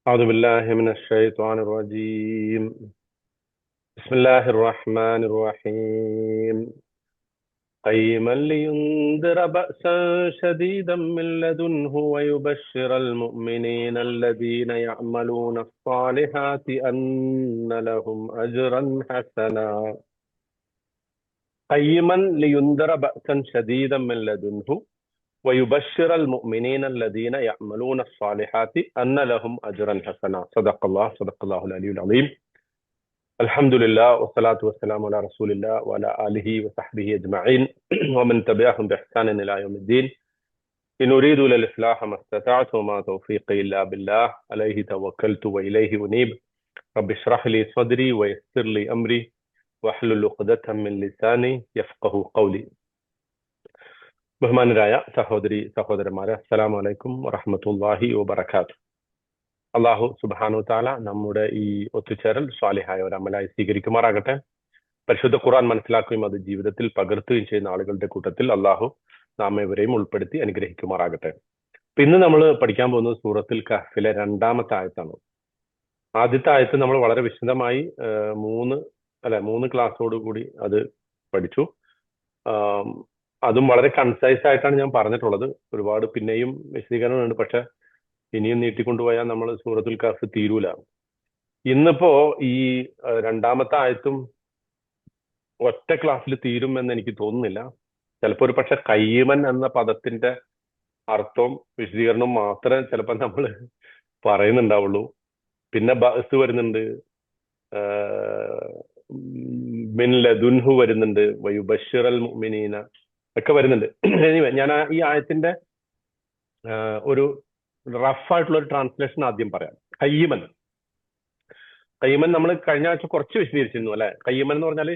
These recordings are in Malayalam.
أعوذ بالله من الشيطان الرجيم. بسم الله الرحمن الرحيم. قيما لينذر بأسا شديدا من لدنه ويبشر المؤمنين الذين يعملون الصالحات أن لهم أجرا حسنا. قيما لينذر بأسا شديدا من لدنه ويبشر المؤمنين الذين يعملون الصالحات أن لهم أجرا حسنا. صدق الله العلي العظيم. الحمد لله والصلاة والسلام على رسول الله وعلى آله وصحبه أجمعين ومن تبعهم بإحسان إلى يوم الدين. إن أريد إلا الإصلاح ما استطعت وما توفيقي إلا بالله عليه توكلت وإليه أنيب. رب اشرح لي صدري ويسر لي أمري واحلل عقدة من لساني يفقه قولي. ബഹുമാനരായ സഹോദരന്മാരെ, അസ്സലാമു അലൈക്കും വറഹ്മത്തുള്ളാഹി വബറകാതുഹു. അള്ളാഹു സുബ്ഹാനഹു തആല നമ്മുടെ ഈ ഒത്തുചേരൽ സ്വാലിഹായ ഒരു അമലായി സ്വീകരിക്കുമാറാകട്ടെ. പരിശുദ്ധ ഖുർആൻ മനസ്സിലാക്കുകയും അത് ജീവിതത്തിൽ പകർത്തുകയും ചെയ്യുന്ന ആളുകളുടെ കൂട്ടത്തിൽ അള്ളാഹു നാം ഇവരെയും ഉൾപ്പെടുത്തി അനുഗ്രഹിക്കുമാറാകട്ടെ. അപ്പൊ ഇന്ന് നമ്മൾ പഠിക്കാൻ പോകുന്നത് സൂറത്തുൽ കഹ്ഫിലെ രണ്ടാമത്തെ ആയത്താണ്. ആദ്യത്തെ ആയത്ത് നമ്മൾ വളരെ വിശദമായി മൂന്ന് ക്ലാസ്സോട് കൂടി അത് പഠിച്ചു. അതും വളരെ കൺസൈസ് ആയിട്ടാണ് ഞാൻ പറഞ്ഞിട്ടുള്ളത്. ഒരുപാട് പിന്നെയും വിശദീകരണമുണ്ട്, പക്ഷെ ഇനിയും നീട്ടിക്കൊണ്ടുപോയാൽ നമ്മൾ സൂറത്തുൽ കഹ്ഫ് തീരൂല. ഇന്നിപ്പോ ഈ രണ്ടാമത്തെ ആയത്തും ഒറ്റ ക്ലാസ്സിൽ തീരും എന്ന് എനിക്ക് തോന്നുന്നില്ല. ചിലപ്പോൾ ഒരു പക്ഷെ കയ്യമൻ എന്ന പദത്തിന്റെ അർത്ഥവും വിശദീകരണവും മാത്രമേ ചിലപ്പോൾ നമ്മൾ പറയുന്നുണ്ടാവുള്ളൂ. പിന്നെ ബഅസ് വരുന്നുണ്ട്, മിൻ ലദുൻഹു വരുന്നുണ്ട്, വയുബശ്ശിറൽ മുഅ്മിനീന ഒക്കെ വരുന്നുണ്ട്. ഞാൻ ഈ ആയത്തിന്റെ ഒരു റഫ് ആയിട്ടുള്ള ഒരു ട്രാൻസ്ലേഷൻ ആദ്യം പറയാം. കയ്യമൻ നമ്മൾ കഴിഞ്ഞ ആഴ്ച കുറച്ച് വിശദീകരിച്ചിരുന്നു അല്ലെ. കയ്യമൻ എന്ന് പറഞ്ഞാൽ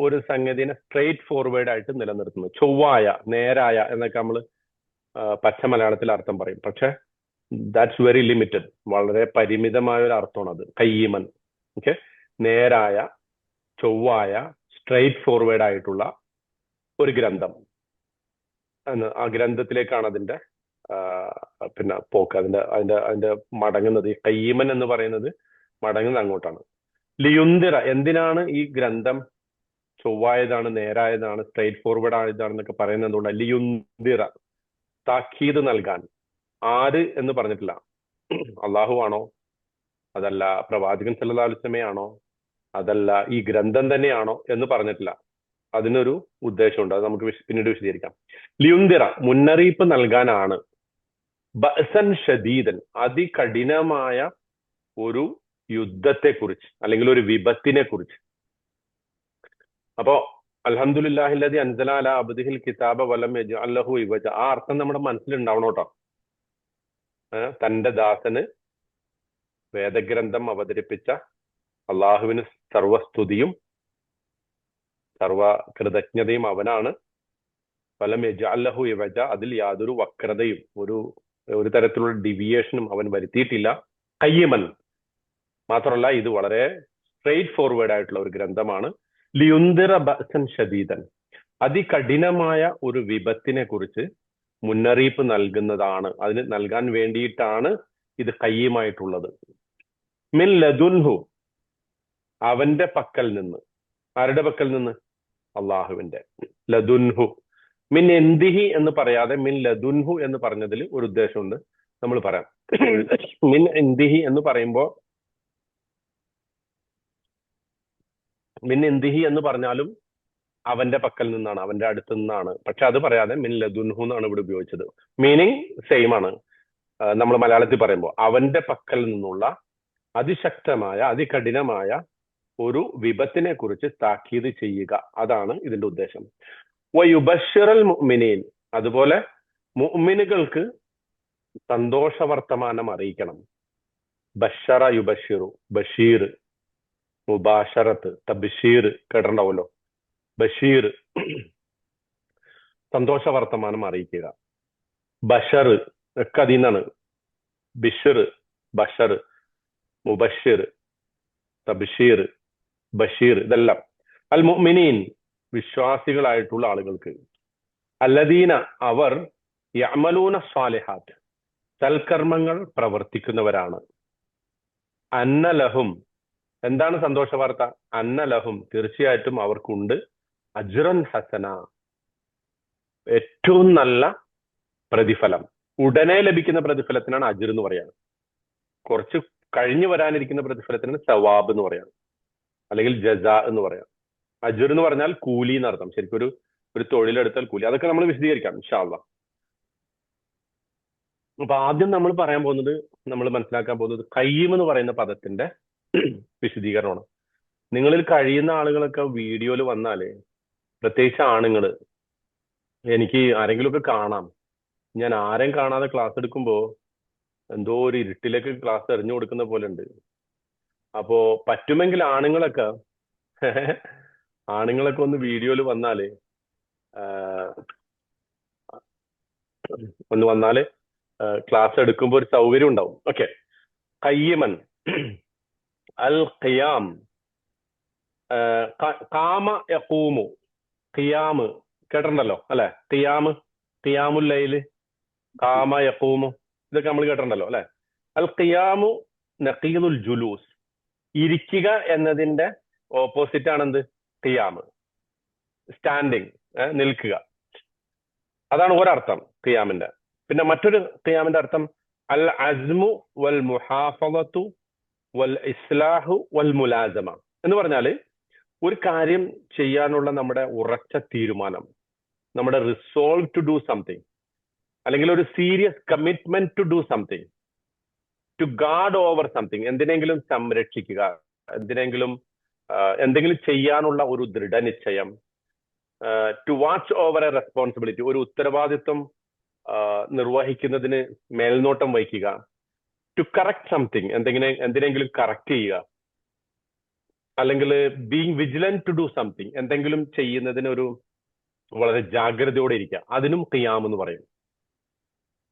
ഒരു സംഗതിനെ സ്ട്രെയിറ്റ് ഫോർവേഡ് ആയിട്ട് നിലനിർത്തുന്നു, ചൊവ്വായ, നേരായ എന്നൊക്കെ നമ്മൾ പച്ച മലയാളത്തിൽ അർത്ഥം പറയും. പക്ഷെ ദാറ്റ്സ് വെരി ലിമിറ്റഡ്, വളരെ പരിമിതമായ ഒരു അർത്ഥമാണ് അത്. കയ്യമൻ, ഓക്കെ, നേരായ, ചൊവ്വായ, സ്ട്രെയിറ്റ് ഫോർവേഡ് ആയിട്ടുള്ള ഒരു ഗ്രന്ഥം. ആ ഗ്രന്ഥത്തിലേക്കാണ് അതിന്റെ പിന്നെ പോക്ക്, അതിന്റെ മടങ്ങുന്നത്. ഈ കയ്യമൻ എന്ന് പറയുന്നത് മടങ്ങുന്നത് അങ്ങോട്ടാണ്. ലിയുന്തിറ, എന്തിനാണ് ഈ ഗ്രന്ഥം ചൊവ്വായതാണ്, നേരായതാണ്, സ്ട്രെയിറ്റ് ഫോർവേഡ് ആയതാണെന്നൊക്കെ പറയുന്നത് എന്തുകൊണ്ടാണ്? ലിയുന്തിറ, താക്കീത് നൽകാൻ. ആര് എന്ന് പറഞ്ഞിട്ടില്ല. അള്ളാഹു ആണോ, അതല്ല പ്രവാചകൻ സല്ലല്ലാഹു അലൈഹി വസല്ലം ആണോ, അതല്ല ഈ ഗ്രന്ഥം തന്നെയാണോ എന്ന് പറഞ്ഞിട്ടില്ല. അതിനൊരു ഉദ്ദേശമുണ്ട്, അത് നമുക്ക് പിന്നീട് വിശദീകരിക്കാം. ലിയുന്തിറ, മുന്നറിയിപ്പ് നൽകാനാണ്. ബഅസൻ ഷദീദൻ, അതികഠിനമായ ഒരു യുദ്ധത്തെക്കുറിച്ച് അല്ലെങ്കിൽ ഒരു വിപത്തിനെ കുറിച്ച്. അപ്പോ അൽഹംദുലില്ലാഹില്ലദി അൻസല അലാ അബ്ദിഹിൽ കിതാബ വലം യജ്അൽ ലഹു ഇവജ, ആ അർത്ഥം നമ്മുടെ മനസ്സിലുണ്ടാവണം കേട്ടോ. തന്റെ ദാസന് വേദഗ്രന്ഥം അവതരിപ്പിച്ച അള്ളാഹുവിന് സർവസ്തുതിയും സർവ കൃതജ്ഞതയും അവനാണ്. വലം യജ്അൽ ലഹു ഇവജ, അതിൽ യാതൊരു വക്രതയും ഒരു തരത്തിലുള്ള ഡിവിയേഷനും അവൻ വരുത്തിയിട്ടില്ല. കയ്യമൻ മാത്രമല്ല, ഇത് വളരെ സ്ട്രെയിറ്റ് ഫോർവേഡ് ആയിട്ടുള്ള ഒരു ഗ്രന്ഥമാണ്. ലിയുന്ദിറ ബഅസൻ ഷദീദൻ, അതികഠിനമായ ഒരു വിപത്തിനെ കുറിച്ച് മുന്നറിയിപ്പ് നൽകുന്നതാണ്. അതിന് നൽകാൻ വേണ്ടിയിട്ടാണ് ഇത് കയ്യമായിട്ടുള്ളത്. മിൻ ലദുൻഹു, അവന്റെ പക്കൽ നിന്ന്. ആരുടെ പക്കൽ നിന്ന്? അള്ളാഹുവിന്റെ. ലദുൻഹു, മിൻ എന്തിഹി എന്ന് പറയാതെ മിൻ ലദുൻഹു എന്ന് പറഞ്ഞതിൽ ഒരു ഉദ്ദേശമുണ്ട്, നമ്മൾ പറയാം. മിൻ എന്തിഹി എന്ന് പറയുമ്പോൾ മിൻ എന്തിഹി എന്ന് പറഞ്ഞാലും അവന്റെ പക്കൽ നിന്നാണ്, അവന്റെ അടുത്ത് നിന്നാണ്. പക്ഷെ അത് പറയാതെ മിൻ ലദുൻഹു എന്നാണ് ഇവിടെ ഉപയോഗിച്ചത്. മീനിങ് സെയിം ആണ്. നമ്മൾ മലയാളത്തിൽ പറയുമ്പോൾ അവന്റെ പക്കൽ നിന്നുള്ള അതിശക്തമായ അതികഠിനമായ ഒരു വിപത്തിനെ കുറിച്ച് താക്കീത് ചെയ്യുക, അതാണ് ഇതിന്റെ ഉദ്ദേശം. വയുബശ്ശിറൽ മുഅ്മിനീൻ, അതുപോലെ മുഅ്മിനുകൾക്ക് സന്തോഷ വർത്തമാനം അറിയിക്കണം. ബഷറ യുബഷിറു, ബഷീർ, മുബാഷറത്ത്, തബ്ഷീർ കേട്ടിട്ടുണ്ടാവുമല്ലോ. ബഷീർ, സന്തോഷ വർത്തമാനം അറിയിക്കുക. ബഷർ ഒക്കെ അതിൽ നിന്നാണ്. ബിഷർ, ബഷർ, മുബഷിർ, തബ്ഷീർ, ബഷീർ, ഇതെല്ലാം അൽ മുഅ്മിനീൻ, വിശ്വാസികളായിട്ടുള്ള ആളുകൾക്ക്. അല്ലദീന, അവർ, യഅമലൂന സ്വാലിഹാത്ത്, സൽക്കർമ്മങ്ങൾ പ്രവർത്തിക്കുന്നവരാണ്. അന്നലഹും, എന്താണ് സന്തോഷ വാർത്ത? അന്നലഹും, തീർച്ചയായിട്ടും അവർക്കുണ്ട് അജ്റൻ ഹസന, ഏറ്റവും നല്ല പ്രതിഫലം. ഉടനെ ലഭിക്കുന്ന പ്രതിഫലത്തിനാണ് അജ്ർ എന്ന് പറയുന്നത്. കുറച്ച് കഴിഞ്ഞു വരാനിരിക്കുന്ന പ്രതിഫലത്തിനാണ് സവാബ് എന്ന് പറയാം, അല്ലെങ്കിൽ ജസാ എന്ന് പറയാം. അജ്ർ എന്ന് പറഞ്ഞാൽ കൂലി എന്നർത്ഥം. ശരിക്കും ഒരു തൊഴിലെടുത്താൽ കൂലി. അതൊക്കെ നമ്മൾ വിശദീകരിക്കാം ഇൻഷാ അല്ലാഹ്. അപ്പൊ ആദ്യം നമ്മൾ പറയാൻ പോകുന്നത്, നമ്മൾ മനസ്സിലാക്കാൻ പോകുന്നത് ഖയ്യിം എന്ന് പറയുന്ന പദത്തിന്റെ വിശദീകരണമാണ്. നിങ്ങളിൽ കഴിയുന്ന ആളുകളൊക്കെ വീഡിയോയിൽ വന്നാല്, പ്രത്യേകിച്ച് ആണുങ്ങള്, എനിക്ക് ആരെങ്കിലുമൊക്കെ കാണാം, ഞാൻ ആരെയും കാണാതെ ക്ലാസ് എടുക്കുമ്പോ എന്തോ ഒരു ഇരുട്ടിലേക്ക് ക്ലാസ് എറിഞ്ഞു കൊടുക്കുന്ന പോലെ ഉണ്ട്. അപ്പോ പറ്റുമെങ്കിൽ ആണുങ്ങളൊക്കെ ഒന്ന് വീഡിയോയിൽ വന്നാല് ക്ലാസ് എടുക്കുമ്പോൾ ഒരു സൗകര്യം ഉണ്ടാവും. ഓക്കെ. ഖയ്യിമൻ, അൽ ഖിയാം, ഖാമ യഖൂമു, ഖിയാമ് കേട്ടിട്ടുണ്ടല്ലോ അല്ലെ? ഖിയാമുൽ ലൈല്, ഖാമ യഖൂമു, ഇതൊക്കെ നമ്മൾ കേട്ടിട്ടുണ്ടല്ലോ അല്ലെ? അൽ ഖിയാമു നഖീദുൽ ജുലൂസ്, ഇരിക്കുക എന്നതിന്റെ ഓപ്പോസിറ്റ് ആണെന്ത്? ഖിയാമ്, സ്റ്റാൻഡിങ്, നിൽക്കുക. അതാണ് ഒരർത്ഥം ഖിയാമിന്റെ. പിന്നെ മറ്റൊരു ഖിയാമിന്റെ അർത്ഥം അൽ അസ്മു വൽ മുഹാഫളത്തു വൽ ഇസ്ലാഹു വൽ മുലാസമ എന്ന് പറഞ്ഞാല് ഒരു കാര്യം ചെയ്യാനുള്ള നമ്മുടെ ഉറച്ച തീരുമാനം, നമ്മുടെ റിസോൾവ് ടു ഡു സംതിങ്, അല്ലെങ്കിൽ ഒരു serious commitment to do something, to guard over something, എന്തിനെങ്കിലും സംരക്ഷിക്കുക, എന്തെങ്കിലും ചെയ്യാനുള്ള ഒരു ദൃഢനിശ്ചയം, to watch over a responsibility, ഒരു ഉത്തരവാദിത്വം നിർവഹിക്കുന്നതിന് മേൽനോട്ടം വഹിക്കുക, ടു കറക്റ്റ് സംതിങ്, എന്തിനെങ്കിലും കറക്റ്റ് ചെയ്യുക, അല്ലെങ്കിൽ being vigilant to do something, എന്തെങ്കിലും ചെയ്യുന്നതിന് ഒരു വളരെ ജാഗ്രതയോടെ ഇരിക്കുക, അതിനും ഖിയാം എന്ന് പറയും.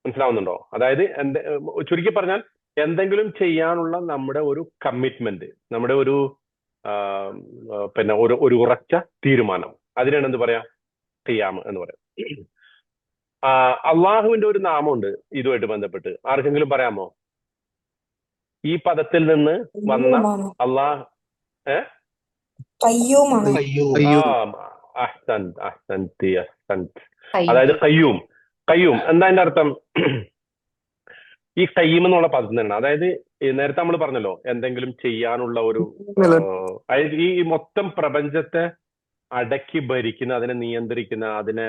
മനസ്സിലാവുന്നുണ്ടോ? അതായത് ചുരുക്കി പറഞ്ഞാൽ എന്തെങ്കിലും ചെയ്യാനുള്ള നമ്മുടെ ഒരു കമ്മിറ്റ്മെന്റ്, നമ്മുടെ ഒരു ഒരു ഉറച്ച തീരുമാനം, അതിനാണ് എന്ത് പറയാ? ഖിയാം എന്ന് പറയാം. അള്ളാഹുവിന്റെ ഒരു നാമമുണ്ട് ഇതുമായിട്ട് ബന്ധപ്പെട്ട്, ആർക്കെങ്കിലും പറയാമോ? ഈ പദത്തിൽ നിന്ന് വന്ന അള്ളാഹ് അതായത് ഖയ്യൂം. എന്താ അതിന്റെ അർത്ഥം? ഈ ഖയ്യിം എന്നുള്ള പദം തന്നെയാണ്. അതായത് നേരത്തെ നമ്മൾ പറഞ്ഞല്ലോ, എന്തെങ്കിലും ചെയ്യാനുള്ള ഒരു, അതായത് ഈ മൊത്തം പ്രപഞ്ചത്തെ അടക്കി ഭരിക്കുന്ന, അതിനെ നിയന്ത്രിക്കുന്ന, അതിനെ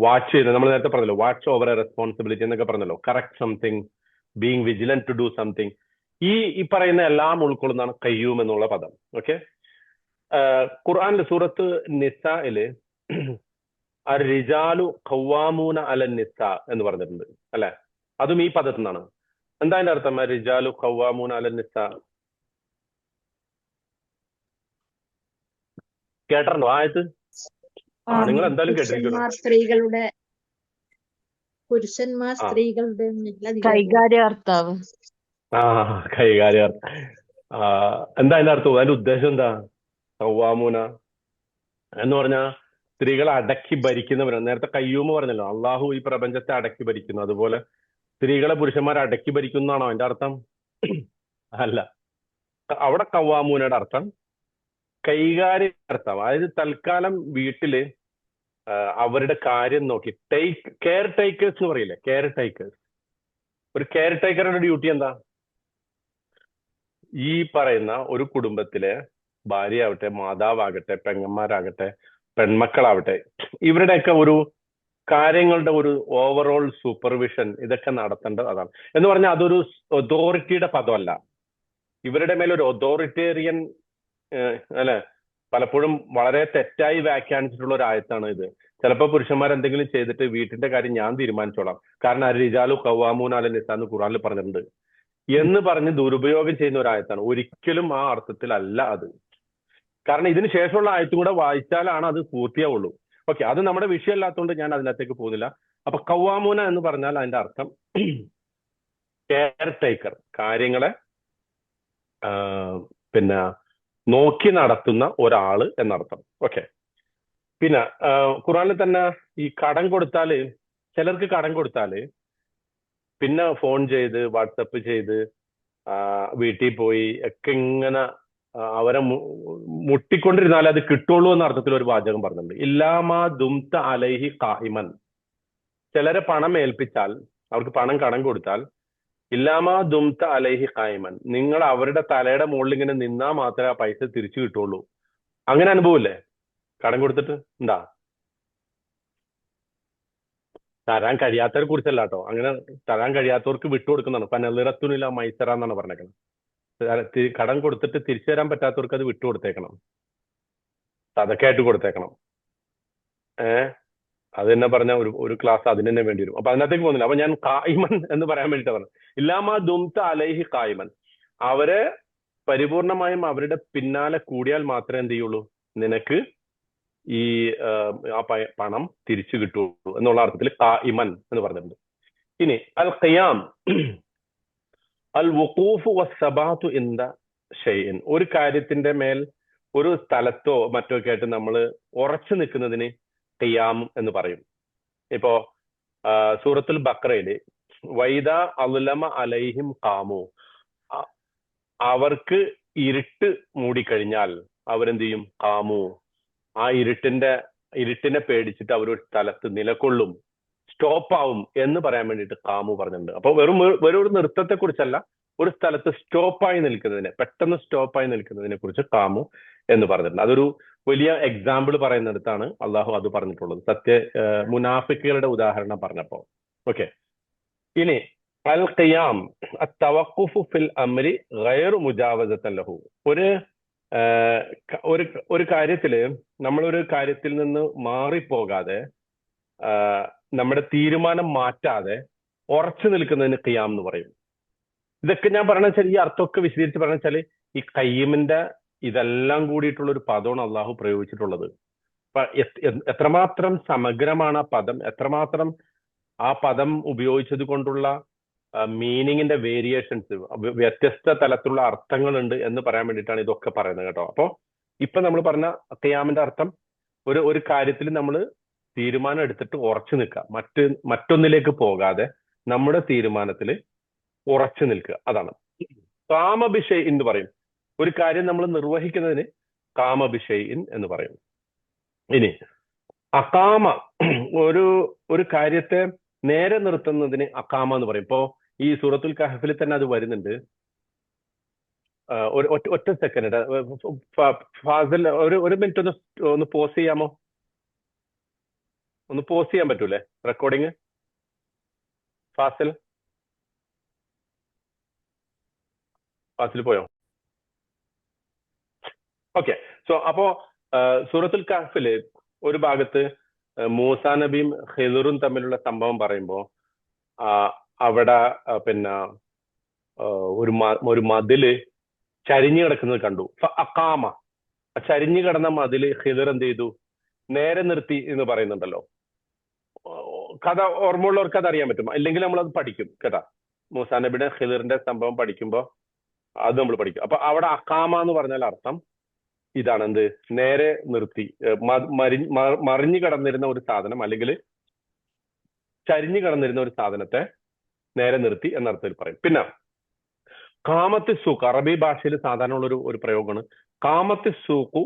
വാച്ച് ചെയ്യുന്ന, നമ്മൾ നേരത്തെ പറഞ്ഞല്ലോ വാച്ച് ഓവർ എ റെസ്പോൺസിബിലിറ്റി എന്നൊക്കെ പറഞ്ഞല്ലോ, correct something, being vigilant to do something, ഈ പറയുന്ന എല്ലാം ഉൾക്കൊള്ളുന്നതാണ് ഖയ്യൂം എന്നുള്ള പദം. ഓക്കെ. ഖുർആനിൽ സൂറത്ത് നിസായില് അർ-റിജാലു ഖവ്വാമൂന അലൻ നിസാ എന്ന് പറഞ്ഞിട്ടുണ്ട് അല്ലെ? അതും ഈ പദത്തിൽ നിന്നാണ്. എന്താ അതിന്റെ അർത്ഥം? അർ-റിജാലു ഖവ്വാമൂന അലൻ നിസാ കേട്ടിട്ടുണ്ടോ? ആയത് നിങ്ങൾ എന്തായാലും കേട്ടിരിക്കണം. പുരുഷന്മാർ സ്ത്രീകളുടെ കൈകാര്യാർത്താവ്. കൈകാര്യാർത്ഥം. എന്താ അതിന്റെ അർത്ഥം? അതിന്റെ ഉദ്ദേശം എന്താ? ഖവ്വാമൂന എന്ന് പറഞ്ഞാ സ്ത്രീകളെ അടക്കി ഭരിക്കുന്നവരാണ്. നേരത്തെ ഖയ്യൂം പറഞ്ഞല്ലോ, അള്ളാഹു ഈ പ്രപഞ്ചത്തെ അടക്കി ഭരിക്കുന്നു, അതുപോലെ സ്ത്രീകളെ പുരുഷന്മാരെ അടക്കി ഭരിക്കുന്നതാണോ അതിന്റെ അർത്ഥം? അല്ല. അവിടെ ഖവ്വാമൂനയുടെ അർത്ഥം കൈകാര്യാർത്ഥം. അതായത് തൽക്കാലം വീട്ടില് അവരുടെ കാര്യം നോക്കി, കെയർ ടേക്കേഴ്സ് എന്ന് പറയില്ലേ? Care takers. ഒരു കെയർ ടേക്കറുടെ ഡ്യൂട്ടി എന്താ? ഈ പറയുന്ന ഒരു കുടുംബത്തിലെ ഭാര്യയാവട്ടെ, മാതാവാകട്ടെ, പെങ്ങന്മാരാകട്ടെ, പെൺമക്കളാവട്ടെ, ഇവരുടെയൊക്കെ ഒരു കാര്യങ്ങളുടെ ഒരു ഓവറോൾ സൂപ്പർവിഷൻ ഇതൊക്കെ നടത്തേണ്ടത് അതാണ്. എന്ന് പറഞ്ഞാൽ അതൊരു അതോറിറ്റിയുടെ പദമല്ല. ഇവരുടെ മേലൊരു അതോറിറ്റേറിയൻ അല്ലെ, പലപ്പോഴും വളരെ തെറ്റായി വ്യാഖ്യാനിച്ചിട്ടുള്ള ഒരു ആയത്താണ് ഇത്. ചിലപ്പോൾ പുരുഷന്മാർ എന്തെങ്കിലും ചെയ്തിട്ട് വീട്ടിന്റെ കാര്യം ഞാൻ തീരുമാനിച്ചോളാം, കാരണം അർ-റിജാലു ഖവ്വാമൂന അലൻ നിസാ എന്ന് ഖുർആനിൽ പറഞ്ഞിട്ടുണ്ട് എന്ന് പറഞ്ഞ് ദുരുപയോഗം ചെയ്യുന്ന ഒരു ആയത്താണ്. ഒരിക്കലും ആ അർത്ഥത്തിലല്ല അത്. കാരണം ഇതിന് ശേഷമുള്ള ആയത്തും കൂടെ വായിച്ചാലാണ് അത് പൂർത്തിയാവുള്ളൂ. ഓക്കെ, അത് നമ്മുടെ വിഷയമല്ലാത്തതുകൊണ്ട് ഞാൻ അതിനകത്തേക്ക് പോകുന്നില്ല. അപ്പൊ ഖവ്വാമൂന എന്ന് പറഞ്ഞാൽ അതിന്റെ അർത്ഥം കെയർ ടേക്കർ, കാര്യങ്ങളെ നോക്കി നടത്തുന്ന ഒരാള് എന്നർത്ഥം. ഓക്കെ. പിന്നെ ഖുർആനിൽ തന്നെ ഈ കടം കൊടുത്താല്, ചിലർക്ക് കടം കൊടുത്താല് പിന്നെ ഫോൺ ചെയ്ത് വാട്സപ്പ് ചെയ്ത് വീട്ടിൽ പോയി ഒക്കെ ഇങ്ങനെ അവരെ മുട്ടിക്കൊണ്ടിരുന്നാലേ അത് കിട്ടുള്ളൂ എന്ന അർത്ഥത്തിൽ ഒരു വാചകം പറഞ്ഞിട്ടുണ്ട്. ഇല്ലാമാ ദുംത അലൈഹി ഖായിമൻ. ചിലരെ പണം ഏൽപ്പിച്ചാൽ, അവർക്ക് പണം കടം കൊടുത്താൽ, ഇല്ലാമാ ദുംത അലൈഹി ഖായിമൻ, നിങ്ങൾ അവരുടെ തലയുടെ മുകളിൽ ഇങ്ങനെ നിന്നാ മാത്രമേ ആ പൈസ തിരിച്ചു കിട്ടുള്ളൂ. അങ്ങനെ അനുഭവമില്ലേ? കടം കൊടുത്തിട്ട് ഉണ്ടാ? തരാൻ കഴിയാത്തവരെ കുറിച്ചല്ല കേട്ടോ, അങ്ങനെ തരാൻ കഴിയാത്തവർക്ക് വിട്ടുകൊടുക്കുന്നതാണ്. പനലിറത്തുനില്ല മൈസറ എന്നാണ് പറഞ്ഞേക്കണം. കടം കൊടുത്തിട്ട് തിരിച്ചു തരാൻ പറ്റാത്തവർക്ക് അത് വിട്ടുകൊടുത്തേക്കണം, സദക്കയായിട്ട് കൊടുത്തേക്കണം. അത് തന്നെ പറഞ്ഞ ഒരു ക്ലാസ് അതിന് തന്നെ വേണ്ടി വരും. അപ്പൊ അതിനകത്തേക്ക് പോകുന്നില്ല. അപ്പൊ ഞാൻ ഖായിമൻ എന്ന് പറയാൻ വേണ്ടിട്ട് പറഞ്ഞു. ഇല്ലാമാ ദുംത അലൈഹി ഖായിമൻ, അവരെ പരിപൂർണമായും അവരുടെ പിന്നാലെ കൂടിയാൽ മാത്രമേ എന്ത് ചെയ്യുള്ളൂ, നിനക്ക് ഈ ആ പണം തിരിച്ചു കിട്ടുള്ളൂ എന്നുള്ള അർത്ഥത്തിൽ ഖായിമൻ എന്ന് പറഞ്ഞിട്ടുണ്ട്. ഇനി അൽ ഖിയാം, അൽ വുഖൂഫ് വസ്സബാത്തു ഇൻദ ഷൈഇൻ, ഒരു കാര്യത്തിന്റെ മേൽ ഒരു സ്ഥലത്തോ മറ്റോ ഒക്കെ ആയിട്ട് നമ്മൾ ഉറച്ചു നിൽക്കുന്നതിന് ഖിയാം എന്ന് പറയും. ഇപ്പോ സൂറത്തുൽ ബഖറയില് വൈദ അളുലമ അലൈഹിം ഖാമു, അവർക്ക് ഇരുട്ട് മൂടിക്കഴിഞ്ഞാൽ അവരെന്ത് ചെയ്യും? ഖാമു, ആ ഇരുട്ടിനെ പേടിച്ചിട്ട് അവരൊരു സ്ഥലത്ത് നിലകൊള്ളും, സ്റ്റോപ്പാവും എന്ന് പറയാൻ വേണ്ടിയിട്ട് ഖാമു പറഞ്ഞിട്ടുണ്ട്. അപ്പൊ വെറും ഒരു നൃത്തത്തെ കുറിച്ചല്ല, ഒരു സ്ഥലത്ത് സ്റ്റോപ്പായി നിൽക്കുന്നതിനെ, പെട്ടെന്ന് സ്റ്റോപ്പായി നിൽക്കുന്നതിനെ കുറിച്ച് ഖാമു എന്ന് പറഞ്ഞിട്ടുണ്ട്. അതൊരു വലിയ എക്സാമ്പിൾ പറയുന്നിടത്താണ് അള്ളാഹു അത് പറഞ്ഞിട്ടുള്ളത്, മുനാഫിക്കുകളുടെ ഉദാഹരണം പറഞ്ഞപ്പോ. ഓക്കെ, ഇനി അൽ ഖിയാം അത്തവഖുഫു ഫിൽ അംരി ഗൈറു മുജാവസതൻ ലഹു, ഒരു കാര്യത്തില് നമ്മളൊരു കാര്യത്തിൽ നിന്ന് മാറിപ്പോകാതെ, നമ്മുടെ തീരുമാനം മാറ്റാതെ ഉറച്ചു നിൽക്കുന്നതിന് ഖിയാം എന്ന് പറയും. ഇതൊക്കെ ഞാൻ പറഞ്ഞ വെച്ചാൽ, ഈ അർത്ഥമൊക്കെ വിശദീകരിച്ച് പറഞ്ഞ വെച്ചാൽ, ഈ ഖയ്യിമിന്റെ ഇതെല്ലാം കൂടിയിട്ടുള്ള ഒരു പദമാണ് അള്ളാഹു പ്രയോഗിച്ചിട്ടുള്ളത്. അപ്പൊ എത്രമാത്രം സമഗ്രമാണ് ആ പദം, എത്രമാത്രം ആ പദം ഉപയോഗിച്ചത് കൊണ്ടുള്ള മീനിങ്ങിന്റെ വേരിയേഷൻസ്, വ്യത്യസ്ത തലത്തിലുള്ള അർത്ഥങ്ങളുണ്ട് എന്ന് പറയാൻ വേണ്ടിയിട്ടാണ് ഇതൊക്കെ പറയുന്നത് കേട്ടോ. അപ്പൊ ഇപ്പൊ നമ്മൾ പറഞ്ഞ ഖിയാമിന്റെ അർത്ഥം, ഒരു കാര്യത്തിൽ നമ്മൾ തീരുമാനം എടുത്തിട്ട് ഉറച്ചു നിൽക്കുക, മറ്റൊന്നിലേക്ക് പോകാതെ നമ്മുടെ തീരുമാനത്തിൽ ഉറച്ചു നിൽക്കുക, അതാണ് കാമബിഷൈൻ എന്ന് പറയും. ഒരു കാര്യം നമ്മൾ നിർവഹിക്കുന്നതിന് കാമബിഷൈൻ എന്ന് പറയും. ഇനി അകാമ, ഒരു കാര്യത്തെ നേരെ നിർത്തുന്നതിന് അകാമ എന്ന് പറയും. ഇപ്പോ ഈ സൂറത്തുൽ കഹഫിൽ തന്നെ അത് വരുന്നുണ്ട്. ഒറ്റ സെക്കൻഡ് ഫാസിൽ, ഒരു മിനിറ്റ് ഒന്ന് പോസ് ചെയ്യാമോ? ഒന്ന് പോസ് ചെയ്യാൻ പറ്റൂലേ റെക്കോർഡിങ്? ഫാസിൽ പോയോ? ഓക്കെ. സോ അപ്പോ സൂറത്തുൽ കഹഫില് ഒരു ഭാഗത്ത് മൂസാ നബിയും ഖിദറും തമ്മിലുള്ള സംഭവം പറയുമ്പോൾ അവിടെ പിന്നെ ഒരു മതില് ചരിഞ്ഞു കിടക്കുന്നത് കണ്ടു. അക്കാമ, ചരിഞ്ഞു കിടന്ന മതില് ഖിദർ എന്ത് ചെയ്തു? നേരെ നിർത്തി എന്ന് പറയുന്നുണ്ടല്ലോ. കഥ ഓർമ്മയുള്ളവർക്ക് അത് അറിയാൻ പറ്റും, അല്ലെങ്കിൽ നമ്മളത് പഠിക്കും കേട്ടാ. മൂസാ നബിയുടെ ഖിദറിന്റെ സംഭവം പഠിക്കുമ്പോൾ അത് നമ്മൾ പഠിക്കും. അപ്പൊ അവിടെ അക്കാമ എന്ന് പറഞ്ഞാൽ അർത്ഥം ഇതാണ്, എന്ത്? നേരെ നിർത്തി, മറിഞ്ഞു കടന്നിരുന്ന ഒരു സാധനം അല്ലെങ്കിൽ ചരിഞ്ഞു കടന്നിരുന്ന ഒരു സാധനത്തെ നേരെ നിർത്തി എന്നർത്ഥത്തിൽ പറയും. പിന്നെ കാമത്ത് സൂക്ക്, അറബി ഭാഷയിൽ സാധാരണ ഉള്ള ഒരു പ്രയോഗമാണ്. കാമത്ത് സൂക്കു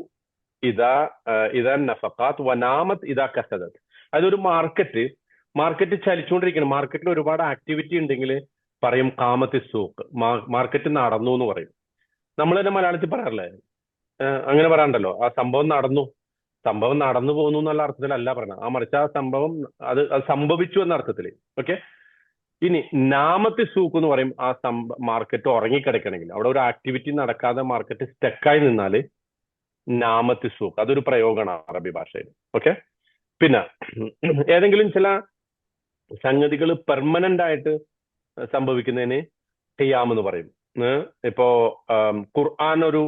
ഇതാ നഫഖാത്ത് വനാമത്ത് ഇതാ കസദത്ത്. അതൊരു മാർക്കറ്റ് ചലിച്ചുകൊണ്ടിരിക്കണം, മാർക്കറ്റിൽ ഒരുപാട് ആക്ടിവിറ്റി ഉണ്ടെങ്കിൽ പറയും കാമത്ത് സൂക്ക്, മാർക്കറ്റ് നടന്നു എന്ന് പറയും. നമ്മൾ തന്നെ മലയാളത്തിൽ പറയാറില്ലേ, അങ്ങനെ പറയാറുണ്ടല്ലോ, ആ സംഭവം നടന്നു പോകുന്നു എന്നുള്ള അർത്ഥത്തിലല്ല പറഞ്ഞത്, മറിച്ച് ആ സംഭവം അത് സംഭവിച്ചു എന്ന അർത്ഥത്തിൽ. ഓക്കെ. ഇനി നാമത്തെ സൂക്ക് എന്ന് പറയും, ആ മാർക്കറ്റ് ഉറങ്ങിക്കിടക്കണമെങ്കിൽ, അവിടെ ഒരു ആക്ടിവിറ്റി നടക്കാതെ മാർക്കറ്റ് സ്റ്റക്കായി നിന്നാൽ നാമത്തെ സൂക്ക്, അതൊരു പ്രയോഗമാണ് അറബി ഭാഷയിൽ. ഓക്കെ. പിന്നെ ഏതെങ്കിലും ചില സംഗതികൾ പെർമനന്റ് ആയിട്ട് സംഭവിക്കുന്നതിന് ഖിയാം എന്ന് പറയും. ഇപ്പോ ഖുർആൻ ഒരു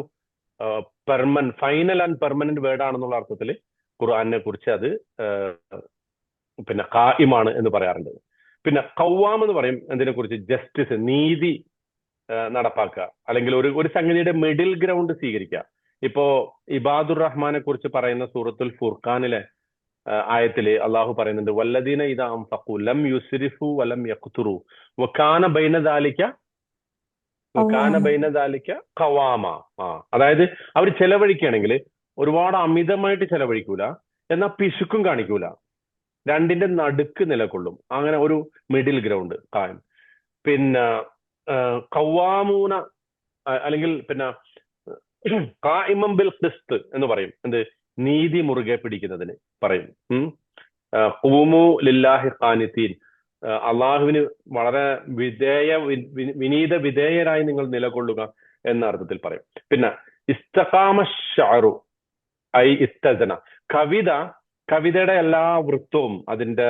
ഫൈനൽ ആൻഡ് പെർമനന്റ് വേർഡ് ആണെന്നുള്ള അർത്ഥത്തിൽ ഖുർആനെ കുറിച്ച് അത് പിന്നെ ഖായിമാണ് എന്ന് പറയാറുണ്ട്. പിന്നെ ഖവ്വാം എന്ന് പറയും എന്തിനെ കുറിച്ച്? ജസ്റ്റിസ്, നീതി നടപ്പാക്കുക, അല്ലെങ്കിൽ ഒരു സംഗതിയുടെ മിഡിൽ ഗ്രൗണ്ട് സ്വീകരിക്കുക. ഇപ്പോ ഇബാദുർ റഹ്മാനെ കുറിച്ച് പറയുന്ന സൂറത്തുൽ ഫുർഖാനിലെ ആയത്തില് അള്ളാഹു പറയുന്നുണ്ട് വല്ലദീന ഇദാ അൻഫഖു ലം യുസ്രിഫു വലം യഖ്തുറു വകാന ബൈന ദാലിക ഖവാമ. അതായത് അവർ ചെലവഴിക്കുകയാണെങ്കിൽ ഒരുപാട് അമിതമായിട്ട് ചെലവഴിക്കൂല, എന്നാൽ പിശുക്കും കാണിക്കൂല, രണ്ടിന്റെ നടുക്ക് നിലകൊള്ളും. അങ്ങനെ ഒരു മിഡിൽ ഗ്രൗണ്ട് കായം. പിന്നെ ഖവാമൂന അല്ലെങ്കിൽ പിന്നെ ഖായിമൻ ബിൽ ഖിസ്ത് എന്ന് പറയും. എന്ത്? നീതി മുറുകെ പിടിക്കുന്നതിന് പറയും. ഖൂമു ലില്ലാഹി ഖാനിതീൻ, അള്ളാഹുവിന് വളരെ വിനീത വിധേയരായി നിങ്ങൾ നിലകൊള്ളുക എന്ന അർത്ഥത്തിൽ പറയും. പിന്നെ ഇസ്തഖാമ ഷഅറു ഐ ഇസ്തസന, കവിതയുടെ എല്ലാ വൃത്തവും അതിന്റെ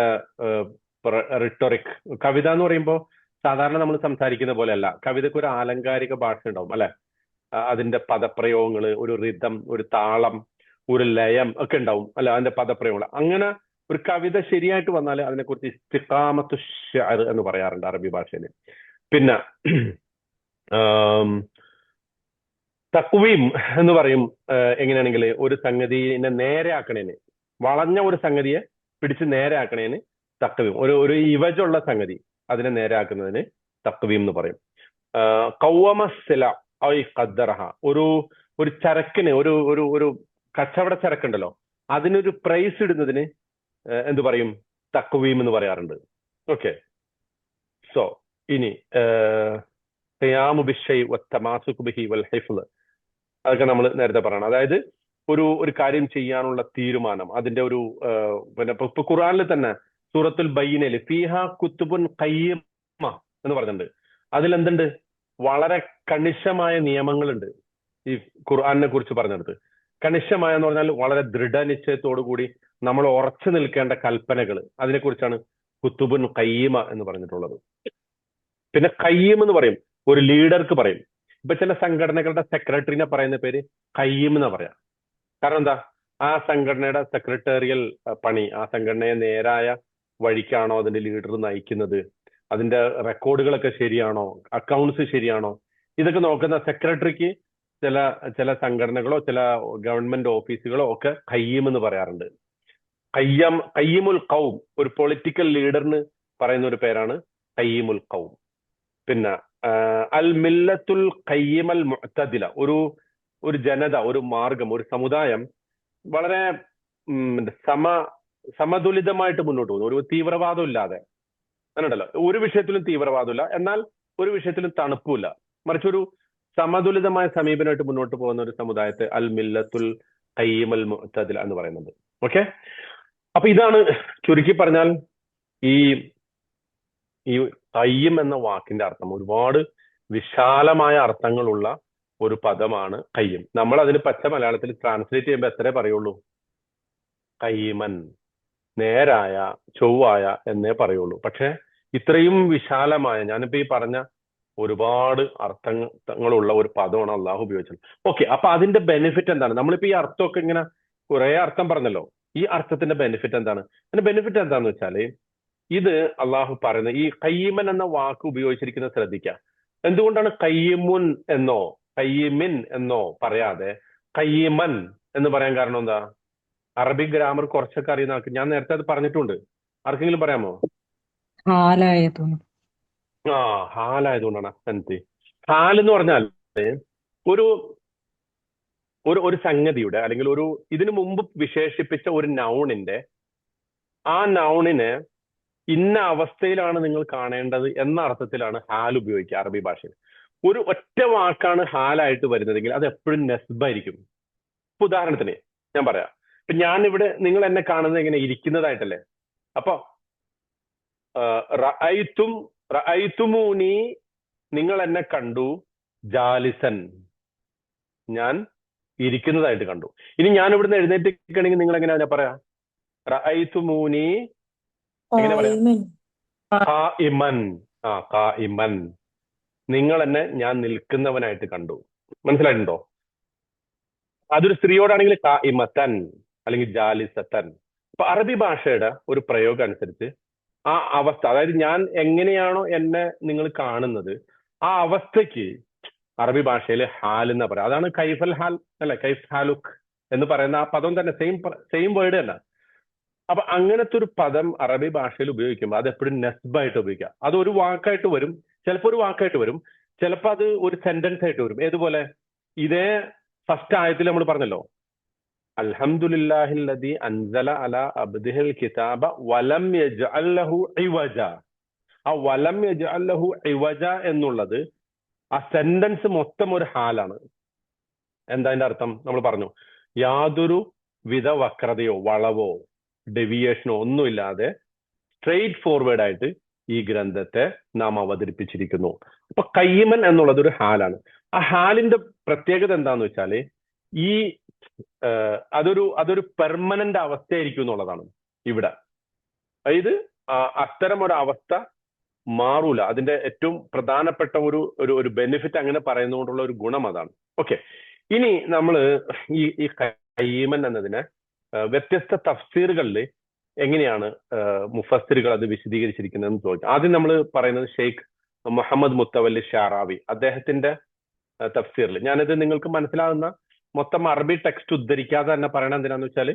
റിട്ടോറിക്. കവിത എന്ന് പറയുമ്പോൾ സാധാരണ നമ്മൾ സംസാരിക്കുന്ന പോലെയല്ല. കവിതയ്ക്ക് ഒരു ആലങ്കാരിക ഭാഷ ഉണ്ടാവും അല്ലെ? അതിന്റെ പദപ്രയോഗങ്ങള്, ഒരു റിതം, ഒരു താളം, ഒരു ലയം ഒക്കെ ഉണ്ടാവും അല്ലെ? അതിന്റെ പദപ്രയോഗങ്ങൾ. അങ്ങനെ ഒരു കവിത ശരിയായിട്ട് വന്നാൽ അതിനെക്കുറിച്ച് ഇസ്തിഖാമത്തു ഷഅർ എന്ന് പറയാറുണ്ട് അറബി ഭാഷയിൽ. പിന്നെ തഖ്വീം എന്ന് പറയും. എങ്ങനെയാണെങ്കിൽ ഒരു സംഗതിനെ നേരെയാക്കണേന്, വളഞ്ഞ ഒരു സംഗതിയെ പിടിച്ച് നേരെയാക്കണേന് തഖ്വീം. ഒരു ഇവജുള്ള സംഗതി അതിനെ നേരെയാക്കുന്നതിന് തഖ്വീം എന്ന് പറയും. ഖവ്വമ സില ഐ ഖദ്ദറഹ, ഒരു ചരക്കിന് ഒരു കച്ചവട ചരക്കുണ്ടല്ലോ, അതിനൊരു പ്രൈസ് ഇടുന്നതിന് എന്ത് പറയും? തഖ്വീം എന്ന് പറയാറുണ്ട്. ഓക്കെ. സോ ഇനി ഖിയാമു ബിശ്ശൈഇ വത്തമാസുകു ബിഹി വൽ ഹിഫ്ള്, അതൊക്കെ നമ്മൾ നേരത്തെ പറയണം. അതായത് ഒരു കാര്യം ചെയ്യാനുള്ള തീരുമാനം, അതിന്റെ ഒരു പിന്നെ ഇപ്പൊ ഖുർആനിൽ തന്നെ സൂറത്തുൽ ബയ്യിനയിൽ ഫീഹ കുത്തുബുൻ ഖയ്യിമ എന്ന് പറഞ്ഞിട്ടുണ്ട്. അതിലെന്തുണ്ട്? വളരെ കണിശമായ നിയമങ്ങളുണ്ട് ഈ ഖുർആനിനെ കുറിച്ച് പറഞ്ഞെടുത്ത്. കണിശമായ എന്ന് പറഞ്ഞാൽ വളരെ ദൃഢനിശ്ചയത്തോടു കൂടി നമ്മൾ ഉറച്ചു നിൽക്കേണ്ട കൽപ്പനകൾ, അതിനെക്കുറിച്ചാണ് കുത്തുബുൻ ഖയ്യിമ എന്ന് പറഞ്ഞിട്ടുള്ളത്. പിന്നെ ഖയ്യിം എന്ന് പറയും, ഒരു ലീഡർക്ക് പറയും. ഇപ്പൊ ചില സംഘടനകളുടെ സെക്രട്ടറിനെ പറയുന്ന പേര് ഖയ്യിം എന്നാ പറയാം. കാരണം എന്താ? ആ സംഘടനയുടെ സെക്രട്ടേറിയൽ പണി, ആ സംഘടനയെ നേരായ വഴിക്കാണോ അതിന്റെ ലീഡർ നയിക്കുന്നത്, അതിന്റെ റെക്കോർഡുകളൊക്കെ ശരിയാണോ, അക്കൗണ്ട്സ് ശരിയാണോ, ഇതൊക്കെ നോക്കുന്ന സെക്രട്ടറിക്ക് ചില സംഘടനകളോ ചില ഗവൺമെന്റ് ഓഫീസുകളോ ഒക്കെ ഖയ്യിം എന്ന് പറയാറുണ്ട്. ഖയ്യിമുൽ ഖൗം, ഒരു പൊളിറ്റിക്കൽ ലീഡറിന് പറയുന്ന ഒരു പേരാണ് ഖയ്യിമുൽ ഖൗം. പിന്നെ അൽ മില്ലത്തുൽ ഖയ്യിമൽ മുഅ്തദില, ഒരു ജനത, ഒരു മാർഗം, ഒരു സമുദായം വളരെ സമതുലിതമായിട്ട് മുന്നോട്ട് പോകുന്നു, ഒരു തീവ്രവാദം ഇല്ലാതെ. അങ്ങനെയുണ്ടല്ലോ, ഒരു വിഷയത്തിലും തീവ്രവാദമില്ല, എന്നാൽ ഒരു വിഷയത്തിലും തണുപ്പില്ല, മറിച്ച് ഒരു സമതുലിതമായ സമീപനമായിട്ട് മുന്നോട്ട് പോകുന്ന ഒരു സമുദായത്തെ അൽ മില്ലത്തുൽ ഖയ്യിമൽ മുഅ്തദില എന്ന് പറയുന്നത്. ഓക്കെ. അപ്പൊ ഇതാണ് ചുരുക്കി പറഞ്ഞാൽ ഈ ഖയ്യിം എന്ന വാക്കിന്റെ അർത്ഥം. ഒരുപാട് വിശാലമായ അർത്ഥങ്ങളുള്ള ഒരു പദമാണ് ഖയ്യിം. നമ്മൾ അതിന് പച്ച മലയാളത്തിൽ ട്രാൻസ്ലേറ്റ് ചെയ്യുമ്പോൾ എത്രേ പറയുള്ളൂ? ഖയ്യിമൻ, നേരായ, ചൊവ്വായ എന്നേ പറയുള്ളൂ. പക്ഷെ ഇത്രയും വിശാലമായ, ഞാനിപ്പോ ഈ പറഞ്ഞ ഒരുപാട് അർത്ഥങ്ങളുള്ള ഒരു പദമാണ് അള്ളാഹു ഉപയോഗിച്ചത്. ഓക്കെ. അപ്പൊ അതിന്റെ ബെനിഫിറ്റ് എന്താണ്? നമ്മളിപ്പോ ഈ അർത്ഥമൊക്കെ ഇങ്ങനെ കുറെ അർത്ഥം പറഞ്ഞല്ലോ. ഈ അർത്ഥത്തിന്റെ ബെനിഫിറ്റ് എന്താണ്? അതിന്റെ ബെനിഫിറ്റ് എന്താന്ന് വെച്ചാല്, ഇത് അള്ളാഹു പറയുന്ന ഈ ഖയ്യിമൻ എന്ന വാക്ക് ഉപയോഗിച്ചിരിക്കുന്നത് ശ്രദ്ധിക്കുക. എന്തുകൊണ്ടാണ് ഖയ്യിമുൻ എന്നോ ഖയ്യിമിൻ എന്നോ പറയാതെ ഖയ്യിമൻ എന്ന് പറയാൻ കാരണം എന്താ? അറബിക് ഗ്രാമർ കുറച്ചൊക്കെ അറിയുന്ന ആൾക്ക്, ഞാൻ നേരത്തെ അത് പറഞ്ഞിട്ടുണ്ട്, ആർക്കെങ്കിലും പറയാമോ? ഹാലായതുകൊണ്ടാണ്. ഹാൽ എന്ന് പറഞ്ഞാൽ ഒരു സംഗതിയുടെ അല്ലെങ്കിൽ ഇതിനു മുമ്പ് വിശേഷിപ്പിച്ച ഒരു നൗണിന്റെ, ആ നൗണിനെ ഇന്ന അവസ്ഥയിലാണ് നിങ്ങൾ കാണേണ്ടത് എന്ന അർത്ഥത്തിലാണ് ഹാൽ ഉപയോഗിക്കുക അറബി ഭാഷയിൽ. ഒരു ഒറ്റ വാക്കാണ് ഹാലായിട്ട് വരുന്നതെങ്കിൽ അത് എപ്പോഴും നെസ്ബായിരിക്കും. ഇപ്പൊ ഉദാഹരണത്തിന് ഞാൻ പറയാം. ഇപ്പൊ ഞാനിവിടെ, നിങ്ങൾ എന്നെ കാണുന്നത് എങ്ങനെ? ഇരിക്കുന്നതായിട്ടല്ലേ. അപ്പൊ റഅയ്തുമൂനി, നിങ്ങൾ എന്നെ കണ്ടു, ജാലിസൻ, ഞാൻ ഇരിക്കുന്നതായിട്ട് കണ്ടു. ഇനി ഞാൻ ഇവിടുന്ന് എഴുന്നേറ്റിരിക്കണമെങ്കിൽ നിങ്ങൾ എങ്ങനെയാ പറയാ? റഅയ്തുമൂനി എങ്ങനെ പറയാം? ഖായിമൻ. ഖായിമൻ, നിങ്ങൾ എന്നെ ഞാൻ നിൽക്കുന്നവനായിട്ട് കണ്ടു. മനസ്സിലായിട്ടുണ്ടോ? അതൊരു സ്ത്രീയോടാണെങ്കിൽ ഖായിമത്തൻ അല്ലെങ്കിൽ ജാലിസത്തൻ. അപ്പൊ അറബി ഭാഷയുടെ ഒരു പ്രയോഗം അനുസരിച്ച് ആ അവസ്ഥ, അതായത് ഞാൻ എങ്ങനെയാണോ എന്നെ നിങ്ങൾ കാണുന്നത്, ആ അവസ്ഥയ്ക്ക് അറബി ഭാഷയിൽ ഹാൽ എന്നാ പറയാം. അതാണ് കൈഫൽ ഹാൽ അല്ലെ, കൈഫ് ഹാലുക് എന്ന് പറയുന്ന ആ പദം തന്നെ, സെയിം വേർഡ് തന്നെ. അപ്പൊ അങ്ങനത്തെ ഒരു പദം അറബി ഭാഷയിൽ ഉപയോഗിക്കുമ്പോൾ അത് എപ്പോഴും നെസ്ബായിട്ട് ഉപയോഗിക്കുക. അത് ഒരു വാക്കായിട്ട് വരും, ചിലപ്പോൾ ഒരു വാക്കായിട്ട് വരും, ചിലപ്പോൾ അത് ഒരു സെന്റൻസ് ആയിട്ട് വരും. ഏതുപോലെ ഇതേ ഫസ്റ്റ് ആയത്തിൽ നമ്മൾ പറഞ്ഞല്ലോ, അൽഹംദുലില്ലാഹില്ലദി അൻസല അല അബ്ദിഹിൽ കിതാബ വലം യജ്അൽ ലഹു ഇവജ. ആ വലം യജ്അൽ ലഹു ഇവജ എന്നുള്ളത് ആ സെന്റൻസ് മൊത്തം ഒരു ഹാലാണ്. എന്താ അതിന്റെ അർത്ഥം? നമ്മൾ പറഞ്ഞു, യാതൊരു വിധ വക്രതയോ വളവോ ഡെവിയേഷനോ ഒന്നുമില്ലാതെ സ്ട്രെയിറ്റ് ഫോർവേഡ് ആയിട്ട് ഈ ഗ്രന്ഥത്തെ നാം അവതരിപ്പിച്ചിരിക്കുന്നു. അപ്പൊ കയ്യിമൻ എന്നുള്ളത് ഒരു ഹാലാണ്. ആ ഹാലിന്റെ പ്രത്യേകത എന്താന്ന് വെച്ചാല് ഈ അതൊരു പെർമനന്റ് അവസ്ഥയായിരിക്കും എന്നുള്ളതാണ് ഇവിടെ. അതായത് അത്തരം ഒരു അവസ്ഥ മാറൂല. അതിന്റെ ഏറ്റവും പ്രധാനപ്പെട്ട ഒരു ബെനിഫിറ്റ് അങ്ങനെ പറയുന്നതുകൊണ്ടുള്ള ഒരു ഗുണം അതാണ്. ഓക്കെ, ഇനി നമ്മൾ ഈ കയ്യിമൻ എന്നതിനെ വ്യത്യസ്ത തഫ്സീറുകളിൽ എങ്ങനെയാണ് മുഫസ്സിറുകൾ അത് വിശദീകരിച്ചിരിക്കുന്നതെന്ന് ചോദിച്ചു. ആദ്യം നമ്മൾ പറയുന്നത് ഷെയ്ഖ് മുഹമ്മദ് മുത്തവല്ലി ഷാറാവി അദ്ദേഹത്തിന്റെ തഫ്സീറിൽ. ഞാനിത് നിങ്ങൾക്ക് മനസ്സിലാകുന്ന മൊത്തം അറബി ടെക്സ്റ്റ് ഉദ്ധരിക്കാതെ തന്നെ പറയണത് എന്തിനാന്ന് വെച്ചാൽ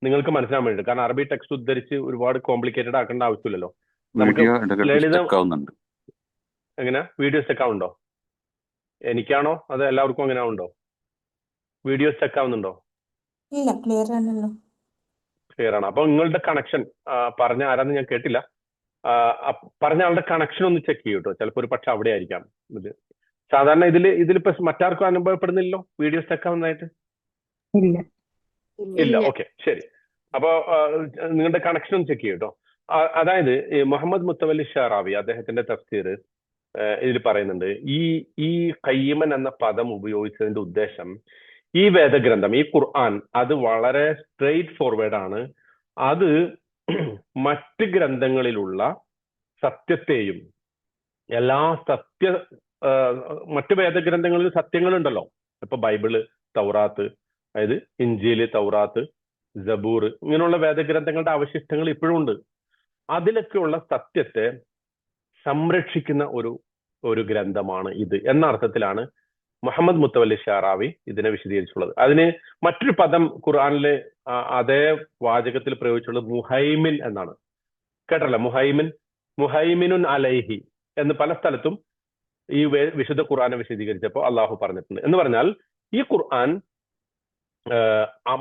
നിങ്ങൾക്ക് മനസ്സിലാൻ വേണ്ടി. കാരണം അറബി ടെക്സ്റ്റ് ഉദ്ധരിച്ച് ഒരുപാട് കോംപ്ലിക്കേറ്റഡ് ആക്കേണ്ട ആവശ്യമില്ലല്ലോ. നമുക്ക് ലളിതം. എങ്ങനെ വീഡിയോ സ്റ്റക്ക് ആവുന്നുണ്ടോ? എനിക്കാണോ അത് എല്ലാവർക്കും അങ്ങനെ ആവുന്നുണ്ടോ? വീഡിയോ സ്റ്റക്ക് ആവുന്നുണ്ടോ? ഇല്ല, ക്ലിയർ ആണല്ലോ. ക്ലിയർ ആണ്. അപ്പൊ നിങ്ങളുടെ കണക്ഷൻ പറഞ്ഞ ആരാന്ന് ഞാൻ കേട്ടില്ല. പറഞ്ഞ ആളുടെ കണക്ഷൻ ഒന്ന് ചെക്ക് ചെയ്യൂ കേട്ടോ. ചിലപ്പോൾ ഒരു പക്ഷെ അവിടെ ആയിരിക്കാം ഇത്. സാധാരണ ഇതിലിപ്പോ മറ്റാർക്കും അനുഭവപ്പെടുന്നില്ലല്ലോ വീഡിയോ സ്റ്റക്ക് ആവുന്നതായിട്ട്? ഇല്ല. ഓക്കെ, ശരി. അപ്പോ നിങ്ങളുടെ കണക്ഷൻ ഒന്ന് ചെക്ക് ചെയ്യൂ കേട്ടോ. അതായത് മുഹമ്മദ് മുത്തവല്ലി ഷാറാവി അദ്ദേഹത്തിന്റെ തഫ്സീർ ഇതിൽ പറയുന്നുണ്ട്, ഈ കയ്യിമൻ എന്ന പദം ഉപയോഗിച്ചതിന്റെ ഉദ്ദേശം ഈ വേദഗ്രന്ഥം, ഈ ഖുർആൻ, അത് വളരെ സ്ട്രെയിറ്റ് ഫോർവേഡ് ആണ്. അത് മറ്റ് ഗ്രന്ഥങ്ങളിലുള്ള സത്യത്തെയും മറ്റ് വേദഗ്രന്ഥങ്ങളിൽ സത്യങ്ങളുണ്ടല്ലോ, ഇപ്പൊ ബൈബിള്, തൗറാത്ത്, അതായത് ഇഞ്ചീല്, തൗറാത്ത്, സബൂർ, ഇങ്ങനെയുള്ള വേദഗ്രന്ഥങ്ങളുടെ അവശിഷ്ടങ്ങൾ ഇപ്പോഴും ഉണ്ട്. അതിലൊക്കെയുള്ള സത്യത്തെ സംരക്ഷിക്കുന്ന ഒരു ഗ്രന്ഥമാണ് ഇത് എന്ന അർത്ഥത്തിലാണ് മുഹമ്മദ് മുത്തവല്ലി ഷാറാവി ഇതിനെ വിശദീകരിച്ചുള്ളത്. അതിന് മറ്റൊരു പദം ഖുർആനിലെ അതേ വാചകത്തിൽ പ്രയോഗിച്ചുള്ളത് മുഹൈമിൻ എന്നാണ്. കേട്ടല്ലോ? മുഹൈമിനുൻ അലൈഹി എന്ന് പല സ്ഥലത്തും ഈ വിശുദ്ധ ഖുർആനെ വിശദീകരിച്ചപ്പോൾ അള്ളാഹു പറഞ്ഞിട്ടുണ്ട്. എന്ന് പറഞ്ഞാൽ ഈ ഖുർആൻ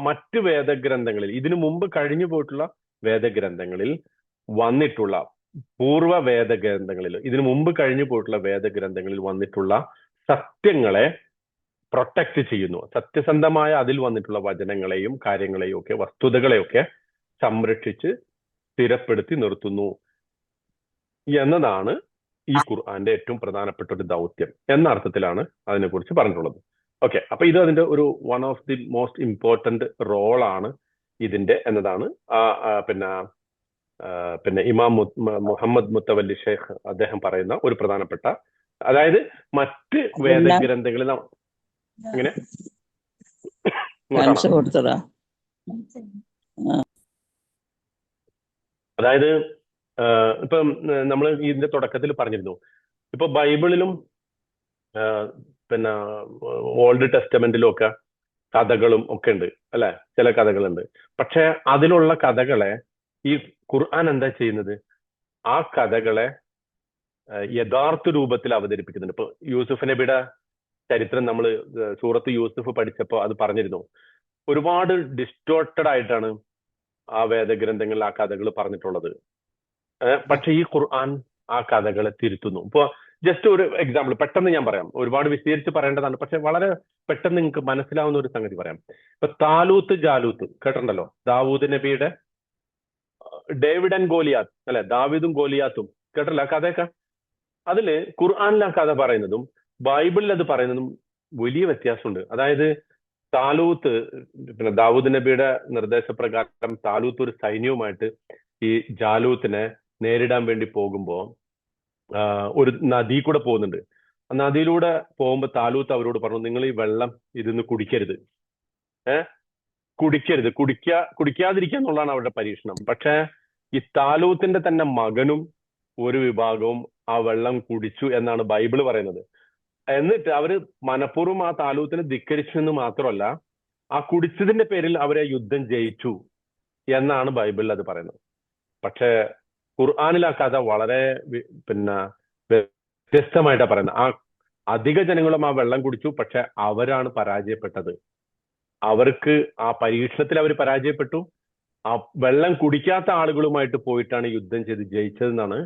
മറ്റ് വേദഗ്രന്ഥങ്ങളിൽ, ഇതിനു മുമ്പ് കഴിഞ്ഞു പോയിട്ടുള്ള വേദഗ്രന്ഥങ്ങളിൽ വന്നിട്ടുള്ള പൂർവ്വ വേദഗ്രന്ഥങ്ങളിൽ, ഇതിനു മുമ്പ് കഴിഞ്ഞു പോയിട്ടുള്ള വേദഗ്രന്ഥങ്ങളിൽ വന്നിട്ടുള്ള സത്യങ്ങളെ പ്രൊട്ടക്ട് ചെയ്യുന്നു. സത്യസന്ധമായ അതിൽ വന്നിട്ടുള്ള വചനങ്ങളെയും കാര്യങ്ങളെയും ഒക്കെ, വസ്തുതകളെയൊക്കെ സംരക്ഷിച്ച് സ്ഥിരപ്പെടുത്തി നിർത്തുന്നു എന്നതാണ് ഈ ഖുർആന്റെ ഏറ്റവും പ്രധാനപ്പെട്ട ഒരു ദൗത്യം എന്ന അർത്ഥത്തിലാണ് അതിനെക്കുറിച്ച് പറഞ്ഞിട്ടുള്ളത്. ഓക്കെ, അപ്പൊ ഇത് അതിന്റെ ഒരു one of the most important റോളാണ് ഇതിന്റെ എന്നതാണ് പിന്നെ ഇമാം മുഹമ്മദ് മുത്തവല്ലി ഷേഖ് അദ്ദേഹം പറയുന്ന ഒരു പ്രധാനപ്പെട്ട, അതായത് മറ്റ് വേദഗ്രന്ഥങ്ങളിൽ എങ്ങനെ അതായത് ഇപ്പം നമ്മൾ ഇതിന്റെ തുടക്കത്തിൽ പറഞ്ഞിരുന്നു, ഇപ്പൊ ബൈബിളിലും പിന്നെ ഓൾഡ് ടെസ്റ്റമെന്റിലും ഒക്കെ കഥകളും ഒക്കെ ഉണ്ട് അല്ലെ, ചില കഥകളുണ്ട്. പക്ഷെ അതിലുള്ള കഥകളെ ഈ ഖുർആൻ എന്താ ചെയ്യുന്നത്? ആ കഥകളെ യഥാർത്ഥ രൂപത്തിൽ അവതരിപ്പിക്കുന്നുണ്ട്. ഇപ്പൊ യൂസുഫ് നബിയുടെ ചരിത്രം നമ്മൾ സൂറത്ത് യൂസുഫ് പഠിച്ചപ്പോൾ അത് പറഞ്ഞിരുന്നു. ഒരുപാട് ഡിസ്റ്റോർട്ടഡ് ആയിട്ടാണ് ആ വേദഗ്രന്ഥങ്ങളിൽ ആ കഥകൾ പറഞ്ഞിട്ടുള്ളത്. പക്ഷെ ഈ ഖുർആൻ ആ കഥകളെ തിരുത്തുന്നു. ഇപ്പൊ ജസ്റ്റ് ഒരു എക്സാമ്പിൾ പെട്ടെന്ന് ഞാൻ പറയാം, ഒരുപാട് വിശദീകരിച്ച് പറയേണ്ടതാണ്, പക്ഷെ വളരെ പെട്ടെന്ന് നിങ്ങൾക്ക് മനസ്സിലാവുന്ന ഒരു സംഗതി പറയാം. ഇപ്പൊ താലൂത്ത് ജാലൂത്ത് കേട്ടിട്ടുണ്ടല്ലോ, ദാവൂദ് നബിയുടെ ഡേവിഡ് ആൻഡ് ഗോലിയാത്ത് അല്ലെ, ദാവീദും ഗോലിയാത്തും കേട്ടല്ലോ കഥയൊക്കെ. അതില് ഖുർആനിൽ ആ കഥ പറയുന്നതും ബൈബിളിൽ അത് പറയുന്നതും വലിയ വ്യത്യാസമുണ്ട്. അതായത് താലൂത്ത്, പിന്നെ ദാവൂദ് നബിയുടെ നിർദ്ദേശപ്രകാരം താലൂത്ത് ഒരു സൈന്യവുമായിട്ട് ഈ ജാലൂത്തിനെ നേരിടാൻ വേണ്ടി പോകുമ്പോ ഒരു നദി കൂടെ പോകുന്നുണ്ട്. ആ നദിയിലൂടെ പോകുമ്പോ താലൂത്ത് അവരോട് പറഞ്ഞു, നിങ്ങൾ ഈ വെള്ളം ഇതിന്ന് കുടിക്കരുത്, കുടിക്കാതിരിക്കുക എന്നുള്ളതാണ് അവരുടെ പരീക്ഷണം. പക്ഷെ ഈ താലൂത്തിന്റെ തന്നെ മകനും ഒരു വിഭാഗവും ആ വെള്ളം കുടിച്ചു എന്നാണ് ബൈബിള് പറയുന്നത്. എന്നിട്ട് അവര് മനഃപൂർവ്വം ആ താലൂത്തിനെ ധിക്കരിച്ചു എന്ന് മാത്രമല്ല, ആ കുടിച്ചതിന്റെ പേരിൽ അവരെ യുദ്ധം ജയിച്ചു എന്നാണ് ബൈബിളിൽ അത് പറയുന്നത്. പക്ഷെ ഖുർആനിൽ ആ കഥ വളരെ വ്യത്യസ്തമായിട്ടാണ് പറയുന്നത്. ആ അധിക ജനങ്ങളും ആ വെള്ളം കുടിച്ചു, പക്ഷെ അവരാണ് പരാജയപ്പെട്ടത്. അവർക്ക് ആ പരീക്ഷണത്തിൽ അവർ പരാജയപ്പെട്ടു. ആ വെള്ളം കുടിക്കാത്ത ആളുകളുമായിട്ട് പോയിട്ടാണ് യുദ്ധം ചെയ്ത് ജയിച്ചതെന്നാണ്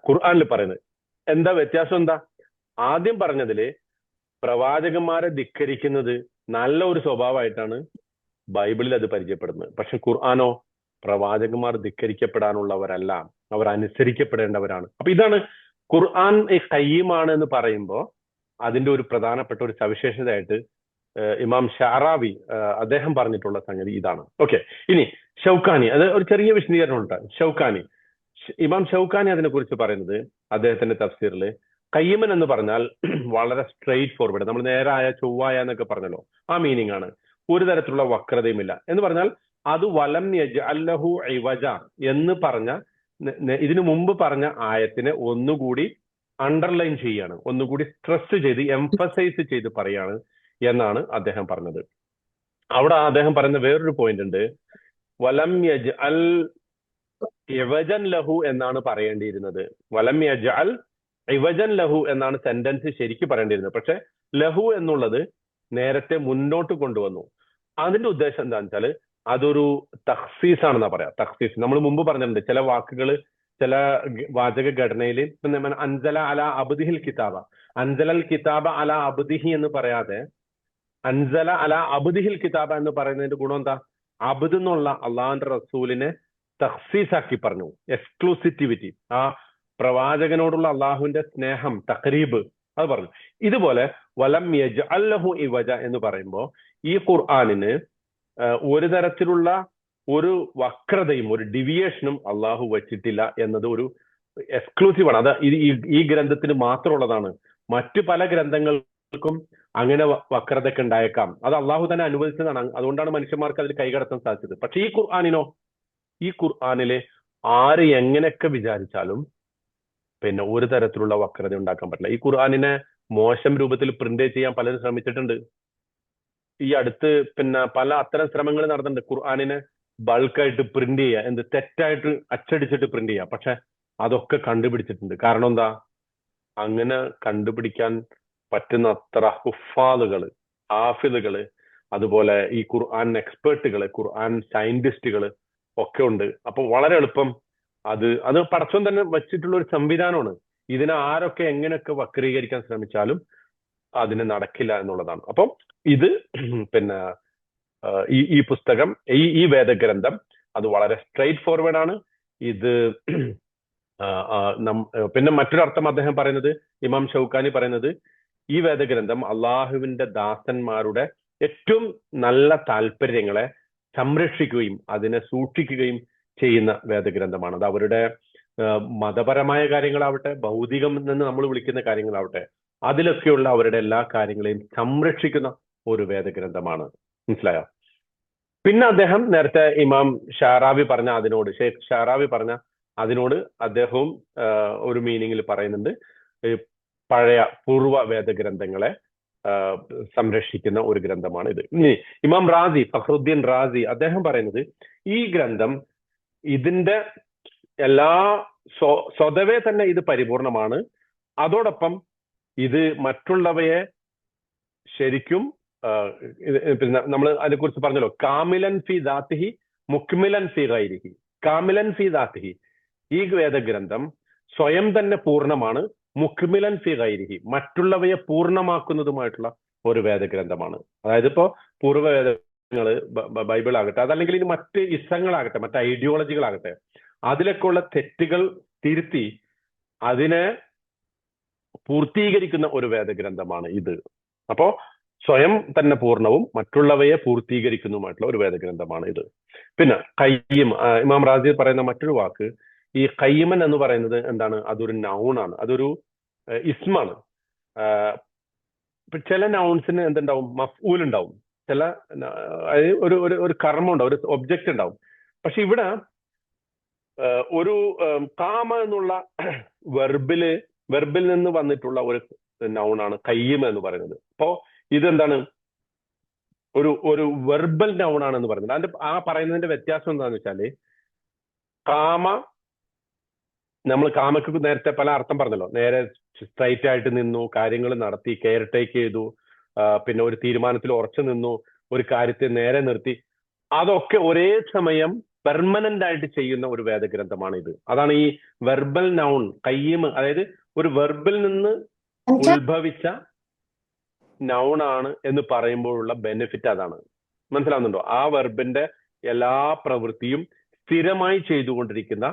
ഖുർആനിൽ പറയുന്നത്. എന്താ വ്യത്യാസം? എന്താ? ആദ്യം പറഞ്ഞതില് പ്രവാചകന്മാരെ ധിക്കരിക്കുന്നത് നല്ല ഒരു സ്വഭാവമായിട്ടാണ് ബൈബിളിൽ അത് പരിചയപ്പെടുന്നത്. പക്ഷെ ഖുർആനോ പ്രവാചകന്മാർ ധിക്കരിക്കപ്പെടാനുള്ളവരല്ല, അവർ അനുസരിക്കപ്പെടേണ്ടവരാണ്. അപ്പൊ ഇതാണ് ഖുർആൻ ഖയ്യിമാണ് എന്ന് പറയുമ്പോൾ അതിന്റെ ഒരു പ്രധാനപ്പെട്ട ഒരു സവിശേഷതയായിട്ട് ഇമാം ഷാറാവി അദ്ദേഹം പറഞ്ഞിട്ടുള്ള സംഗതി ഇതാണ്. ഓക്കെ, ഇനി ഷൗക്കാനി, അത് ഒരു ചെറിയ വിശദീകരണം ഉണ്ട്. ഇമാം ഷൗക്കാനി അതിനെ കുറിച്ച് പറയുന്നത് അദ്ദേഹത്തിന്റെ തഫ്സീറിൽ ഖയ്യിമൻ എന്ന് പറഞ്ഞാൽ വളരെ സ്ട്രെയിറ്റ് ഫോർവേഡ്, നമ്മൾ നേരായ ചൊവ്വായ എന്നൊക്കെ പറഞ്ഞല്ലോ, ആ മീനിങ് ആണ്. ഒരു തരത്തിലുള്ള വക്രതയുമില്ല എന്ന് പറഞ്ഞാൽ അത് വലം യജ്അല്ലഹു ഇവജ എന്ന് പറഞ്ഞ ഇതിനു മുമ്പ് പറഞ്ഞ ആയത്തിനെ ഒന്നുകൂടി അണ്ടർലൈൻ ചെയ്യാണ്, ഒന്നുകൂടി സ്ട്രെസ് ചെയ്ത് എംഫസൈസ് ചെയ്ത് പറയാണ് എന്നാണ് അദ്ദേഹം പറഞ്ഞത്. അവിടെ അദ്ദേഹം പറയുന്ന വേറൊരു പോയിന്റ് ഉണ്ട്. വലം യജ്അൽ ഇവജൻ ലഹു എന്നാണ് പറയേണ്ടിയിരുന്നത്. വലം യജ്അൽ ഇവജൻ ലഹു എന്നാണ് സെന്റൻസ് ശരിക്കും പറയേണ്ടിയിരുന്നത്. പക്ഷെ ലഹു എന്നുള്ളത് നേരത്തെ മുന്നോട്ട് കൊണ്ടുവന്നു. അതിന്റെ ഉദ്ദേശം എന്താണെന്ന് വെച്ചാൽ അതൊരു തഖ്സീസ് ആണെന്നാ പറയാ. തഖ്സീസ് നമ്മൾ മുമ്പ് പറഞ്ഞിട്ടുണ്ട്. ചില വാക്കുകൾ ചില വാചക ഘടനയിൽ അൻസല അല അബ്ദിഹിൽ കിതാബ, അൻസലൽ കിതാബ അല അബ്ദിഹി എന്ന് പറയാതെ അൻസല അല അബ്ദിഹിൽ കിതാബ എന്ന് പറയുന്നതിന്റെ ഗുണം എന്താ? അബ്ദ് എന്നുള്ള അള്ളാഹുവിന്റെ റസൂലിനെ തഖ്സീസാക്കി പറഞ്ഞു, എക്സ്ക്ലൂസിറ്റിവിറ്റി, ആ പ്രവാചകനോടുള്ള അള്ളാഹുവിന്റെ സ്നേഹം, തഖരീബ്, അത് പറഞ്ഞു. ഇതുപോലെ വലം യജ്അൽ ലഹു ഇവജ എന്ന് പറയുമ്പോൾ ഈ ഖുർആനിന് ഒരു തരത്തിലുള്ള ഒരു വക്രതയും ഒരു ഡിവിയേഷനും അള്ളാഹു വച്ചിട്ടില്ല എന്നത് ഒരു എക്സ്ക്ലൂസീവ് ആണ്. അത് ഈ ഗ്രന്ഥത്തിന് മാത്രമുള്ളതാണ്. മറ്റു പല ഗ്രന്ഥങ്ങൾക്കും അങ്ങനെ വക്രതയൊക്കെ ഉണ്ടായേക്കാം, അത് അള്ളാഹു തന്നെ അനുവദിച്ചതാണ്. അതുകൊണ്ടാണ് മനുഷ്യന്മാർക്ക് അതിൽ കൈകടത്താൻ സാധിച്ചത്. പക്ഷെ ഈ ഖുർആനിനോ, ഈ ഖുർആനിലെ ആര് എങ്ങനെയൊക്കെ വിചാരിച്ചാലും ഒരു തരത്തിലുള്ള വക്രത ഉണ്ടാക്കാൻ പറ്റില്ല. ഈ ഖുർആനിനെ മോശം രൂപത്തിൽ പ്രിന്റ് ചെയ്യാൻ പലരും ശ്രമിച്ചിട്ടുണ്ട്. ഈ അടുത്ത് പല അത്തരം ശ്രമങ്ങൾ നടന്നിട്ടുണ്ട്. ഖുർആനിനെ ബൾക്കായിട്ട് പ്രിന്റ് ചെയ്യുക, തെറ്റായിട്ട് അച്ചടിച്ചിട്ട് പ്രിന്റ് ചെയ്യുക. പക്ഷെ അതൊക്കെ കണ്ടുപിടിച്ചിട്ടുണ്ട്. കാരണം എന്താ? അങ്ങനെ കണ്ടുപിടിക്കാൻ പറ്റുന്ന അത്ര ഹുഫാദുകള്, ഹാഫിദുകള്, അതുപോലെ ഈ ഖുർആൻ എക്സ്പേർട്ടുകള്, ഖുർആൻ സയന്റിസ്റ്റുകള് ഒക്കെ ഉണ്ട്. അപ്പൊ വളരെ എളുപ്പം അത് പടച്ചോൻ തന്നെ വെച്ചിട്ടുള്ള ഒരു സംവിധാനമാണ്. ഇതിനെ ആരൊക്കെ എങ്ങനെയൊക്കെ വക്രീകരിക്കാൻ ശ്രമിച്ചാലും അതിന് നടക്കില്ല എന്നുള്ളതാണ്. അപ്പം ഇത് ഈ പുസ്തകം, ഈ വേദഗ്രന്ഥം അത് വളരെ സ്ട്രെയിറ്റ് ഫോർവേഡ് ആണ്. ഇത് മറ്റൊരർത്ഥം അദ്ദേഹം പറയുന്നത്, ഇമാം ഷൗക്കാനി പറയുന്നത്, ഈ വേദഗ്രന്ഥം അള്ളാഹുവിന്റെ ദാസന്മാരുടെ ഏറ്റവും നല്ല താല്പര്യങ്ങളെ സംരക്ഷിക്കുകയും അതിനെ സൂക്ഷിക്കുകയും ചെയ്യുന്ന വേദഗ്രന്ഥമാണ്. അത് അവരുടെ മതപരമായ കാര്യങ്ങളാവട്ടെ, ഭൗതികം എന്ന് നമ്മൾ വിളിക്കുന്ന കാര്യങ്ങളാവട്ടെ, അതിലൊക്കെയുള്ള അവരുടെ എല്ലാ കാര്യങ്ങളെയും സംരക്ഷിക്കുന്ന ഒരു വേദഗ്രന്ഥമാണ്. മനസ്സിലായോ? പിന്നെ അദ്ദേഹം നേരത്തെ ഇമാം ഷാറാവി പറഞ്ഞ അതിനോട്, ഷെയ്ഖ് ഷാറാവി പറഞ്ഞ അതിനോട് അദ്ദേഹവും ഒരു മീനിങ്ങിൽ പറയുന്നുണ്ട്. പഴയ പൂർവ്വ വേദഗ്രന്ഥങ്ങളെ സംരക്ഷിക്കുന്ന ഒരു ഗ്രന്ഥമാണ് ഇത്. ഇനി ഇമാം റാസി, ഫഖ്റുദ്ദീൻ റാസി, അദ്ദേഹം പറയുന്നത് ഈ ഗ്രന്ഥം ഇതിന്റെ എല്ലാ സ്വതവേ തന്നെ ഇത് പരിപൂർണമാണ്. അതോടൊപ്പം ഇത് മറ്റുള്ളവയെ ശരിക്കും നമ്മൾ അതിനെക്കുറിച്ച് പറഞ്ഞല്ലോ, കാമിലൻ ഫി ദാത്തിഹി മുക്മിലൻ ഫി ഗൈരിഹി. കാമിലൻ ഫി ദാത്തിഹി, ഈ വേദഗ്രന്ഥം സ്വയം തന്നെ പൂർണ്ണമാണ്. മുക്മിലൻ ഫി ഗൈരിഹി, മറ്റുള്ളവയെ പൂർണ്ണമാക്കുന്നതുമായിട്ടുള്ള ഒരു വേദഗ്രന്ഥമാണ്. അതായത് ഇപ്പോ പൂർവ്വ വേദങ്ങള്, ബൈബിൾ ആകട്ടെ, അതല്ലെങ്കിൽ ഇനി മറ്റ് ഇസങ്ങളാകട്ടെ, മറ്റ് ഐഡിയോളജികളാകട്ടെ, അതിലൊക്കെ ഉള്ള തെറ്റുകൾ തിരുത്തി അതിനെ പൂർത്തീകരിക്കുന്ന ഒരു വേദഗ്രന്ഥമാണ് ഇത്. അപ്പോ സ്വയം തന്നെ പൂർണ്ണവും മറ്റുള്ളവയെ പൂർത്തീകരിക്കുന്നതുമായിട്ടുള്ള ഒരു വേദഗ്രന്ഥമാണ് ഇത്. പിന്നെ ഖയ്യിം, ഇമാം റാസി പറയുന്ന മറ്റൊരു വാക്ക്, ഈ ഖയ്യിമൻ എന്ന് പറയുന്നത് എന്താണ്? അതൊരു നൗണാണ്, അതൊരു ഇസ്മാണ്. ചില നൗൺസിന് എന്തുണ്ടാവും? മഫ്ഊൽ ഉണ്ടാവും, ചില ഒരു കർമ്മം ഉണ്ടാവും, ഒരു ഒബ്ജക്റ്റ് ഉണ്ടാവും. പക്ഷെ ഇവിടെ ഒരു കാമ എന്നുള്ള വെർബിൽ നിന്ന് വന്നിട്ടുള്ള ഒരു നൗണാണ് ഖയ്യിം എന്ന് പറയുന്നത്. അപ്പോ ഇതെന്താണ്? ഒരു വെർബൽ നൗൺ ആണെന്ന് പറയുന്നത്. അതിന്റെ ആ പറയുന്നതിന്റെ വ്യത്യാസം എന്താണെന്ന് വെച്ചാല്, കാമ, നമ്മൾ കാമയ്ക്ക് നേരത്തെ പല അർത്ഥം പറഞ്ഞല്ലോ. നേരെ സ്ട്രൈറ്റ് ആയിട്ട് നിന്നു, കാര്യങ്ങൾ നടത്തി, കെയർ ടേക്ക് ചെയ്തു, പിന്നെ ഒരു തീരുമാനത്തിൽ ഉറച്ചു നിന്നു, ഒരു കാര്യത്തെ നേരെ നിർത്തി. അതൊക്കെ ഒരേ സമയം പെർമനന്റ് ആയിട്ട് ചെയ്യുന്ന ഒരു വേദഗ്രന്ഥമാണ് ഇത്. അതാണ് ഈ വെർബൽ നൗൺ കയ്യം. അതായത് ഒരു വെർബിൽ നിന്ന് ഉത്ഭവിച്ച നൗൺ ആണ് എന്ന് പറയുമ്പോഴുള്ള ബെനിഫിറ്റ് അതാണ്. മനസ്സിലാവുന്നുണ്ടോ? ആ വെർബിന്റെ എല്ലാ പ്രവൃത്തിയും സ്ഥിരമായി ചെയ്തുകൊണ്ടിരിക്കുന്ന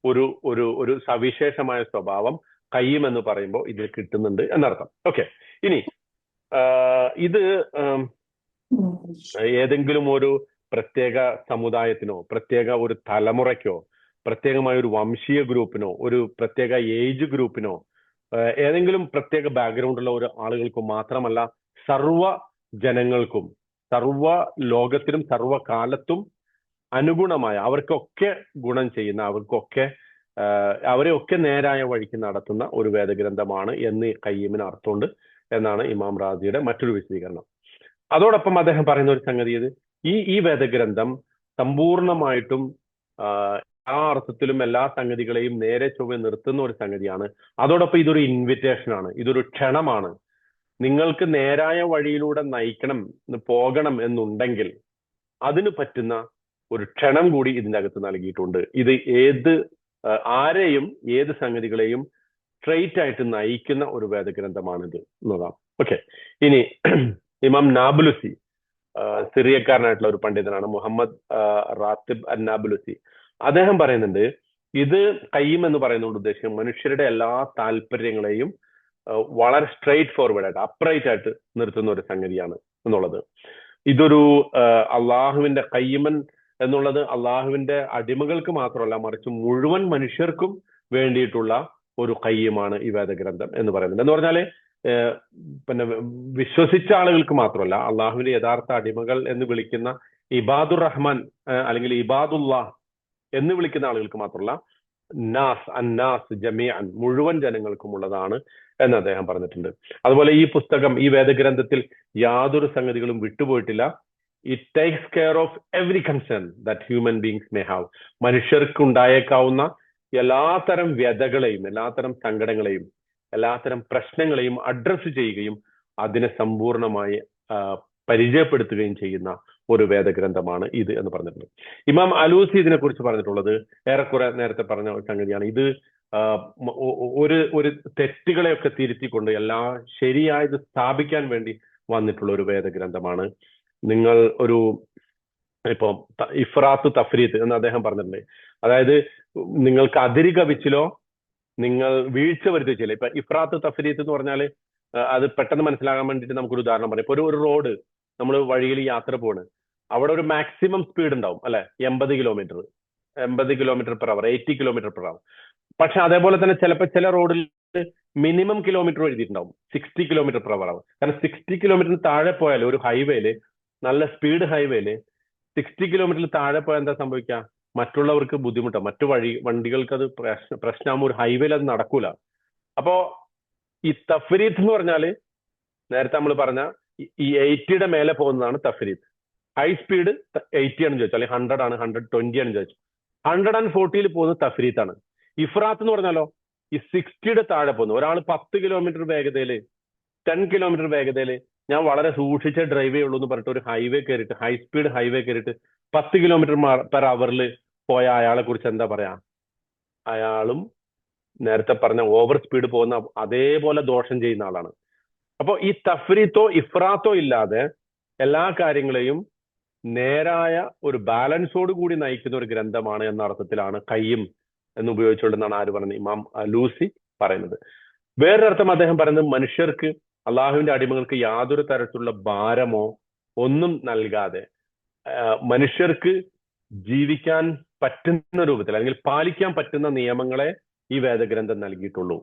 ഒരു ഒരു ഒരു സവിശേഷമായ സ്വഭാവം കയ്യം എന്ന് പറയുമ്പോൾ ഇതിൽ കിട്ടുന്നുണ്ട് എന്നർത്ഥം. ഓക്കെ, ഇനി ഇത് ഏതെങ്കിലും ഒരു പ്രത്യേക സമുദായത്തിനോ പ്രത്യേക ഒരു തലമുറയ്ക്കോ പ്രത്യേകമായ ഒരു വംശീയ ഗ്രൂപ്പിനോ ഒരു പ്രത്യേക ഏജ് ഗ്രൂപ്പിനോ ഏതെങ്കിലും പ്രത്യേക ബാക്ക്ഗ്രൗണ്ടുള്ള ഒരു ആളുകൾക്കും മാത്രമല്ല, സർവ ജനങ്ങൾക്കും സർവ ലോകത്തിലും സർവകാലത്തും അനുഗുണമായ, അവർക്കൊക്കെ ഗുണം ചെയ്യുന്ന, അവർക്കൊക്കെ അവരെയൊക്കെ നേരായ വഴിക്ക് നടത്തുന്ന ഒരു വേദഗ്രന്ഥമാണ് എന്ന് കയ്യമിന് അർത്ഥമുണ്ട് എന്നാണ് ഇമാം റാസിയുടെ മറ്റൊരു വിശദീകരണം. അതോടൊപ്പം അദ്ദേഹം പറയുന്ന ഒരു സംഗതി, ഇത് ഈ വേദഗ്രന്ഥം സമ്പൂർണമായിട്ടും എല്ലാ അർത്ഥത്തിലും എല്ലാ സംഗതികളെയും നേരെ ചൊവ്വെ നിർത്തുന്ന ഒരു സംഗതിയാണ്. അതോടൊപ്പം ഇതൊരു ഇൻവിറ്റേഷൻ ആണ്, ഇതൊരു ക്ഷണമാണ്. നിങ്ങൾക്ക് നേരായ വഴിയിലൂടെ പോകണം എന്നുണ്ടെങ്കിൽ അതിന് പറ്റുന്ന ഒരു ക്ഷണം കൂടി ഇതിൻ്റെ അകത്ത് നൽകിയിട്ടുണ്ട്. ഇത് ആരെയും ഏത് സംഗതികളെയും സ്ട്രെയിറ്റ് ആയിട്ട് നയിക്കുന്ന ഒരു വേദഗ്രന്ഥമാണിത് എന്നതാണ്. ഓക്കെ, ഇനി ഇമാം നാബുലുസി, സിറിയക്കാരനായിട്ടുള്ള ഒരു പണ്ഡിതനാണ്, മുഹമ്മദ് റാത്തിബ് അന്നാബുലുസി. അദ്ദേഹം പറയുന്നുണ്ട്, ഇത് കയ്യം എന്ന് പറയുന്നതുകൊണ്ട് ഉദ്ദേശിക്കുന്നത് മനുഷ്യരുടെ എല്ലാ താല്പര്യങ്ങളെയും വളരെ സ്ട്രെയിറ്റ് ഫോർവേഡ് ആയിട്ട് അപ്രൈറ്റ് ആയിട്ട് നിർത്തുന്ന ഒരു സംഗതിയാണ് എന്നുള്ളത്. ഇതൊരു അള്ളാഹുവിന്റെ കയ്യമൻ എന്നുള്ളത് അള്ളാഹുവിന്റെ അടിമകൾക്ക് മാത്രമല്ല, മറിച്ച് മുഴുവൻ മനുഷ്യർക്കും വേണ്ടിയിട്ടുള്ള ഒരു കയ്യമാണ് ഈ വേദഗ്രന്ഥം എന്ന് പറയുന്നത്. എന്ന് പറഞ്ഞാല് പിന്നെ വിശ്വസിച്ച ആളുകൾക്ക് മാത്രമല്ല, അള്ളാഹുവിന്റെ യഥാർത്ഥ അടിമകൾ എന്ന് വിളിക്കുന്ന ഇബാദുർ റഹ്മാൻ അല്ലെങ്കിൽ ഇബാദുല്ലാഹ് എന്ന് വിളിക്കുന്ന ആളുകൾക്ക് മാത്രമല്ല, അന്നാസ് ജമീഅൻ, മുഴുവൻ ജനങ്ങൾക്കും ഉള്ളതാണ് എന്ന് അദ്ദേഹം പറഞ്ഞിട്ടുണ്ട്. അതുപോലെ ഈ പുസ്തകം, ഈ വേദഗ്രന്ഥത്തിൽ യാതൊരു സംഗതികളും വിട്ടുപോയിട്ടില്ല. It takes care of every concern that human beings may have. മനുഷ്യർക്ക് ഉണ്ടായേക്കാവുന്ന എല്ലാത്തരം വ്യതകളെയും എല്ലാത്തരം സങ്കടങ്ങളെയും എല്ലാത്തരം പ്രശ്നങ്ങളെയും അഡ്രസ്സ് ചെയ്യുകയും അതിനെ സമ്പൂർണമായി പരിചയപ്പെടുത്തുകയും ചെയ്യുന്ന ഒരു വേദഗ്രന്ഥമാണ് ഇത് എന്ന് പറഞ്ഞിട്ടുണ്ട്. ഇമാം അലൂസി ഇതിനെ കുറിച്ച് പറഞ്ഞിട്ടുള്ളത് ഏറെക്കുറെ നേരത്തെ പറഞ്ഞ സംഗതിയാണ്. ഇത് ഒരു തെറ്റുകളെയൊക്കെ തിരുത്തിക്കൊണ്ട് എല്ലാം ശരിയായത് സ്ഥാപിക്കാൻ വേണ്ടി വന്നിട്ടുള്ള ഒരു വേദഗ്രന്ഥമാണ്. നിങ്ങൾ ഇപ്പൊ ഇഫ്രാത്ത് തഫ്രീത്ത് എന്ന് അദ്ദേഹം പറഞ്ഞിട്ടുണ്ട്. അതായത് നിങ്ങൾക്ക് അതിര് കവിച്ചിലോ നിങ്ങൾ വീഴ്ച വരുത്തിച്ചില്ല. ഇപ്പൊ ഇഫ്രാത്ത് തഫ്രീത്ത് എന്ന് പറഞ്ഞാല് അത് പെട്ടെന്ന് മനസ്സിലാകാൻ വേണ്ടിയിട്ട് നമുക്കൊരു ഉദാഹരണം പറയാം. ഇപ്പൊ ഒരു റോഡ് നമ്മൾ വഴിയിൽ യാത്ര പോണ്, അവിടെ ഒരു മാക്സിമം സ്പീഡ് ഉണ്ടാവും അല്ലെ, 80 kilometre per hour, 80 kilometre per hour. പക്ഷെ അതേപോലെ തന്നെ ചിലപ്പോൾ ചില റോഡിൽ മിനിമം കിലോമീറ്റർ എഴുതിയിട്ടുണ്ടാവും 60 കിലോമീറ്റർ പെർ അവർ. കാരണം 60 കിലോമീറ്ററിന് താഴെ പോയാൽ ഒരു ഹൈവേയില്, നല്ല സ്പീഡ് ഹൈവേയില് 60 കിലോമീറ്ററിൽ താഴെ പോയാൽ എന്താ സംഭവിക്കുക? മറ്റുള്ളവർക്ക് ബുദ്ധിമുട്ടാണ്, മറ്റു വണ്ടികൾക്ക് അത് പ്രശ്നമാകുമ്പോൾ ഒരു ഹൈവേയിൽ അത് നടക്കൂല. അപ്പോ ഈ തഫ്രീത്ത് എന്ന് പറഞ്ഞാല് നേരത്തെ നമ്മൾ പറഞ്ഞ ഈ 80യുടെ മേലെ പോകുന്നതാണ് തഫ്രീത്ത്. ഹൈ സ്പീഡ് 80 ആണെന്ന് ചോദിച്ചു, അല്ലെങ്കിൽ 100 ആണ്, 120 ആണെന്ന് ചോദിച്ചു, 140യിൽ പോകുന്നത് തഫ്രീത്ത് ആണ്. ഇഫ്രാത്ത് എന്ന് പറഞ്ഞാലോ ഈ 60യുടെ താഴെ പോകുന്നു. ഒരാൾ 10 കിലോമീറ്റർ വേഗതയില് 10 കിലോമീറ്റർ വേഗതയില് ഞാൻ വളരെ സൂക്ഷിച്ച് ഡ്രൈവ് ചെയ്യുള്ളൂ എന്ന് പറഞ്ഞിട്ട് ഒരു ഹൈവേ കയറിയിട്ട്, ഹൈ സ്പീഡ് ഹൈവേ കയറിയിട്ട് 10 കിലോമീറ്റർ പെർ അവറിൽ പോയ അയാളെ കുറിച്ച് എന്താ പറയാ? അയാളും നേരത്തെ പറഞ്ഞ ഓവർ സ്പീഡ് പോകുന്ന അതേപോലെ ദോഷം ചെയ്യുന്ന ആളാണ്. അപ്പൊ ഈ തഫ്രീത്തോ ഇഫ്രാത്തോ ഇല്ലാതെ എല്ലാ കാര്യങ്ങളെയും നേരായ ഒരു ബാലൻസോട് കൂടി നയിക്കുന്ന ഒരു ഗ്രന്ഥമാണ് എന്ന അർത്ഥത്തിലാണ് കയ്യം എന്ന് ഉപയോഗിച്ചുകൊണ്ടെന്നാണ് ആര് പറയുന്നത്? ഇമാം ലൂസി പറയുന്നത്. വേറൊരർത്ഥം അദ്ദേഹം പറയുന്നത് മനുഷ്യർക്ക്, അള്ളാഹുവിന്റെ അടിമകൾക്ക് യാതൊരു തരത്തിലുള്ള ഭാരമോ ഒന്നും നൽകാതെ മനുഷ്യർക്ക് ജീവിക്കാൻ പറ്റുന്ന രൂപത്തിൽ അല്ലെങ്കിൽ പാലിക്കാൻ പറ്റുന്ന നിയമങ്ങളെ ഈ വേദഗ്രന്ഥം നൽകിയിട്ടുള്ളൂ.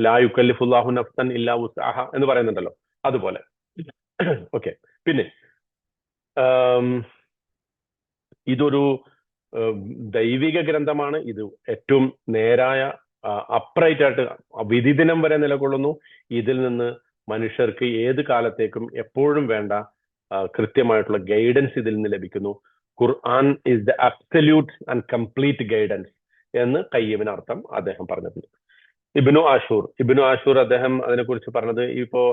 ലാ യുകല്ലിഫുല്ലാഹു നഫ്സൻ ഇല്ലാ വുസ്അഹ എന്ന് പറയുന്നുണ്ടല്ലോ, അതുപോലെ. ഓക്കെ, പിന്നെ ഇതൊരു ദൈവിക ഗ്രന്ഥമാണ്. ഇത് ഏറ്റവും നേരായ അപ്രൈറ്റ് ആയിട്ട് വിധിദിനം വരെ നിലകൊള്ളുന്നു. ഇതിൽ നിന്ന് മനുഷ്യർക്ക് ഏത് കാലത്തേക്കും എപ്പോഴും വേണ്ട കൃത്യമായിട്ടുള്ള ഗൈഡൻസ് ഇതിൽ നിന്ന് ലഭിക്കുന്നു. ഖുർആൻ is the absolute and complete guidance എന്ന് ഖയ്യിമിന് അർത്ഥം അദ്ദേഹം പറഞ്ഞിട്ടുണ്ട്. ഇബ്നു ആഷൂർ അദ്ദേഹം അതിനെക്കുറിച്ച് പറഞ്ഞത് ഇപ്പോ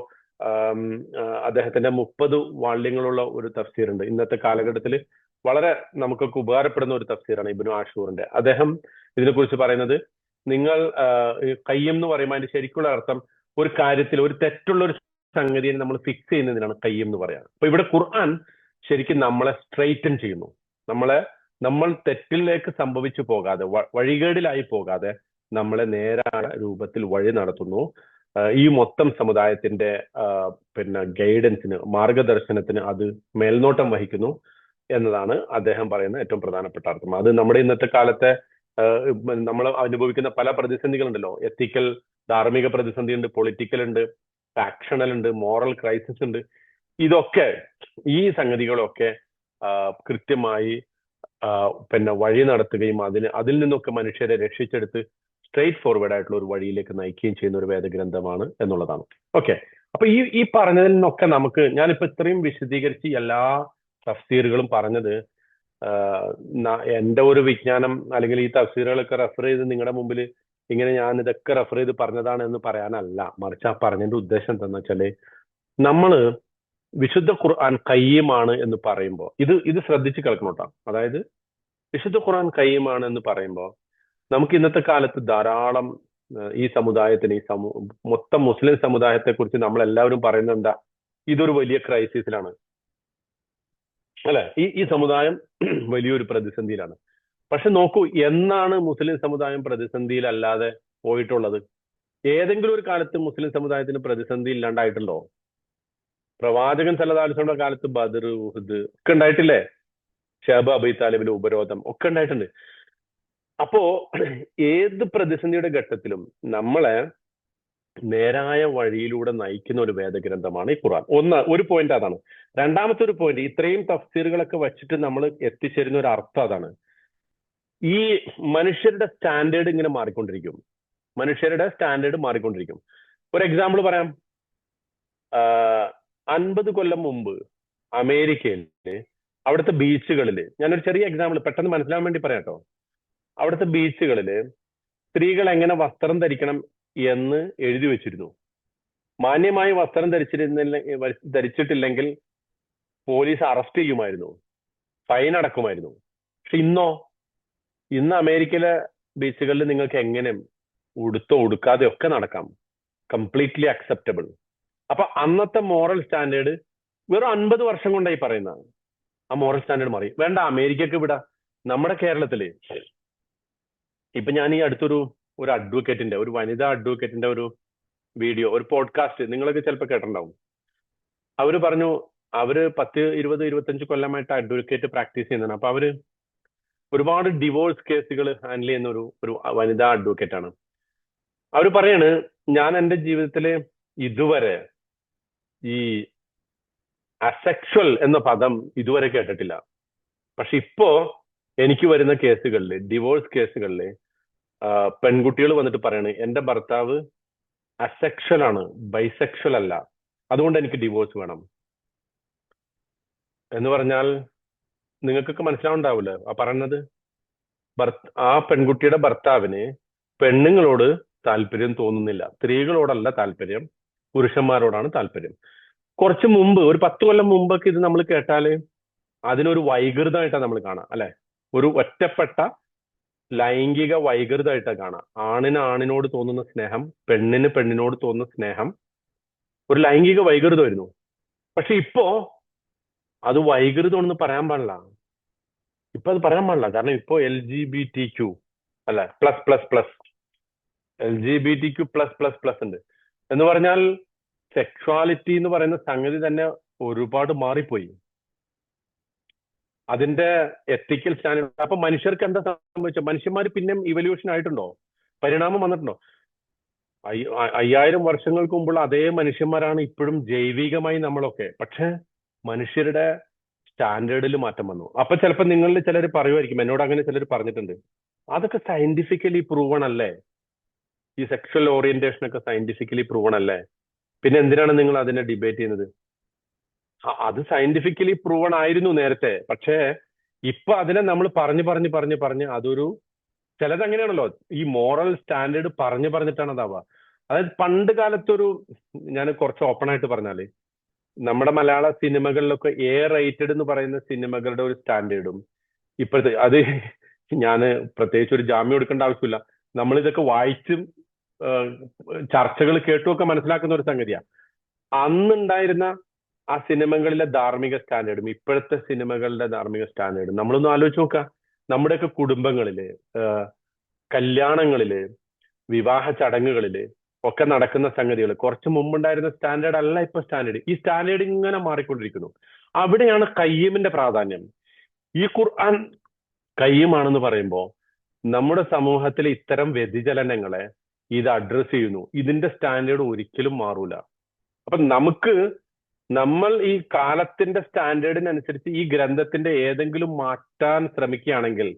അദ്ദേഹത്തിന്റെ 30 വാള്യങ്ങളുള്ള ഒരു തഫ്സീർ ഉണ്ട്. ഇന്നത്തെ കാലഘട്ടത്തിൽ വളരെ നമുക്കൊക്കെ ഉപകാരപ്പെടുന്ന ഒരു തഫ്സീറാണ് ഇബ്നു ആഷൂറിന്റെ. അദ്ദേഹം ഇതിനെക്കുറിച്ച് പറയുന്നത്, നിങ്ങൾ ഖയ്യിം എന്ന് പറയുമ്പോൾ അതിന്റെ ശരിക്കുള്ള അർത്ഥം ഒരു കാര്യത്തിൽ ഒരു തെറ്റുള്ള ഒരു സംഗതിയെ നമ്മൾ ഫിക്സ് ചെയ്യുന്നതിനാണ് ഖയ്യിം എന്ന് പറയാം. അപ്പൊ ഇവിടെ ഖുർആൻ ശരിക്കും നമ്മളെ സ്ട്രെയിറ്റൻ ചെയ്യുന്നു. നമ്മൾ തെറ്റിലേക്ക് സംഭവിച്ചു പോകാതെ, വഴികേടിലായി പോകാതെ നമ്മളെ നേരായ രൂപത്തിൽ വഴി നടത്തുന്നു. ഈ മൊത്തം സമുദായത്തിന്റെ ഗൈഡൻസിന്, മാർഗദർശനത്തിന് അത് മേൽനോട്ടം വഹിക്കുന്നു എന്നതാണ് അദ്ദേഹം പറയുന്ന ഏറ്റവും പ്രധാനപ്പെട്ട അർത്ഥം. അത് നമ്മുടെ ഇന്നത്തെ കാലത്തെ നമ്മൾ അനുഭവിക്കുന്ന പല പ്രതിസന്ധികളുണ്ടല്ലോ. എത്തിക്കൽ, ധാർമ്മിക പ്രതിസന്ധി ഉണ്ട്, പൊളിറ്റിക്കൽ ഉണ്ട്, ഫാക്ഷണൽ ഉണ്ട്, മോറൽ ക്രൈസിസ് ഉണ്ട്. ഇതൊക്കെ, ഈ സംഗതികളൊക്കെ കൃത്യമായി വഴി നടത്തുകയും അതിൽ നിന്നൊക്കെ മനുഷ്യരെ രക്ഷിച്ചെടുത്ത് സ്ട്രെയിറ്റ് ഫോർവേഡ് ആയിട്ടുള്ള ഒരു വഴിയിലേക്ക് നയിക്കുകയും ചെയ്യുന്ന ഒരു വേദഗ്രന്ഥമാണ് എന്നുള്ളതാണ്. ഓക്കെ, അപ്പൊ ഈ പറഞ്ഞതിൽ നിന്നൊക്കെ നമുക്ക്, ഞാനിപ്പോ ഇത്രയും വിശദീകരിച്ച് എല്ലാ തഫ്സീറുകളും പറഞ്ഞത് എന്റെ ഒരു വിജ്ഞാനം അല്ലെങ്കിൽ ഈ തഫ്സീറുകളൊക്കെ റെഫർ ചെയ്ത് നിങ്ങളുടെ മുമ്പിൽ ഇങ്ങനെ ഞാൻ ഇതൊക്കെ റെഫർ ചെയ്ത് പറഞ്ഞതാണ് എന്ന് പറയാനല്ല. മറിച്ച് ആ പറഞ്ഞതിന്റെ ഉദ്ദേശം എന്താണെന്ന് വെച്ചാല്, നമ്മള് വിശുദ്ധ ഖുർആൻ ഖയ്യിമാണ് എന്ന് പറയുമ്പോൾ ഇത് ശ്രദ്ധിച്ച് കേൾക്കണം കേട്ടോ. അതായത് വിശുദ്ധ ഖുർആൻ ഖയ്യിമാണ് എന്ന് പറയുമ്പോൾ നമുക്ക് ഇന്നത്തെ കാലത്ത് ധാരാളം ഈ സമുദായത്തിന്, മൊത്തം മുസ്ലിം സമുദായത്തെ കുറിച്ച് നമ്മൾ എല്ലാവരും പറയുന്നത് എന്താ, ഇതൊരു വലിയ ക്രൈസിസിലാണ് അല്ലെ, ഈ സമുദായം വലിയൊരു പ്രതിസന്ധിയിലാണ്. പക്ഷെ നോക്കൂ, എന്നാണ് മുസ്ലിം സമുദായം പ്രതിസന്ധിയിലല്ലാതെ പോയിട്ടുള്ളത്? ഏതെങ്കിലും ഒരു കാലത്ത് മുസ്ലിം സമുദായത്തിന് പ്രതിസന്ധി ഇല്ലാണ്ടായിട്ടുണ്ടോ? പ്രവാചകൻ സല്ലല്ലാഹു അലൈഹി വസല്ലമയുടെ കാലത്ത് ബദർ, ഉഹദ് ഒക്കെ ഉണ്ടായിട്ടില്ലേ? ഷഅബ്, അബീ താലിബിലെ ഉപരോധം ഒക്കെ ഉണ്ടായിട്ടുണ്ട്. അപ്പോ ഏത് പ്രതിസന്ധിയുടെ ഘട്ടത്തിലും നമ്മളെ നേരായ വഴിയിലൂടെ നയിക്കുന്ന ഒരു വേദഗ്രന്ഥമാണ് ഈ ഖുർആൻ. ഒരു പോയിന്റ് അതാണ്. രണ്ടാമത്തെ ഒരു പോയിന്റ്, ഇത്രയും തഫ്സീറുകളൊക്കെ വെച്ചിട്ട് നമ്മൾ എത്തിച്ചേരുന്ന ഒരു അർത്ഥം അതാണ്. ഈ മനുഷ്യരുടെ സ്റ്റാൻഡേർഡ് ഇങ്ങനെ മാറിക്കൊണ്ടിരിക്കും. ഒരു എക്സാമ്പിൾ പറയാം. 50 കൊല്ലം മുമ്പ് അമേരിക്കയില് അവിടുത്തെ ബീച്ചുകളില്, ഞാനൊരു ചെറിയ എക്സാമ്പിൾ പെട്ടെന്ന് മനസ്സിലാവാൻ വേണ്ടി പറയാം കേട്ടോ. അവിടുത്തെ ബീച്ചുകളില് സ്ത്രീകൾ എങ്ങനെ വസ്ത്രം ധരിക്കണം എന്ന് എഴുതി വെച്ചിരുന്നു. മാന്യമായി വസ്ത്രം ധരിച്ചിട്ടില്ലെങ്കിൽ പോലീസ് അറസ്റ്റ് ചെയ്യുമായിരുന്നു, ഫൈൻ അടക്കുമായിരുന്നു. പക്ഷെ ഇന്ന് അമേരിക്കയിലെ ബീച്ചുകളിൽ നിങ്ങൾക്ക് എങ്ങനെ ഉടുത്തോ ഉടുക്കാതെ ഒക്കെ നടക്കാം, കംപ്ലീറ്റ്ലി അക്സെപ്റ്റബിൾ. അപ്പൊ അന്നത്തെ മോറൽ സ്റ്റാൻഡേർഡ് വെറും 50 വർഷം കൊണ്ടായി പറയുന്നതാണ്. ആ മോറൽ സ്റ്റാൻഡേർഡ് മാറി. വേണ്ട, അമേരിക്കക്ക് വിടാ. നമ്മുടെ കേരളത്തില് ഇപ്പൊ ഞാൻ ഈ അടുത്തൊരു അഡ്വക്കേറ്റിന്റെ, ഒരു വനിതാ അഡ്വക്കേറ്റിന്റെ ഒരു വീഡിയോ, ഒരു പോഡ്കാസ്റ്റ് നിങ്ങളൊക്കെ ചിലപ്പോൾ കേട്ടിട്ടുണ്ടാവും. അവര് പറഞ്ഞു, അവര് 10, 20, 25 കൊല്ലമായിട്ട് അഡ്വക്കേറ്റ് പ്രാക്ടീസ് ചെയ്യുന്നതാണ്. അപ്പൊ അവര് ഒരുപാട് ഡിവോഴ്സ് കേസുകൾ ഹാൻഡിൽ ചെയ്യുന്ന ഒരു വനിതാ അഡ്വക്കേറ്റ് ആണ്. അവര് പറയാണ്, ഞാൻ എൻ്റെ ജീവിതത്തില് ഇതുവരെ ഈ അസെക്ഷൽ എന്ന പദം ഇതുവരെ കേട്ടിട്ടില്ല. പക്ഷെ ഇപ്പോ എനിക്ക് വരുന്ന കേസുകളില്, ഡിവോഴ്സ് കേസുകളില് പെൺകുട്ടികൾ വന്നിട്ട് പറയാണ്, എന്റെ ഭർത്താവ് അസെക്ഷൽ ആണ്, ബൈസെക്ഷൽ അല്ല, അതുകൊണ്ട് എനിക്ക് ഡിവോഴ്സ് വേണം എന്ന് പറഞ്ഞാൽ നിങ്ങൾക്കൊക്കെ മനസ്സിലാവുണ്ടാവില്ലേ ആ പറയുന്നത്? ആ പെൺകുട്ടിയുടെ ഭർത്താവിന് പെണ്ണുങ്ങളോട് താല്പര്യം തോന്നുന്നില്ല, സ്ത്രീകളോടല്ല താല്പര്യം, പുരുഷന്മാരോടാണ് താല്പര്യം. കുറച്ച് മുമ്പ്, ഒരു 10 കൊല്ലം മുമ്പൊക്കെ ഇത് നമ്മൾ കേട്ടാല് അതിനൊരു വൈകൃതമായിട്ടാണ് നമ്മൾ കാണാം അല്ലെ? ഒരു ഒറ്റപ്പെട്ട ലൈംഗിക വൈകൃതമായിട്ടാണ് കാണാം. ആണിന് ആണിനോട് തോന്നുന്ന സ്നേഹം, പെണ്ണിന് പെണ്ണിനോട് തോന്നുന്ന സ്നേഹം ഒരു ലൈംഗിക വൈകൃതമായിരുന്നു. പക്ഷെ ഇപ്പോ അത് വൈകൃതമാണെന്ന് പറയാൻ പാടില്ല. അത് പറയാൻ പാടില്ല. കാരണം ഇപ്പോ LGBTQ അല്ലെ, പ്ലസ് LGBTQ പ്ലസ് ഉണ്ട് എന്ന് പറഞ്ഞാൽ സെക്ഷുവാലിറ്റി എന്ന് പറയുന്ന സംഗതി തന്നെ ഒരുപാട് മാറിപ്പോയി. അതിന്റെ എത്തിക്കൽ സ്റ്റാൻഡേർഡ്. അപ്പൊ മനുഷ്യർക്ക് എന്താ സംഭവിച്ചത്? മനുഷ്യന്മാർ പിന്നെയും ഇവല്യൂഷൻ ആയിട്ടുണ്ടോ? പരിണാമം വന്നിട്ടുണ്ടോ? 5000 വർഷങ്ങൾക്ക് മുമ്പുള്ള അതേ മനുഷ്യന്മാരാണ് ഇപ്പോഴും ജൈവികമായി നമ്മളൊക്കെ. പക്ഷെ മനുഷ്യരുടെ സ്റ്റാൻഡേർഡിൽ മാറ്റം വന്നു. അപ്പൊ ചിലപ്പോൾ നിങ്ങളിൽ ചിലർ പറയുമായിരിക്കും, എന്നോട് അങ്ങനെ ചിലർ പറഞ്ഞിട്ടുണ്ട്, അതൊക്കെ സയന്റിഫിക്കലി പ്രൂവൺ അല്ലേ? ഈ സെക്ഷൽ ഓറിയന്റേഷൻ ഒക്കെ സയന്റിഫിക്കലി പ്രൂവൺ അല്ലേ? പിന്നെ എന്തിനാണ് നിങ്ങൾ അതിനെ ഡിബേറ്റ് ചെയ്യുന്നത്? അത് സയന്റിഫിക്കലി പ്രൂവൺ ആയിരുന്നു നേരത്തെ. പക്ഷേ ഇപ്പൊ അതിനെ നമ്മൾ പറഞ്ഞ് അതൊരു ചിലത് അങ്ങനെയാണല്ലോ, ഈ മോറൽ സ്റ്റാൻഡേർഡ് പറഞ്ഞിട്ടാണ് അതാവുക. അതായത് പണ്ട് കാലത്തൊരു, ഞാൻ കുറച്ച് ഓപ്പൺ ആയിട്ട് പറഞ്ഞാല്, നമ്മുടെ മലയാള സിനിമകളിലൊക്കെ റേറ്റഡ് എന്ന് പറയുന്ന സിനിമകളുടെ ഒരു സ്റ്റാൻഡേർഡും ഇപ്പോഴത്തെ അത് ഞാൻ പ്രത്യേകിച്ച് ഒരു ജാമ്യം എടുക്കേണ്ട ആവശ്യമില്ല. നമ്മൾ ഇതൊക്കെ വായിച്ചും ചർച്ചകൾ കേട്ടുമൊക്കെ മനസ്സിലാക്കുന്ന ഒരു സംഗതിയാണ്. അന്നുണ്ടായിരുന്ന ആ സിനിമകളിലെ ധാർമ്മിക സ്റ്റാൻഡേർഡും ഇപ്പോഴത്തെ സിനിമകളുടെ ധാർമ്മിക സ്റ്റാൻഡേർഡും നമ്മളൊന്ന് ആലോചിച്ച് നോക്കുക. നമ്മുടെയൊക്കെ കുടുംബങ്ങളില്, കല്യാണങ്ങളില്, വിവാഹ ചടങ്ങുകളില് ഒക്കെ നടക്കുന്ന സംഗതികൾ കുറച്ച് മുമ്പുണ്ടായിരുന്ന സ്റ്റാൻഡേർഡ് അല്ല ഇപ്പൊ സ്റ്റാൻഡേർഡ്. ഈ സ്റ്റാൻഡേർഡ് ഇങ്ങനെ മാറിക്കൊണ്ടിരിക്കുന്നു. അവിടെയാണ് ഖയ്യിമിന്റെ പ്രാധാന്യം. ഈ ഖുർആൻ ഖയ്യിമാണെന്ന് പറയുമ്പോൾ നമ്മുടെ സമൂഹത്തിലെ ഇത്തരം വ്യതിചലനങ്ങളെ ഇത് അഡ്രസ് ചെയ്യുന്നു. ഇതിന്റെ സ്റ്റാൻഡേർഡ് ഒരിക്കലും മാറൂല. അപ്പൊ നമ്മൾ ഈ കാലത്തിന്റെ സ്റ്റാൻഡേർഡിനനുസരിച്ച് ഈ ഗ്രന്ഥത്തിന്റെ ഏതെങ്കിലും മാറ്റാൻ ശ്രമിക്കുകയാണെങ്കിൽ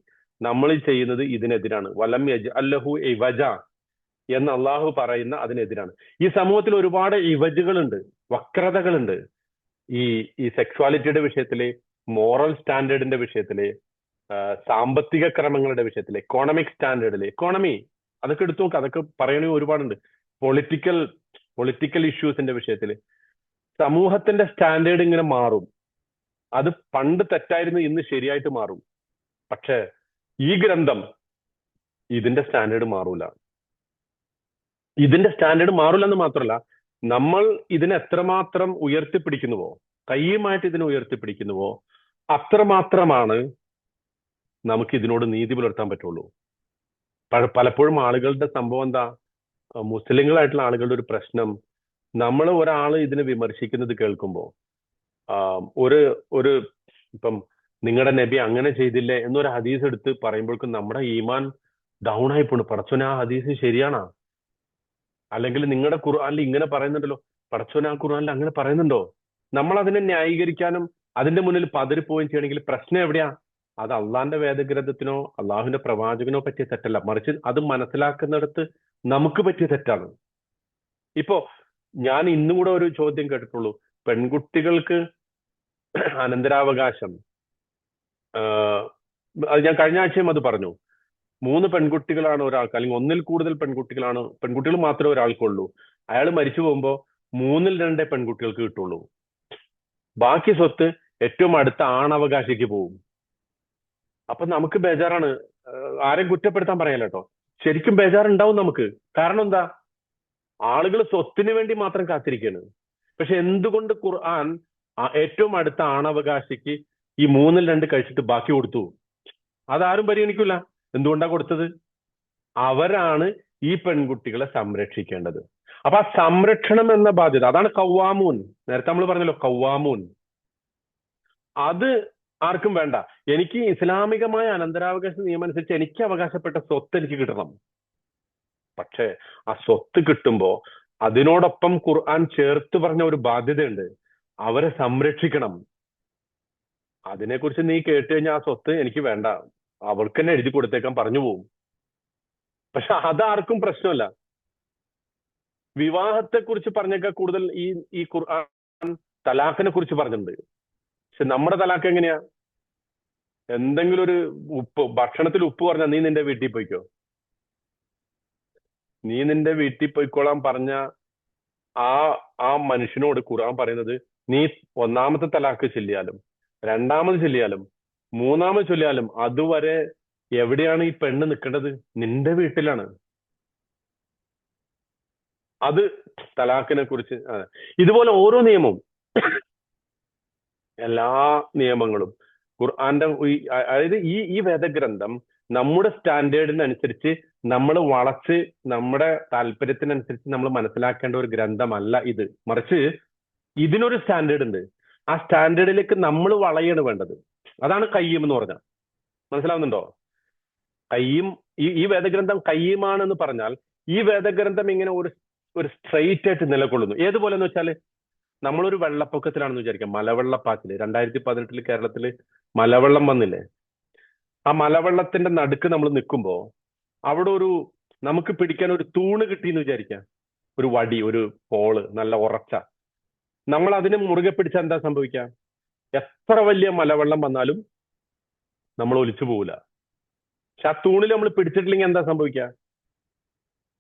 നമ്മൾ ചെയ്യുന്നത് ഇതിനെതിരാണ്. വലം യജ്അല്ലഹു ഇവജ എന്ന് അള്ളാഹു പറയുന്ന അതിനെതിരാണ്. ഈ സമൂഹത്തിൽ ഒരുപാട് ഇവജുകളുണ്ട്, വക്രതകളുണ്ട്. ഈ സെക്സ്വാലിറ്റിയുടെ വിഷയത്തില്, മോറൽ സ്റ്റാൻഡേർഡിന്റെ വിഷയത്തില്, സാമ്പത്തിക ക്രമങ്ങളുടെ വിഷയത്തില്, എക്കോണമിക് സ്റ്റാൻഡേർഡില്, എക്കോണമി അതൊക്കെ എടുത്തു നോക്കുക. അതൊക്കെ പറയണമെങ്കിൽ ഒരുപാടുണ്ട്. പൊളിറ്റിക്കൽ ഇഷ്യൂസിന്റെ വിഷയത്തില് സമൂഹത്തിന്റെ സ്റ്റാൻഡേർഡ് ഇങ്ങനെ മാറും. അത് പണ്ട് തെറ്റായിരുന്നു, ഇന്ന് ശരിയായിട്ട് മാറും. പക്ഷെ ഈ ഗ്രന്ഥം ഇതിന്റെ സ്റ്റാൻഡേർഡ് മാറൂല. ഇതിന്റെ സ്റ്റാൻഡേർഡ് മാറില്ല എന്ന് മാത്രമല്ല, നമ്മൾ ഇതിനെ എത്രമാത്രം ഉയർത്തിപ്പിടിക്കുന്നുവോ, കയ്യുമായിട്ട് ഇതിനെ ഉയർത്തിപ്പിടിക്കുന്നുവോ, അത്രമാത്രമാണ് നമുക്ക് ഇതിനോട് നീതി പുലർത്താൻ പറ്റുള്ളൂ. പലപ്പോഴും ആളുകളുടെ സംഭവം എന്താ, മുസ്ലിങ്ങളായിട്ടുള്ള ആളുകളുടെ ഒരു പ്രശ്നം, നമ്മൾ ഒരാൾ ഇതിനെ വിമർശിക്കുന്നത് കേൾക്കുമ്പോൾ ഒരു ഇപ്പം നിങ്ങളുടെ നബി അങ്ങനെ ചെയ്തില്ലേ എന്നൊരു ഹദീസ് എടുത്ത് പറയുമ്പോഴേക്കും നമ്മുടെ ഈമാൻ ഡൗൺ ആയി പോണു. പടച്ചോനെ, ആ ഹദീസ് ശരിയാണോ? അല്ലെങ്കിൽ നിങ്ങളുടെ ഖുർആനിൽ ഇങ്ങനെ പറയുന്നുണ്ടല്ലോ, പടച്ചോനെ ആ ഖുർആനിൽ അങ്ങനെ പറയുന്നുണ്ടോ? നമ്മൾ അതിനെ ന്യായീകരിക്കാനും അതിന്റെ മുന്നിൽ പതറിപ്പോവുകയും ചെയ്യണമെങ്കിൽ പ്രശ്നം എവിടെയാ? അത് അള്ളാന്റെ വേദഗ്രന്ഥത്തിനോ അള്ളാഹുവിന്റെ പ്രവാചകനോ പറ്റിയ തെറ്റല്ല, മറിച്ച് അത് മനസ്സിലാക്കുന്നിടത്ത് നമുക്ക് പറ്റിയ തെറ്റാണ്. ഇപ്പോ ഞാൻ ഇന്നും കൂടെ ഒരു ചോദ്യം കേട്ടിട്ടുള്ളൂ, പെൺകുട്ടികൾക്ക് അനന്തരാവകാശം, അത് ഞാൻ കഴിഞ്ഞ ആഴ്ചയും അത് പറഞ്ഞു. 3 പെൺകുട്ടികളാണ് ഒരാൾക്ക്, അല്ലെങ്കിൽ 1-ൽ കൂടുതൽ പെൺകുട്ടികൾ മാത്രമേ ഒരാൾക്കുള്ളൂ. അയാൾ മരിച്ചു പോകുമ്പോൾ 3-ൽ 2 പെൺകുട്ടികൾക്ക് കിട്ടുള്ളൂ. ബാക്കി സ്വത്ത് ഏറ്റവും അടുത്ത ആണവകാശിക്ക് പോവും. അപ്പൊ നമുക്ക് ബേജാറാണ്. ആരെയും കുറ്റപ്പെടുത്താൻ പറയല്ല കേട്ടോ, ശരിക്കും ബേജാറുണ്ടാവും നമുക്ക്. കാരണം എന്താ, ആളുകൾ സ്വത്തിന് വേണ്ടി മാത്രം കാത്തിരിക്കുകയാണ്. പക്ഷെ എന്തുകൊണ്ട് ഖുർആൻ ഏറ്റവും അടുത്ത ആണവകാശിക്ക് ഈ 3-ൽ 2 കഴിച്ചിട്ട് ബാക്കി കൊടുത്തു? അതാരും പരിഗണിക്കില്ല. എന്തുകൊണ്ടാ കൊടുത്തത്? അവരാണ് ഈ പെൺകുട്ടികളെ സംരക്ഷിക്കേണ്ടത്. അപ്പൊ ആ സംരക്ഷണം എന്ന ബാധ്യത, അതാണ് ഖവ്വാമൂൻ. നേരത്തെ നമ്മൾ പറഞ്ഞല്ലോ ഖവ്വാമൂൻ. അത് ആർക്കും വേണ്ട. എനിക്ക് ഇസ്ലാമികമായ അനന്തരാവകാശ നിയമം അനുസരിച്ച് എനിക്ക് അവകാശപ്പെട്ട സ്വത്ത് എനിക്ക് കിട്ടണം. പക്ഷെ ആ സ്വത്ത് കിട്ടുമ്പോ അതിനോടൊപ്പം ഖുർആൻ ചേർത്ത് പറഞ്ഞ ഒരു ബാധ്യതയുണ്ട്, അവരെ സംരക്ഷിക്കണം. അതിനെക്കുറിച്ച് നീ കേട്ട് കഴിഞ്ഞാൽ ആ സ്വത്ത് എനിക്ക് വേണ്ട, അവൾക്ക് തന്നെ എഴുതി കൊടുത്തേക്കാൻ പറഞ്ഞു പോവും. പക്ഷെ അതാർക്കും പ്രശ്നമല്ല. വിവാഹത്തെ കുറിച്ച് പറഞ്ഞേക്കാൾ കൂടുതൽ ഈ ഖുർആൻ തലാഖിനെ കുറിച്ച് പറഞ്ഞിട്ടുണ്ട്. പക്ഷെ നമ്മുടെ തലാഖ് എങ്ങനെയാ? എന്തെങ്കിലും ഒരു ഭക്ഷണത്തിൽ ഉപ്പ് പറഞ്ഞാൽ നീ നിന്റെ വീട്ടിൽ പോയിക്കോ, നീ നിന്റെ വീട്ടിൽ പോയിക്കോളാൻ പറഞ്ഞ ആ മനുഷ്യനോട് ഖുർആൻ പറയുന്നത്, നീ 1-ാമത്തെ തലാഖ് ചൊല്ലിയാലും 2-ാമത് ചൊല്ലിയാലും 3-ാമത് ചൊല്ലിയാലും അതുവരെ എവിടെയാണ് ഈ പെണ്ണ് നിൽക്കേണ്ടത്? നിന്റെ വീട്ടിലാണ്. അത് തലാഖിനെ കുറിച്ച്. ഇതുപോലെ ഓരോ നിയമവും, എല്ലാ നിയമങ്ങളും ഖുർആന്റെ അതായത് ഈ വേദഗ്രന്ഥം നമ്മുടെ സ്റ്റാൻഡേർഡിനനുസരിച്ച് നമ്മൾ വളച്ച് നമ്മുടെ താല്പര്യത്തിനനുസരിച്ച് നമ്മൾ മനസ്സിലാക്കേണ്ട ഒരു ഗ്രന്ഥമല്ല ഇത്. മറിച്ച് ഇതിനൊരു സ്റ്റാൻഡേർഡ് ഉണ്ട്. ആ സ്റ്റാൻഡേർഡിലേക്ക് നമ്മൾ വളയാണ് വേണ്ടത്. അതാണ് ഖയ്യിം എന്ന് പറഞ്ഞാൽ. മനസ്സിലാവുന്നുണ്ടോ? ഖയ്യിം, ഈ വേദഗ്രന്ഥം ഖയ്യിമാണെന്ന് പറഞ്ഞാൽ ഈ വേദഗ്രന്ഥം ഇങ്ങനെ ഒരു സ്ട്രെയിറ്റ് ആയിട്ട് നിലകൊള്ളുന്നു. ഏതുപോലെ എന്ന് വെച്ചാൽ, നമ്മളൊരു വെള്ളപ്പൊക്കത്തിലാണെന്ന് വിചാരിക്കാം, മലവെള്ളപ്പാച്ചില് 2018 കേരളത്തിൽ മലവെള്ളം വന്നില്ലേ? ആ മലവെള്ളത്തിന്റെ നടുക്ക് നമ്മൾ നിൽക്കുമ്പോ അവിടെ നമുക്ക് പിടിക്കാൻ ഒരു തൂണ് കിട്ടിയെന്ന് വിചാരിക്കാം, ഒരു വടി, ഒരു പോള്, നല്ല ഉറച്ച. നമ്മൾ അതിനെ മുറുകെ പിടിച്ചാൽ എന്താ സംഭവിക്കുക? എത്ര വലിയ മലവെള്ളം വന്നാലും നമ്മൾ ഒലിച്ചു പോവില്ല. പക്ഷെ ആ തൂണിൽ നമ്മൾ പിടിച്ചിട്ടില്ലെങ്കിൽ എന്താ സംഭവിക്കുക?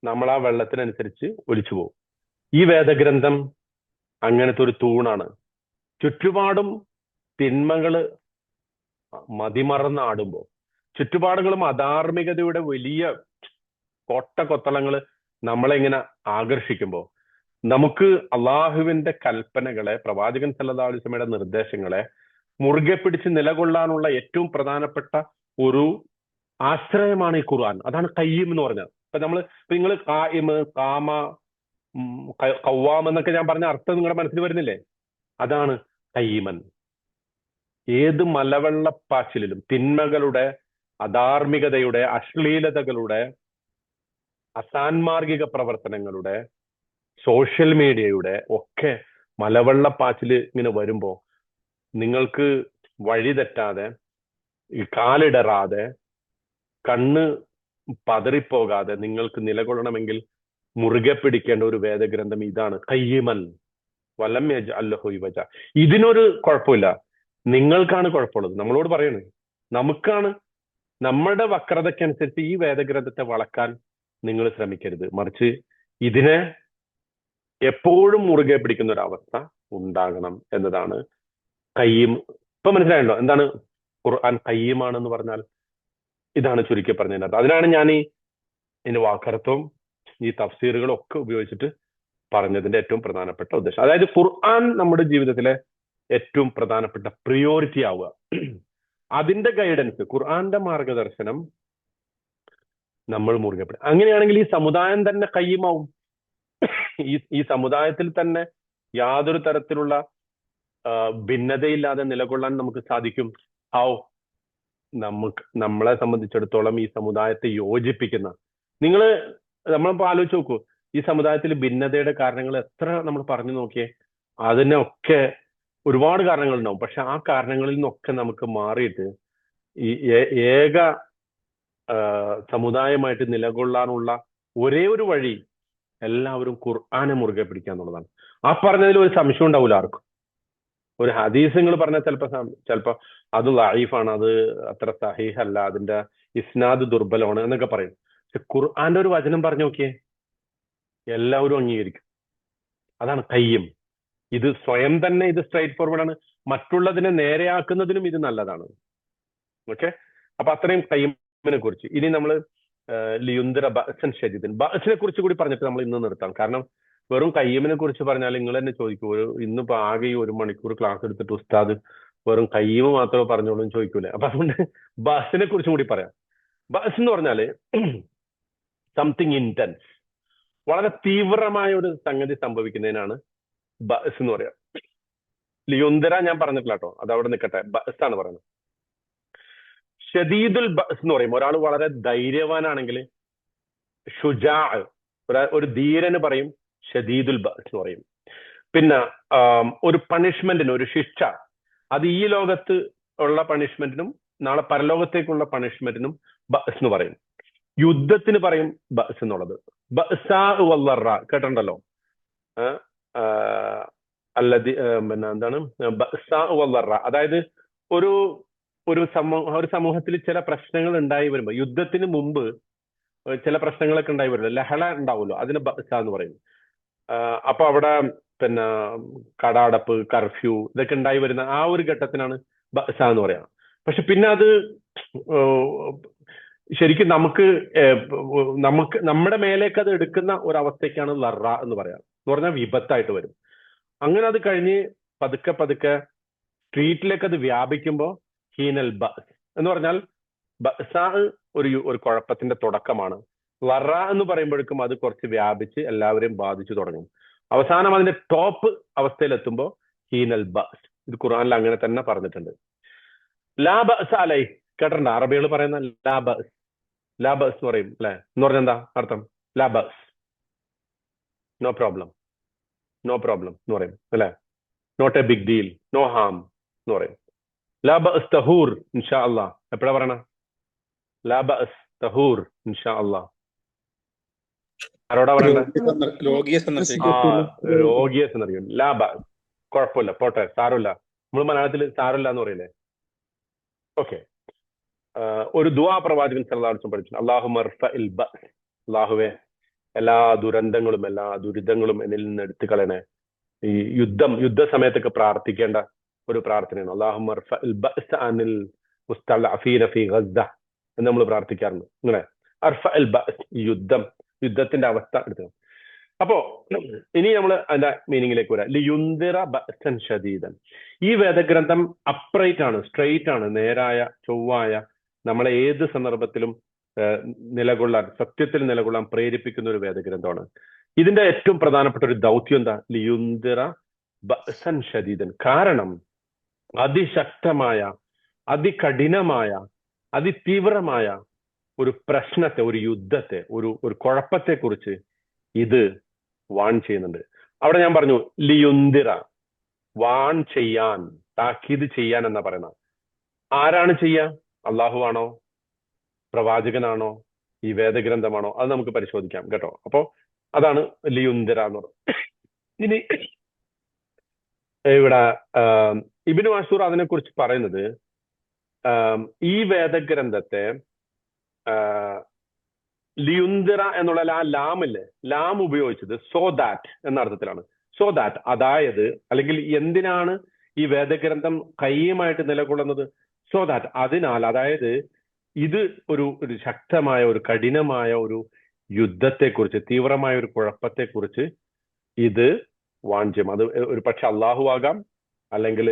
നമ്മൾ ആ വെള്ളത്തിനനുസരിച്ച് ഒലിച്ചു പോകും. ഈ വേദഗ്രന്ഥം അങ്ങനത്തെ ഒരു തൂണാണ്. ചുറ്റുപാടും തിന്മകള് മതിമറന്നാടുമ്പോൾ, ചുറ്റുപാടുകളും അധാർമികതയുടെ വലിയ കൊത്തളങ്ങള് നമ്മളെ ഇങ്ങനെ ആകർഷിക്കുമ്പോൾ, നമുക്ക് അള്ളാഹുവിന്റെ കൽപ്പനകളെ, പ്രവാചകൻ സല്ലല്ലാഹു അലൈഹി വസല്ലമയുടെ നിർദ്ദേശങ്ങളെ മുറുകെ പിടിച്ച് നിലകൊള്ളാനുള്ള ഏറ്റവും പ്രധാനപ്പെട്ട ഒരു ആശ്രയമാണ് ഈ ഖുർആൻ. അതാണ് ഖയ്യിം എന്ന് പറഞ്ഞത്. ഇപ്പൊ നിങ്ങൾ ഖായിം, ഖാമ, ഖവ്വാം എന്നൊക്കെ ഞാൻ പറഞ്ഞ അർത്ഥം നിങ്ങളുടെ മനസ്സിൽ വരുന്നില്ലേ? അതാണ് ഖയ്യിമൻ. ഏത് മലവെള്ളപ്പാച്ചിലും തിന്മകളുടെ, അധാർമികതയുടെ, അശ്ലീലതകളുടെ, അസാൻമാർഗിക പ്രവർത്തനങ്ങളുടെ, സോഷ്യൽ മീഡിയയുടെ ഒക്കെ മലവെള്ളപ്പാച്ചില് ഇങ്ങനെ വരുമ്പോ നിങ്ങൾക്ക് വഴി തെറ്റാതെ, കാലിടറാതെ, കണ്ണ് പതറിപ്പോകാതെ നിങ്ങൾക്ക് നിലകൊള്ളണമെങ്കിൽ മുറുകെ പിടിക്കേണ്ട ഒരു വേദഗ്രന്ഥം ഇതാണ്. ഖയ്യിമൻ വലം യജ്അൽ ലഹു ഇവജ. ഇതിനൊരു കുഴപ്പമില്ല, നിങ്ങൾക്കാണ് കുഴപ്പമുള്ളത്. നമ്മളോട് പറയണേ, നമുക്കാണ്. നമ്മുടെ വക്രതയ്ക്കനുസരിച്ച് ഈ വേദഗ്രന്ഥത്തെ വളക്കാൻ നിങ്ങൾ ശ്രമിക്കരുത്. മറിച്ച് ഇതിനെ എപ്പോഴും മുറുകെ പിടിക്കുന്ന ഒരു അവസ്ഥ ഉണ്ടാകണം എന്നതാണ് ഖയ്യിം. ഇപ്പൊ മനസ്സിലായല്ലോ എന്താണ് ഖുർആൻ ഖയ്യിമാണെന്ന് പറഞ്ഞാൽ? ഇതാണ് ചുരുക്കി പറഞ്ഞതിനകത്ത്. അതിനാണ് ഞാൻ ഇതിന്റെ വാക്കർത്ഥവും ഈ തഫ്സീറുകളും ഒക്കെ ഉപയോഗിച്ചിട്ട് പറഞ്ഞതിന്റെ ഏറ്റവും പ്രധാനപ്പെട്ട ഉദ്ദേശം. അതായത് ഖുർആൻ നമ്മുടെ ജീവിതത്തിലെ ഏറ്റവും പ്രധാനപ്പെട്ട പ്രിയോറിറ്റി ആവുക, അതിന്റെ ഗൈഡൻസ്, ഖുർആന്റെ മാർഗദർശനം നമ്മൾ മുറുകെ പിടിക്കും. അങ്ങനെയാണെങ്കിൽ ഈ സമുദായം തന്നെ ഖയ്യിമാവും. ഈ സമുദായത്തിൽ തന്നെ യാതൊരു തരത്തിലുള്ള ഭിന്നതയില്ലാതെ നിലകൊള്ളാൻ നമുക്ക് സാധിക്കും. നമ്മളെ സംബന്ധിച്ചിടത്തോളം ഈ സമുദായത്തെ യോജിപ്പിക്കുന്ന, നമ്മളിപ്പോ ആലോചിച്ച് നോക്കൂ, ഈ സമുദായത്തിൽ ഭിന്നതയുടെ കാരണങ്ങൾ എത്ര നമ്മൾ പറഞ്ഞു നോക്കിയേ. അതിനൊക്കെ ഒരുപാട് കാരണങ്ങൾ ഉണ്ടാവും. പക്ഷെ ആ കാരണങ്ങളിൽ നിന്നൊക്കെ നമുക്ക് മാറിയിട്ട് ഈ ഏക സമുദായമായിട്ട് നിലകൊള്ളാനുള്ള ഒരേ ഒരു വഴി എല്ലാവരും ഖുർആനെ മുറുകെ പിടിക്കുക എന്നുള്ളതാണ്. ആ പറഞ്ഞതിൽ ഒരു സംശയം ഉണ്ടാവില്ല ആർക്കും. ഒരു ഹദീസ് നിങ്ങൾ പറഞ്ഞാൽ ചിലപ്പോ അത് ലഈഫാണ്, അത് അത്ര സഹീഹല്ല, അതിന്റെ ഇസ്നാദ് ദുർബലമാണ് എന്നൊക്കെ പറയും. പക്ഷെ ഖുർആന്റെ ഒരു വചനം പറഞ്ഞു നോക്കിയേ, എല്ലാവരും അംഗീകരിക്കും. അതാണ് ഖയ്യിം. ഇത് സ്വയം തന്നെ ഇത് സ്ട്രൈറ്റ് ഫോർവേഡ് ആണ്. മറ്റുള്ളതിനെ നേരെയാക്കുന്നതിനും ഇത് നല്ലതാണ്. ഓക്കെ, അപ്പൊ അത്രയും ഖയ്യിമിനെ കുറിച്ച്. ഇനി നമ്മൾ ലിയുന്ദറ ബഅസൻ ശദീദൻ, ബഅസിനെ കുറിച്ച് കൂടി പറഞ്ഞിട്ട് നമ്മൾ ഇന്ന് നിർത്താം. കാരണം വെറും ഖയ്യിമിനെ കുറിച്ച് പറഞ്ഞാൽ നിങ്ങൾ തന്നെ ചോദിക്കൂ, ഇന്നിപ്പോ ആകെ ഈ 1 മണിക്കൂർ ക്ലാസ് എടുത്തിട്ട് ഉസ്താദ് വെറും ഖയ്യിം മാത്രമേ പറഞ്ഞോളൂ എന്ന് ചോദിക്കൂലേ. അപ്പൊ അതുകൊണ്ട് ബഅസിനെ കുറിച്ചും കൂടി പറയാം. ബഅസ് എന്ന് പറഞ്ഞാല് സംതിങ് ഇന്റൻസ്, വളരെ തീവ്രമായ ഒരു സംഗതി സംഭവിക്കുന്നതിനാണ് ബഅസ് എന്ന് പറയാം. ലിയുന്ദറ ഞാൻ പറഞ്ഞിട്ടില്ല കേട്ടോ, അത് അവിടെ നിൽക്കട്ടെ. ബഅസ് ആണ് പറയുന്നത്. ഷദീദുൽ ബഅസ് എന്ന് പറയും ഒരാൾ വളരെ ധൈര്യവാനാണെങ്കിൽ, ഷുജാ, ഒരു ധീരന് പറയും ഷദീദുൽ ബഅസ് എന്ന് പറയും. പിന്നെ ഒരു പണിഷ്മെന്റിന്, ഒരു ശിക്ഷ, അത് ഈ ലോകത്ത് ഉള്ള പണിഷ്മെന്റിനും നാളെ പരലോകത്തേക്കുള്ള പണിഷ്മെന്റിനും ബഅസ് എന്ന് പറയും. യുദ്ധത്തിന് പറയും ബഅസ് എന്നുള്ളത്. ബഅസാ വല്ലറ കേട്ടിട്ടുണ്ടല്ലോ. പിന്നെ എന്താണ് ബഅസാ വല്ലറ? അതായത് ഒരു സമൂഹത്തിൽ ചില പ്രശ്നങ്ങൾ ഉണ്ടായി വരുമ്പോൾ, യുദ്ധത്തിന് മുമ്പ് ചില പ്രശ്നങ്ങളൊക്കെ ഉണ്ടായി വരുമല്ലോ, ലഹള ഉണ്ടാവുമല്ലോ, അതിന് ബഅസാ എന്ന് പറയും. അപ്പൊ അവിടെ പിന്നെ കടാടപ്പ്, കർഫ്യൂ ഇതൊക്കെ ഉണ്ടായി വരുന്ന ആ ഒരു ഘട്ടത്തിനാണ് ബഅസാ എന്ന് പറയാം. പക്ഷെ പിന്നെ അത് ശരിക്കും നമ്മുടെ മേലേക്ക് അത് എടുക്കുന്ന ഒരവസ്ഥയ്ക്കാണ് ലറ എന്ന് പറയാം. എന്ന് പറഞ്ഞാൽ വിപത്തായിട്ട് വരും. അങ്ങനെ അത് കഴിഞ്ഞ് പതുക്കെ സ്ട്രീറ്റിലേക്ക് അത് വ്യാപിക്കുമ്പോൾ ഹീനൽ ബഅസ് എന്ന് പറഞ്ഞാൽ ബഅസാ ഒരു കുഴപ്പത്തിന്റെ തുടക്കമാണ്. ലറ എന്ന് പറയുമ്പോഴേക്കും അത് കുറച്ച് വ്യാപിച്ച് എല്ലാവരെയും ബാധിച്ചു തുടങ്ങും. അവസാനം അതിന്റെ ടോപ്പ് അവസ്ഥയിലെത്തുമ്പോൾ ഹീനൽ ബഅസ്. ഇത് ഖുർആനിൽ അങ്ങനെ തന്നെ പറഞ്ഞിട്ടുണ്ട്. ലാ ബഅസ് അലൈഹി കേട്ടിട്ടുണ്ട്, അറബികൾ പറയുന്ന ലാ ബഅസ്. ലാ ബഅസ് എന്ന് പറയും അല്ലെ, എന്ന് പറഞ്ഞാൽ എന്താ അർത്ഥം? ലാ ബഅസ്, നോ പ്രോബ്ലം, നോ പ്രോബ്ലം എന്ന് പറയും അല്ലെ. Not a big deal, no harm എന്ന് പറയും. ലാ ബഅസ് തഹൂർ ഇൻഷാ അല്ലാ എപ്പോഴാ പറയണ? ലാ ബഅസ് തഹൂർ ഇൻഷാ അല്ലാ. ആരോടാ പറയണ്ടേ? രോഗിയെ സന്ദർശിക്കും. രോഗിയെ സന്ദർശിക്കും. ലാ ബഅസ് കുഴപ്പമില്ല, പോട്ടെ, സാരമില്ല. നമ്മൾ മലയാളത്തിൽ സാരമില്ല എന്ന് പറയില്ലേ? ഓക്കെ. ഒരു ദുആ പ്രവാചകൻ സല്ലല്ലാഹു അലൈഹി വസല്ലം പഠിച്ചു, അല്ലാഹുമ്മ ഇർഫഇൽ ബഅസ്, അല്ലാഹുവേ എല്ലാ ദുരന്തങ്ങളും എല്ലാ ദുരിതങ്ങളും എന്നിൽ നിന്ന് എടുത്തു കളയണേ. ഈ യുദ്ധ സമയത്തൊക്കെ പ്രാർത്ഥിക്കേണ്ട ഒരു പ്രാർത്ഥനയാണ്, അല്ലാഹുമ്മ ഇർഫഇൽ ബഅസ് അനിൽ മുസ്തളഅഫീന ഫീ ഗസ്സ എന്ന് നമ്മൾ പ്രാർത്ഥിക്കാറുണ്ട്. ഇങ്ങനെ അർഫഇൽ ബഅസ്, ഈ യുദ്ധത്തിന്റെ അവസ്ഥ എടുത്തു. അപ്പോ ഇനി നമ്മൾ അതിന്റെ മീനിങ്ങിലേക്ക് വരാം. ലിയുൻദിറ ബഅസൻ ശദീദൻ. ഈ വേദഗ്രന്ഥം അപ്രൈറ്റ് ആണ്, സ്ട്രെയിറ്റ് ആണ്, നേരായ ചൊവ്വായ, നമ്മളെ ഏത് സന്ദർഭത്തിലും നിലകൊള്ളാൻ, സത്യത്തിൽ നിലകൊള്ളാൻ പ്രേരിപ്പിക്കുന്ന ഒരു വേദഗ്രന്ഥമാണ്. ഇതിന്റെ ഏറ്റവും പ്രധാനപ്പെട്ട ഒരു ദൗത്യം എന്താ? ലിയുൻദിറ ബഅസൻ ശദീദൻ. കാരണം അതിശക്തമായ, അതികഠിനമായ, അതിതീവ്രമായ ഒരു പ്രശ്നത്തെ, ഒരു യുദ്ധത്തെ, ഒരു കുഴപ്പത്തെ കുറിച്ച് ഇത് വാൺ ചെയ്യുന്നുണ്ട്. അവിടെ ഞാൻ പറഞ്ഞു ലിയുൻദിറ, വാൺ ചെയ്യാൻ, താക്കീത് ചെയ്യാൻ എന്നാ പറയുന്നത്. ആരാണ് ചെയ്യുക? അള്ളാഹു ആണോ, പ്രവാചകനാണോ, ഈ വേദഗ്രന്ഥമാണോ? അത് നമുക്ക് പരിശോധിക്കാം കേട്ടോ. അപ്പോ അതാണ് ലിയുൻദിറ എന്ന് പറയുന്നത്. ഇനി ഇവിടെ ഇബ്നു അശൂർ അതിനെ കുറിച്ച് പറയുന്നത്, ഈ വേദഗ്രന്ഥത്തെ ലിയുൻദിറ എന്നുള്ള ആ ലാമില്ലേ, ലാം ഉപയോഗിച്ചത് സോ ദാറ്റ് എന്ന അർത്ഥത്തിലാണ്. സോ ദാറ്റ്, അതായത്, അല്ലെങ്കിൽ എന്തിനാണ് ഈ വേദഗ്രന്ഥം കയ്യുമായിട്ട് നിലകൊള്ളുന്നത്? സോ ദാറ്റ്, അതിനാൽ, അതായത് ഇത് ഒരു ശക്തമായ, ഒരു കഠിനമായ ഒരു യുദ്ധത്തെക്കുറിച്ച്, തീവ്രമായ ഒരു കുഴപ്പത്തെക്കുറിച്ച് ഇത് വാണിജ്യം. അത് ഒരു പക്ഷെ അള്ളാഹു ആകാം, അല്ലെങ്കിൽ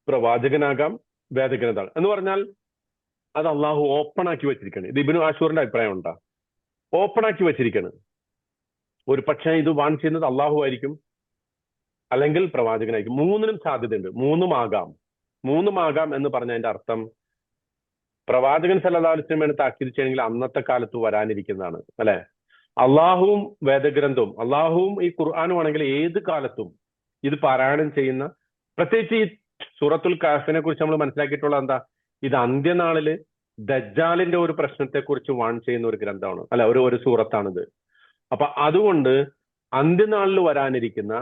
പ്രവാചകനാകാം, വേദഗ്രന്ഥം എന്ന് പറഞ്ഞാൽ അത് അള്ളാഹു ഓപ്പൺ ആക്കി വെച്ചിരിക്കുകയാണ്. ഇത് ഇബ്നു ആശൂറിന്റെ അഭിപ്രായം ഉണ്ടാ, ഓപ്പൺ ആക്കി വെച്ചിരിക്കുകയാണ്. ഒരു പക്ഷേ ഇത് വാൺ ചെയ്യുന്നത് അള്ളാഹു ആയിരിക്കും, അല്ലെങ്കിൽ പ്രവാചകനായിരിക്കും. മൂന്നിനും സാധ്യതയുണ്ട്. മൂന്നുമാകാം എന്ന് പറഞ്ഞതിന്റെ അർത്ഥം, പ്രവാചകൻ സല്ലല്ലാഹു അലൈഹി വസല്ലമയെ താക്കീത് ചെയ്യണമെങ്കിൽ അന്നത്തെ കാലത്ത് വരാനിരിക്കുന്നതാണ്, അല്ലെ? അള്ളാഹുവും വേദഗ്രന്ഥവും, അള്ളാഹുവും ഈ ഖുർആനും ആണെങ്കിൽ ഏത് കാലത്തും ഇത് പാരായണം ചെയ്യുന്ന, പ്രത്യേകിച്ച് ഈ സൂറത്തുൽ കഹ്ഫിനെ കുറിച്ച് നമ്മൾ മനസ്സിലാക്കിയിട്ടുള്ള എന്താ? ഇത് അന്ത്യനാളില് ദജ്ജാലിന്റെ ഒരു പ്രശ്നത്തെ കുറിച്ച് വാൺ ചെയ്യുന്ന ഒരു ഗ്രന്ഥമാണ്, അല്ല, ഒരു സൂറത്താണിത്. അപ്പൊ അതുകൊണ്ട് അന്ത്യനാളിൽ വരാനിരിക്കുന്ന,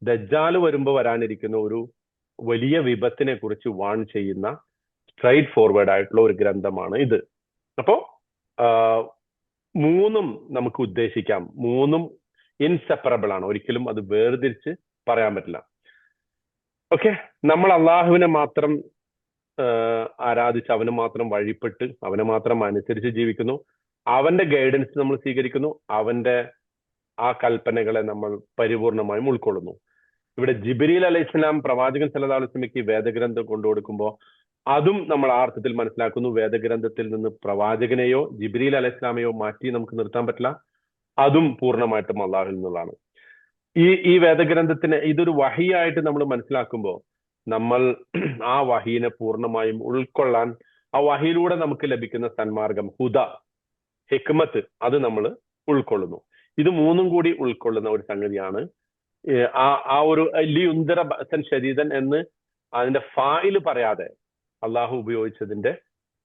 ദജ്ജാല് വരുമ്പോ വരാനിരിക്കുന്ന ഒരു വലിയ വിപത്തിനെ കുറിച്ച് വാൺ ചെയ്യുന്ന സ്ട്രൈറ്റ് ഫോർവേഡ് ആയിട്ടുള്ള ഒരു ഗ്രന്ഥമാണ് ഇത്. അപ്പോ മൂന്നും നമുക്ക് ഉദ്ദേശിക്കാം, മൂന്നും ഇൻസെപ്പറബിൾ ആണ്, ഒരിക്കലും അത് വേർതിരിച്ച് പറയാൻ പറ്റില്ല. ഓക്കെ, നമ്മൾ അള്ളാഹുവിനെ മാത്രം ആരാധിച്ച്, അവന് മാത്രം വഴിപ്പെട്ട്, അവനെ മാത്രം അനുസരിച്ച് ജീവിക്കുന്നു, അവന്റെ ഗൈഡൻസ് നമ്മൾ സ്വീകരിക്കുന്നു, അവന്റെ ആ കൽപ്പനകളെ നമ്മൾ പരിപൂർണമായും ഉൾക്കൊള്ളുന്നു. ഇവിടെ ജിബ്രീൽ അലൈഹിസ്സലാം പ്രവാചകൻ സല്ലല്ലാഹു അലൈഹി വസല്ലമയ്ക്ക് വേദഗ്രന്ഥം കൊണ്ടുകൊടുക്കുമ്പോൾ അതും നമ്മൾ ആ അർത്ഥത്തിൽ മനസ്സിലാക്കുന്നു. വേദഗ്രന്ഥത്തിൽ നിന്ന് പ്രവാചകനെയോ ജിബ്രീൽ അലൈഹിസ്സലാമെയോ മാറ്റി നമുക്ക് നിർത്താൻ പറ്റില്ല. അതും പൂർണ്ണമായിട്ടും അള്ളാഹുവിൽ നിന്നുള്ളതാണ്. ഈ വേദഗ്രന്ഥത്തിന് ഇതൊരു വഹിയായിട്ട് നമ്മൾ മനസ്സിലാക്കുമ്പോൾ നമ്മൾ ആ വഹീനെ പൂർണ്ണമായും ഉൾക്കൊള്ളാൻ, ആ വഹിയിലൂടെ നമുക്ക് ലഭിക്കുന്ന സന്മാർഗം, ഹുദ, ഹിക്മത്ത്, അത് നമ്മൾ ഉൾക്കൊള്ളുന്നു. ഇത് മൂന്നും കൂടി ഉൾക്കൊള്ളുന്ന ഒരു സംഗതിയാണ് ആ ഒരു ലിയുൻദിറ ബഅസൻ ശദീദൻ എന്ന് അതിന്റെ ഫായില് പറയാതെ അള്ളാഹു ഉപയോഗിച്ചതിന്റെ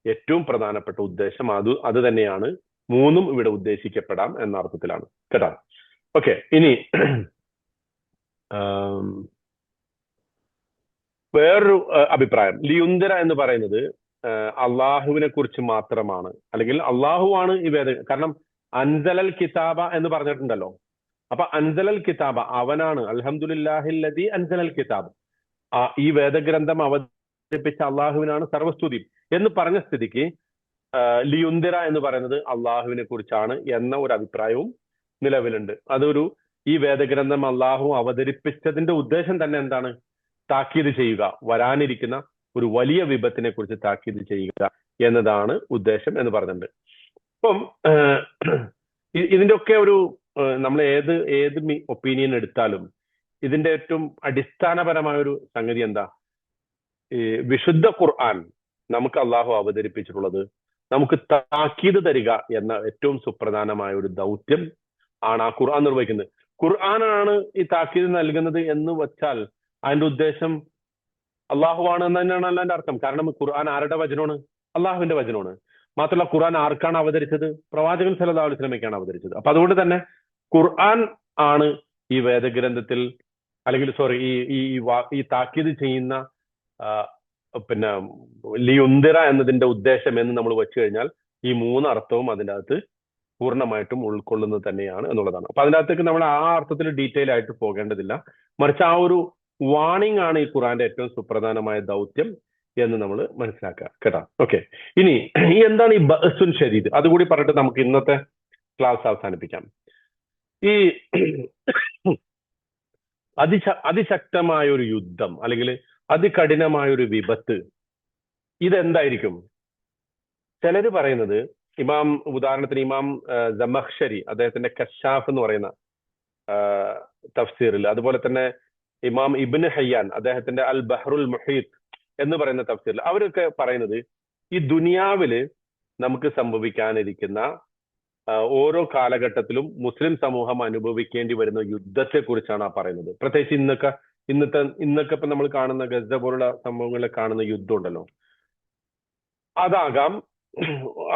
ഏറ്റവും പ്രധാനപ്പെട്ട ഉദ്ദേശം അത് തന്നെയാണ്. മൂന്നും ഇവിടെ ഉദ്ദേശിക്കപ്പെടാം എന്ന അർത്ഥത്തിലാണ് കേട്ടോ. ഓക്കെ, ഇനി വേറൊരു അഭിപ്രായം, ലിയുൻദിറ എന്ന് പറയുന്നത് അള്ളാഹുവിനെ കുറിച്ച് മാത്രമാണ്, അല്ലെങ്കിൽ അള്ളാഹു ആണ് ഈ കാരണം അൻസലൽ കിതാബ എന്ന് പറഞ്ഞിട്ടുണ്ടല്ലോ. അപ്പൊ അൻസലൽ കിതാബ, അവനാണ്, അൽഹംദുലില്ലാഹില്ലദീ അൻസലൽ കിതാബ്, ഈ വേദഗ്രന്ഥം അവതരിപ്പിച്ച അള്ളാഹുവിനാണ് സർവസ്തുതി എന്ന് പറഞ്ഞ സ്ഥിതിക്ക് ലിയുൻദിറ എന്ന് പറയുന്നത് അള്ളാഹുവിനെ കുറിച്ചാണ് എന്ന ഒരു അഭിപ്രായവും നിലവിലുണ്ട്. ഈ വേദഗ്രന്ഥം അള്ളാഹു അവതരിപ്പിച്ചതിന്റെ ഉദ്ദേശം തന്നെ എന്താണ്? താക്കീത് ചെയ്യുക, വരാനിരിക്കുന്ന ഒരു വലിയ വിപത്തിനെ കുറിച്ച് താക്കീത് ചെയ്യുക എന്നതാണ് ഉദ്ദേശം എന്ന് പറഞ്ഞിട്ടുണ്ട്. അപ്പം ഇതിന്റെ ഒക്കെ നമ്മൾ ഏത് ഒപ്പീനിയൻ എടുത്താലും ഇതിന്റെ ഏറ്റവും അടിസ്ഥാനപരമായ ഒരു സംഗതി എന്താ? ഈ വിശുദ്ധ ഖുർആൻ നമുക്ക് അള്ളാഹു അവതരിപ്പിച്ചിട്ടുള്ളത് നമുക്ക് താക്കീത് തരിക എന്ന ഏറ്റവും സുപ്രധാനമായ ഒരു ദൗത്യം ആണ് ആ ഖുർആൻ നിർവഹിക്കുന്നത്. ഖുർആനാണ് ഈ താക്കീത് നൽകുന്നത് എന്ന് വെച്ചാൽ അതിന്റെ ഉദ്ദേശം അള്ളാഹു ആണ് എന്ന് തന്നെയാണ് അതിന്റെ അർത്ഥം. കാരണം ഖുർആൻ ആരുടെ വചനമാണ്? അള്ളാഹുവിന്റെ വചനമാണ്. മാത്രമല്ല ഖുർആൻ ആർക്കാണ് അവതരിച്ചത്? പ്രവാചകൻ സല്ലല്ലാഹു അലൈഹി വസല്ലമയ്ക്കാണ് അവതരിച്ചത്. അപ്പൊ അതുകൊണ്ട് തന്നെ ഖുർആൻ ആണ് ഈ വേദഗ്രന്ഥത്തിൽ, അല്ലെങ്കിൽ സോറി ഈ താക്കീത് ചെയ്യുന്ന പിന്നെ ലിയുന്തിറ എന്നതിന്റെ ഉദ്ദേശം എന്ന് നമ്മൾ വെച്ചു കഴിഞ്ഞാൽ ഈ 3 അർത്ഥവും അതിൻ്റെ അകത്ത് പൂർണ്ണമായിട്ടും ഉൾക്കൊള്ളുന്നത് തന്നെയാണ് എന്നുള്ളതാണ്. അപ്പൊ അതിൻ്റെ അകത്തേക്ക് നമ്മൾ ആ അർത്ഥത്തിൽ ഡീറ്റെയിൽ ആയിട്ട് പോകേണ്ടതില്ല, മറിച്ച് ആ ഒരു വാണിംഗ് ആണ് ഈ ഖുറാന്റെ ഏറ്റവും സുപ്രധാനമായ ദൗത്യം എന്ന് നമ്മൾ മനസ്സിലാക്കുക കേട്ടോ. ഓക്കെ, ഇനി എന്താണ് ഈ ബഅസുൻ ഷദീദ് അതുകൂടി പറഞ്ഞിട്ട് നമുക്ക് ഇന്നത്തെ ക്ലാസ് അവസാനിപ്പിക്കാം. ഈ അതിശക്തമായ ഒരു യുദ്ധം അല്ലെങ്കിൽ അതികഠിനമായ ഒരു വിപത്ത് ഇതെന്തായിരിക്കും? ചിലര് പറയുന്നത് ഉദാഹരണത്തിന് ഇമാം ജമഖ്ശരി അദ്ദേഹത്തിന്റെ കശാഫ് എന്ന് പറയുന്ന തഫ്സീറിൽ, അതുപോലെ തന്നെ ഇമാം ഇബ്നു ഹയ്യാൻ അദ്ദേഹത്തിന്റെ അൽ ബഹ്റുൽ മുഹീത്ത് എന്ന് പറയുന്ന തഫ്സീറിൽ അവരൊക്കെ പറയുന്നത് ഈ ദുനിയാവില് നമുക്ക് സംഭവിക്കാനിരിക്കുന്ന ഓരോ കാലഘട്ടത്തിലും മുസ്ലിം സമൂഹം അനുഭവിക്കേണ്ടി വരുന്ന യുദ്ധത്തെ കുറിച്ചാണ് ആ പറയുന്നത്. പ്രത്യേകിച്ച് ഇന്നൊക്കെ ഇപ്പൊ നമ്മൾ കാണുന്ന ഗസ പോലുള്ള സംഭവങ്ങളിൽ കാണുന്ന യുദ്ധം ഉണ്ടല്ലോ, അതാകാം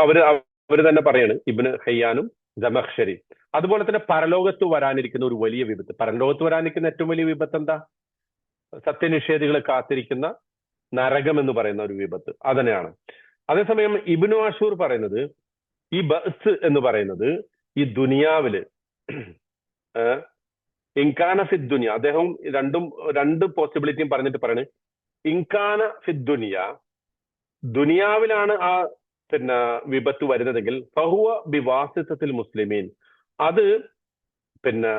അവര് തന്നെ പറയാണ്, ഇബ്നു ഹയ്യാനും ജമഖ്ശരി. അതുപോലെ തന്നെ പരലോകത്ത് വരാനിരിക്കുന്ന ഒരു വലിയ വിപത്ത്, പരലോകത്ത് വരാനിരിക്കുന്ന ഏറ്റവും വലിയ വിപത്ത് എന്താ? സത്യനിഷേധികളെ കാത്തിരിക്കുന്ന നരകം എന്ന് പറയുന്ന ഒരു വിപത്ത് അതന്നെയാണ്. അതേസമയം ഇബ്നു ആഷൂർ പറയുന്നത് ഈ ബഅസ് എന്ന് പറയുന്നത് ഈ ദുനിയാവില് ഇൻകാന ഫിദ് ദുനിയ, അദ്ദേഹം രണ്ട് പോസിബിലിറ്റിയും പറഞ്ഞിട്ട് പറയണേ, ഇൻകാന ഫിദ് ദുനിയ, ദുനിയാവിലാണ് ആ പിന്നെ വിപത്ത് വരുന്നതെങ്കിൽ ഫഹുവ ബിവാസിത്തത്തിൽ മുസ്ലിമീൻ, അത് പിന്നെ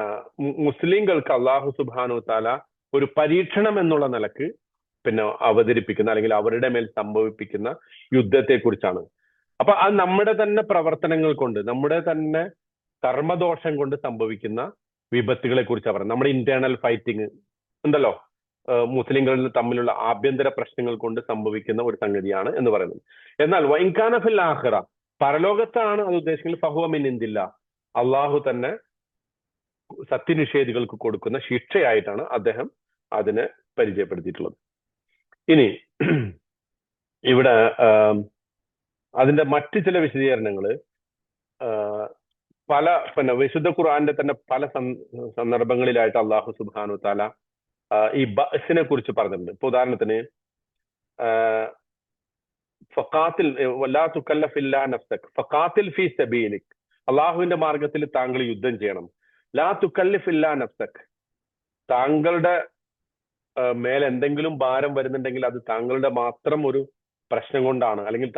മുസ്ലിങ്ങൾക്ക് അള്ളാഹു സുബ്ഹാനഹു തആല ഒരു പരീക്ഷണം എന്നുള്ള നിലക്ക് പിന്നെ അവതരിപ്പിക്കുന്ന അല്ലെങ്കിൽ അവരുടെ മേൽ സംഭവിപ്പിക്കുന്ന യുദ്ധത്തെ കുറിച്ചാണ്. അപ്പൊ അത് നമ്മുടെ തന്നെ പ്രവർത്തനങ്ങൾ കൊണ്ട്, നമ്മുടെ തന്നെ കർമ്മദോഷം കൊണ്ട് സംഭവിക്കുന്ന വിപത്തുകളെ കുറിച്ചാണ് പറയുന്നത്. നമ്മുടെ ഇന്റേണൽ ഫൈറ്റിങ് ഉണ്ടല്ലോ, മുസ്ലിങ്ങളിൽ തമ്മിലുള്ള ആഭ്യന്തര പ്രശ്നങ്ങൾ കൊണ്ട് സംഭവിക്കുന്ന ഒരു സംഗതിയാണ് എന്ന് പറയുന്നത്. എന്നാൽ വൈൻകാന ഫിൽ ആഖിറ, പരലോകത്താണ് അത് ഉദ്ദേശിക്കുന്നത്, ഫഹുവ മിൻ ഇൻദില്ലാ, അള്ളാഹു തന്നെ സത്യനിഷേധികൾക്ക് കൊടുക്കുന്ന ശിക്ഷയായിട്ടാണ് അദ്ദേഹം അതിനെ പരിചയപ്പെടുത്തിയിട്ടുള്ളത്. ഇനി ഇവിടെ അതിന്റെ മറ്റു ചില വിശദീകരണങ്ങൾ പിന്നെ വിശുദ്ധ ഖുർആന്റെ തന്നെ പല സന്ദർഭങ്ങളിലായിട്ട് അള്ളാഹു സുബ്ഹാനഹു തആല ഈ ബഅസിനെ കുറിച്ച് പറഞ്ഞിട്ടുണ്ട്. ഇപ്പൊ ഉദാഹരണത്തിന് ഫഖാത്തിൽ വലാ തുകല്ലഫ് ഇല്ലാ നഫ്സക് ഫഖാത്തിൽ ഫീ സബീലിക്, അള്ളാഹുവിന്റെ മാർഗത്തിൽ താങ്കൾ യുദ്ധം ചെയ്യണം. ലാ തുകല്ലിഫ് ഇല്ലാ നഫ്സക്, താങ്കളുടെ മേൽ എന്തെങ്കിലും ഭാരം വരുന്നുണ്ടെങ്കിൽ അത് താങ്കളുടെ മാത്രം ഒരു പ്രശ്നം കൊണ്ടാണ്, അല്ലെങ്കിൽ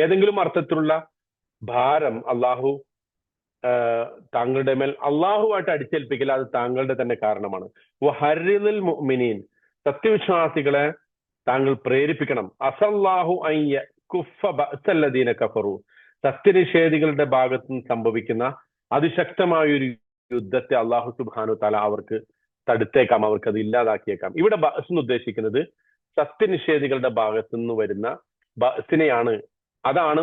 ഏതെങ്കിലും അർത്ഥത്തിലുള്ള ഭാരം അള്ളാഹു താങ്കളുടെ മേൽ അള്ളാഹുവായിട്ട് അടിച്ചേൽപ്പിക്കില്ല, അത് താങ്കളുടെ തന്നെ കാരണമാണ്. വഹർറിൽ മുഅ്മിനീൻ, സത്യവിശ്വാസികളെ താങ്കൾ പ്രേരിപ്പിക്കണം. അസല്ലാഹു അൻ യകുഫ ബഅസല്ലദീന കഫറു, സത്യനിഷേധികളുടെ ഭാഗത്തു നിന്ന് സംഭവിക്കുന്ന അതിശക്തമായ ഒരു യുദ്ധത്തെ അള്ളാഹു സുബ്ഹാനഹു തആല അവർക്ക് തടുത്തേക്കാം, അവർക്ക് അത് ഇല്ലാതാക്കിയേക്കാം. ഇവിടെ ബഅസ് എന്ന് ഉദ്ദേശിക്കുന്നത് സത്യനിഷേധികളുടെ ഭാഗത്തു നിന്ന് വരുന്ന ബഅസിനെയാണ്. അതാണ്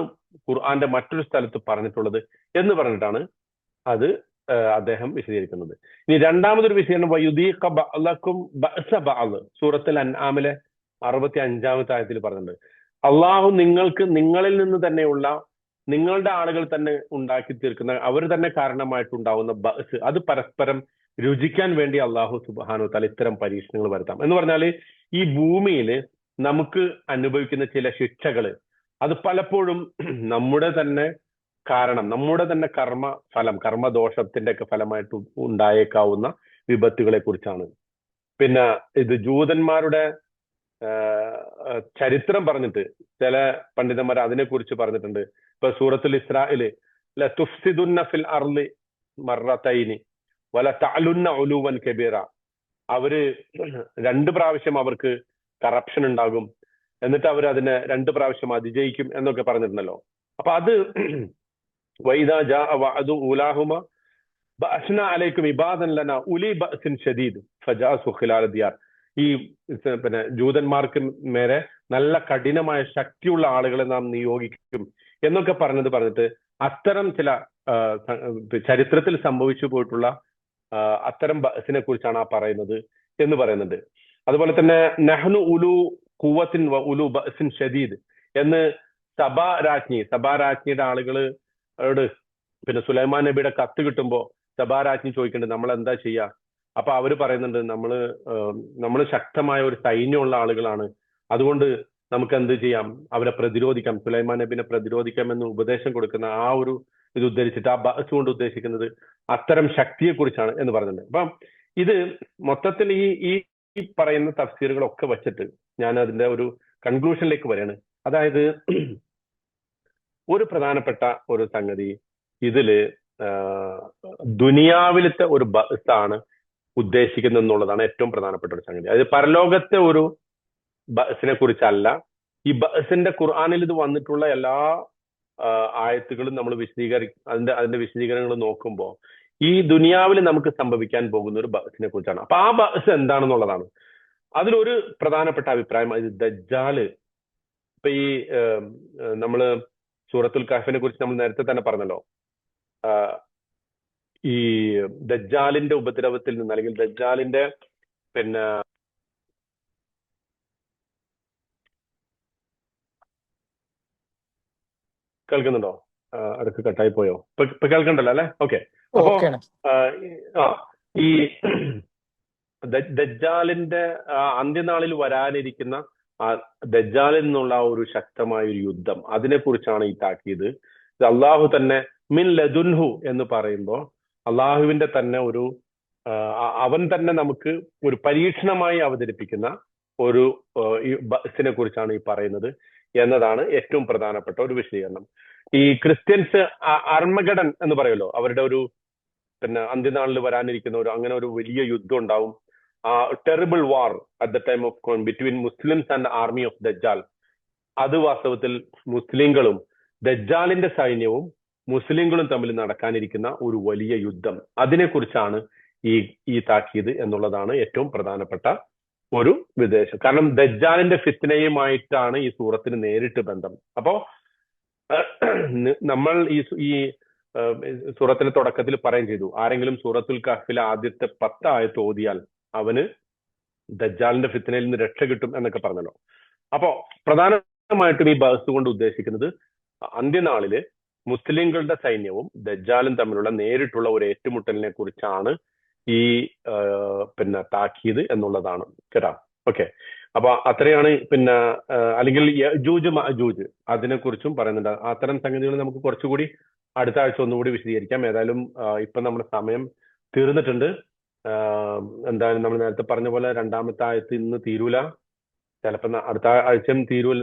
ഖുർആന്റെ മറ്റൊരു സ്ഥലത്ത് പറഞ്ഞിട്ടുള്ളത് എന്ന് പറഞ്ഞിട്ടാണ് അത് അദ്ദേഹം വിശദീകരിക്കുന്നത്. ഇനി രണ്ടാമതൊരു വിശദീകരണം വയുദീഖ ബഅലകും ബഅസ ബഅൽ, സൂറത്തുൽ അൻആമിലെ 65-ാമത്തെ ആയത്തിൽ പറഞ്ഞിട്ടുണ്ട്. അള്ളാഹു നിങ്ങളിൽ നിന്ന് തന്നെയുള്ള നിങ്ങളുടെ ആളുകൾ തന്നെ ഉണ്ടാക്കി തീർക്കുന്ന, അവർ തന്നെ കാരണമായിട്ടുണ്ടാവുന്ന ബഅസ്, അത് പരസ്പരം രുചിക്കാൻ വേണ്ടി അള്ളാഹു സുബ്ഹാനഹു തആല ഇത്തരം പരീക്ഷണങ്ങൾ വരുത്താം. എന്ന് പറഞ്ഞാൽ ഈ ഭൂമിയിൽ നമുക്ക് അനുഭവിക്കുന്ന ചില ശിക്ഷകള് അത് പലപ്പോഴും നമ്മുടെ തന്നെ നമ്മുടെ തന്നെ കർമ്മദോഷത്തിന്റെ ഒക്കെ ഫലമായിട്ട് ഉണ്ടായേക്കാവുന്ന വിപത്തുകളെ കുറിച്ചാണ്. പിന്നെ ഇത് ജൂതന്മാരുടെ ചരിത്രം പറഞ്ഞിട്ട് ചില പണ്ഡിതന്മാർ അതിനെക്കുറിച്ച് പറഞ്ഞിട്ടുണ്ട്. ഇപ്പൊ സൂറത്തുൽ ഇസ്രായില് ലതുഫ്സിദുന്ന ഫിൽ അർളി മർറതൈനി വല തഅലുന്ന ഉലുവൻ കബീറ, അവര് 2 പ്രാവശ്യം അവർക്ക് കറപ്ഷൻ ഉണ്ടാകും, എന്നിട്ട് അവർ അതിനെ 2 പ്രാവശ്യം അതിജയിക്കും എന്നൊക്കെ പറഞ്ഞിട്ടുണ്ടല്ലോ. അപ്പൊ അത് വൈദാ ജാഅ വഅദു ഉലാഹുമ ബഅസ്ന അലൈക്കും ഇബാദൻ ലനാ ഉലി ബഅസിൻ ഷദീദ് ഫജാസു ഖിലാല ദിയാർ, ഈ പിന്നെ ജൂതന്മാർക്ക് മേലെ നല്ല കഠിനമായ ശക്തിയുള്ള ആളുകളെ നാം നിയോഗിക്കും എന്നൊക്കെ പറഞ്ഞിട്ട് അത്തരം ചില ചരിത്രത്തിൽ സംഭവിച്ചു പോയിട്ടുള്ള അത്തരം ബഅസിനെ കുറിച്ചാണ് ആ പറയുന്നത് എന്ന് പറയുന്നുണ്ട്. അതുപോലെ തന്നെ നഹ്നു ഉലു ഖുവത്തിൻ വ ഉലു ബഅസിൻ ഷദീദ് എന്ന് സബാ രാജ്ഞിയുടെ ആളുകളോട് പിന്നെ സുലൈമാൻ നബിയുടെ കത്ത് കിട്ടുമ്പോൾ സബാ രാജ്ഞി ചോദിക്കേണ്ടത് നമ്മൾ എന്താ ചെയ്യാ, അപ്പൊ അവര് പറയുന്നുണ്ട് നമ്മൾ ശക്തമായ ഒരു സൈന്യമുള്ള ആളുകളാണ്, അതുകൊണ്ട് നമുക്ക് എന്ത് ചെയ്യാം, അവരെ പ്രതിരോധിക്കാം, സുലൈമാൻ നബിനെ പ്രതിരോധിക്കാം എന്ന് ഉപദേശം കൊടുക്കുന്ന ആ ഒരു ഇത് ഉദ്ധരിച്ചിട്ട് ആ ബഅസ് കൊണ്ട് ഉദ്ദേശിക്കുന്നത് അത്തരം ശക്തിയെ കുറിച്ചാണ് എന്ന് പറയുന്നുണ്ട്. അപ്പം ഇത് മൊത്തത്തിൽ ഈ പറയുന്ന തഫ്സീറുകളൊക്കെ വെച്ചിട്ട് ഞാൻ അതിന്റെ ഒരു കൺക്ലൂഷനിലേക്ക് വരികയാണ്. അതായത് ഒരു പ്രധാനപ്പെട്ട ഒരു സംഗതി ഇതില് ദുനിയാവിലത്തെ ഒരു ബഅസാണ് ഉദ്ദേശിക്കുന്നത് എന്നുള്ളതാണ് ഏറ്റവും പ്രധാനപ്പെട്ട ഒരു സംഗതി. അതായത് പരലോകത്തെ ഒരു ബഅസിനെ കുറിച്ചല്ല. ഈ ബഅസിന്റെ ഖുർആനിൽ ഇത് വന്നിട്ടുള്ള എല്ലാ ആയത്തുകളും നമ്മൾ അതിന്റെ വിശദീകരണങ്ങൾ നോക്കുമ്പോൾ ഈ ദുനിയാവിൽ നമുക്ക് സംഭവിക്കാൻ പോകുന്ന ഒരു ബഅസിനെ കുറിച്ചാണ്. അപ്പൊ ആ ബഅസ് എന്താണെന്നുള്ളതാണ്. അതിലൊരു പ്രധാനപ്പെട്ട അഭിപ്രായം ഇത് ദജ്ജാല്. ഇപ്പൊ ഈ നമ്മള് സൂറത്തുൽ കഹ്ഫിനെ കുറിച്ച് നമ്മൾ നേരത്തെ തന്നെ പറഞ്ഞല്ലോ. ഈ ദജ്ജാലിന്റെ ഉപദ്രവത്തിൽ നിന്ന്, അല്ലെങ്കിൽ ദജ്ജാലിന്റെ പിന്നെ കേൾക്കുന്നുണ്ടോ? അടുത്ത് കട്ടായി പോയോ? ഇപ്പൊ കേൾക്കണ്ടല്ലോ അല്ലെ? ഓക്കെ. അപ്പോ ഈ ദജ്ജാലിന്റെ അന്ത്യനാളിൽ വരാനിരിക്കുന്ന ആ ദജ്ജാലിൽ നിന്നുള്ള ഒരു ശക്തമായ ഒരു യുദ്ധം, അതിനെക്കുറിച്ചാണ് ഈ താക്കീത്. ഇത് അള്ളാഹു തന്നെ മിൻ ലദുൻഹു എന്ന് പറയുമ്പോൾ അള്ളാഹുവിന്റെ തന്നെ അവൻ തന്നെ നമുക്ക് ഒരു പരീക്ഷണമായി അവതരിപ്പിക്കുന്ന ഒരു ബഅസിനെ കുറിച്ചാണ് ഈ പറയുന്നത് എന്നതാണ് ഏറ്റവും പ്രധാനപ്പെട്ട ഒരു വിശദീകരണം. ഈ ക്രിസ്ത്യൻസ് അർമഗഡൻ എന്ന് പറയുമല്ലോ, അവരുടെ ഒരു പിന്നെ അന്ത്യനാളിൽ വരാനിരിക്കുന്ന അങ്ങനെ ഒരു വലിയ യുദ്ധം ഉണ്ടാവും. Terrible war at the time of between Muslims and army of Dajjal. അത് വാസ്തവത്തിൽ മുസ്ലിങ്ങളും ദജ്ജാലിന്റെ സൈന്യവും മുസ്ലിങ്ങളും തമ്മിൽ നടക്കാനിരിക്കുന്ന ഒരു വലിയ യുദ്ധം, അതിനെക്കുറിച്ചാണ് ഈ താക്കീത് എന്നുള്ളതാണ് ഏറ്റവും പ്രധാനപ്പെട്ട ഒരു വിദേശം. കാരണം ദജ്ജാലിന്റെ ഫിത്നയുമായിട്ടാണ് ഈ സൂറത്തിന് നേരിട്ട് ബന്ധം. അപ്പോ നമ്മൾ ഈ സൂറത്തിന്റെ തുടക്കത്തിൽ പറയുകയും ചെയ്തു, ആരെങ്കിലും സൂറത്തുൽ കഹ്ഫിലെ ആദ്യത്തെ 10 ആയത്ത് ഓതിയാൽ അവന് ദജ്ജാലിന്റെ ഫിത്നയിൽ നിന്ന് രക്ഷ കിട്ടും എന്നൊക്കെ പറഞ്ഞല്ലോ. അപ്പോ പ്രധാനമായിട്ടും ഈ ബഅസ് കൊണ്ട് ഉദ്ദേശിക്കുന്നത് അന്ത്യനാളില് മുസ്ലിങ്ങളുടെ സൈന്യവും ദജ്ജാലും തമ്മിലുള്ള നേരിട്ടുള്ള ഒരു ഏറ്റുമുട്ടലിനെ കുറിച്ചാണ് ഈ പിന്നെ താക്കീത് എന്നുള്ളതാണ് കേട്ടോ. ഓക്കെ. അപ്പൊ അത്രയാണ്. പിന്നെ അല്ലെങ്കിൽ യജൂജ് മഅജൂജ് അതിനെക്കുറിച്ചും പറയുന്നുണ്ട്. അത്തരം സംഗതികൾ നമുക്ക് കുറച്ചുകൂടി അടുത്ത ആഴ്ച ഒന്നുകൂടി വിശദീകരിക്കാം. ഏതായാലും ഇപ്പൊ നമ്മുടെ സമയം തീർന്നിട്ടുണ്ട്. എന്തായാലും നമ്മൾ നേരത്തെ പറഞ്ഞ പോലെ രണ്ടാമത്തെ ആയത്ത് ഇന്ന് തീരൂല, ചിലപ്പോൾ അടുത്ത ആഴ്ചയും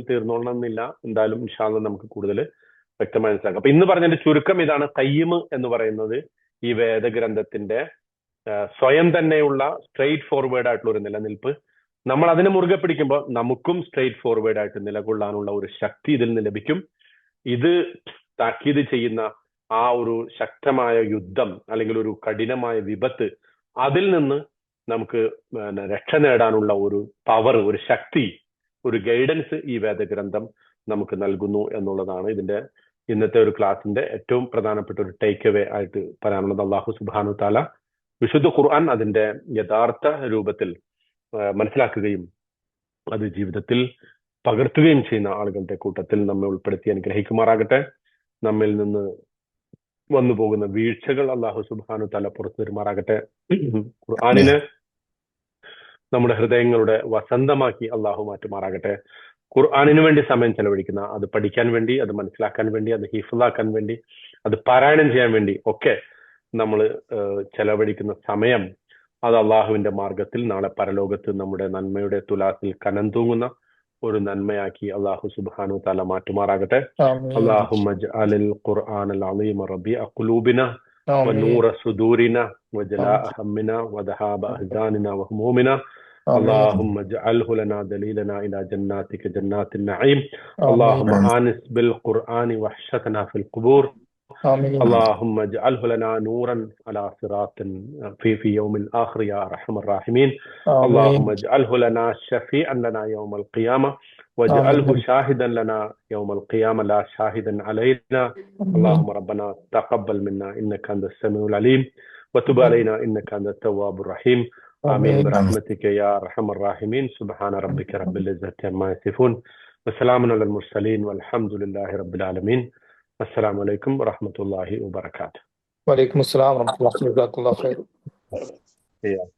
തീർന്നോളണമെന്നില്ല. എന്തായാലും ഇൻഷാ അല്ലാഹ് നമുക്ക് കൂടുതൽ വ്യക്തമായി മനസ്സിലാക്കാം. അപ്പൊ ഇന്ന് പറഞ്ഞതിന്റെ ചുരുക്കം ഇതാണ്. ഖയ്യിം എന്ന് പറയുന്നത് ഈ വേദഗ്രന്ഥത്തിന്റെ സ്വയം തന്നെയുള്ള സ്ട്രെയിറ്റ് ഫോർവേഡ് ആയിട്ടുള്ള ഒരു നിലനിൽപ്പ്. നമ്മൾ അതിനെ മുറുകെ പിടിക്കുമ്പോൾ നമുക്കും സ്ട്രെയിറ്റ് ഫോർവേഡ് ആയിട്ട് നിലകൊള്ളാനുള്ള ഒരു ശക്തി ഇതിൽ നിന്ന് ലഭിക്കും. ഇത് താക്കീത് ചെയ്യുന്ന ആ ഒരു ശക്തമായ യുദ്ധം അല്ലെങ്കിൽ ഒരു കഠിനമായ വിപത്ത്, അതിൽ നിന്ന് നമുക്ക് രക്ഷ നേടാനുള്ള ഒരു പവർ, ഒരു ശക്തി, ഒരു ഗൈഡൻസ് ഈ വേദഗ്രന്ഥം നമുക്ക് നൽകുന്നു എന്നുള്ളതാണ് ഇതിന്റെ ഇന്നത്തെ ഒരു ക്ലാസിന്റെ ഏറ്റവും പ്രധാനപ്പെട്ട ഒരു ടേക്ക് അവേ ആയിട്ട് പറയാനുള്ളത്. അല്ലാഹു സുബ്ഹാനഹു തആല വിശുദ്ധ ഖുർആൻ അതിന്റെ യഥാർത്ഥ രൂപത്തിൽ മനസ്സിലാക്കുകയും അത് ജീവിതത്തിൽ പകർത്തുകയും ചെയ്യുന്ന ആളുകളുടെ കൂട്ടത്തിൽ നമ്മെ ഉൾപ്പെടുത്തി അനുഗ്രഹിക്കുമാറാകട്ടെ. നമ്മിൽ നിന്ന് വന്നു പോകുന്ന വീഴ്ചകൾ അല്ലാഹു സുബ്ഹാനഹു തആല പുറത്തു തരുമാറാകട്ടെ. ഖുർആനിനെ നമ്മുടെ ഹൃദയങ്ങളുടെ വസന്തമാക്കി അല്ലാഹു മാറ്റുമാറാകട്ടെ. ഖുർആനിന് വേണ്ടി സമയം ചെലവഴിക്കുന്ന, അത് പഠിക്കാൻ വേണ്ടി, അത് മനസ്സിലാക്കാൻ വേണ്ടി, അത് ഹിഫ്ളാക്കാൻ വേണ്ടി, അത് പാരായണം ചെയ്യാൻ വേണ്ടി ഒക്കെ നമ്മൾ ചെലവഴിക്കുന്ന സമയം, അത് അള്ളാഹുവിന്റെ മാർഗത്തിൽ നാളെ പരലോകത്ത് നമ്മുടെ നന്മയുടെ തുലാസിൽ കനം തൂങ്ങുന്ന ഒരു നന്മയാക്കി അല്ലാഹു സുബ്ഹാനഹു തആല മാറ്റുമാറാകട്ടെ. അല്ലാഹുമ്മ ജഅലിൽ ഖുർആനൽ അളീമ റബീഅ ഖുലൂബിന വനൂറ സുദൂരിന വജലാഅ ഹമ്മിന വദഹാബ അഹ്സാനിന വഹുമൂമിന. اللهم اجعله لنا دليلنا إلى جناتك جنات النعيم. اللهم آنس بالقرآن وحشتنا في القبور. اللهم اجعله لنا نورا على صراط في يوم الآخر يا أرحم الراحمين. اللهم اجعله لنا شفيعا لنا يوم القيامة، واجعله شاهدا لنا يوم القيامة لا شاهدا علينا. اللهم ربنا تقبل منا إنك أنت السميع العليم وتب علينا إنك أنت التواب الرحيم. آمين برحمتك يا أرحم الراحمين. سبحان ربك رب العزة عما يصفون وسلام على المرسلين والحمد لله رب العالمين. السلام عليكم ورحمة الله وبركاته. وعليكم السلام ورحمة الله وبركاته. ചെയ്യാം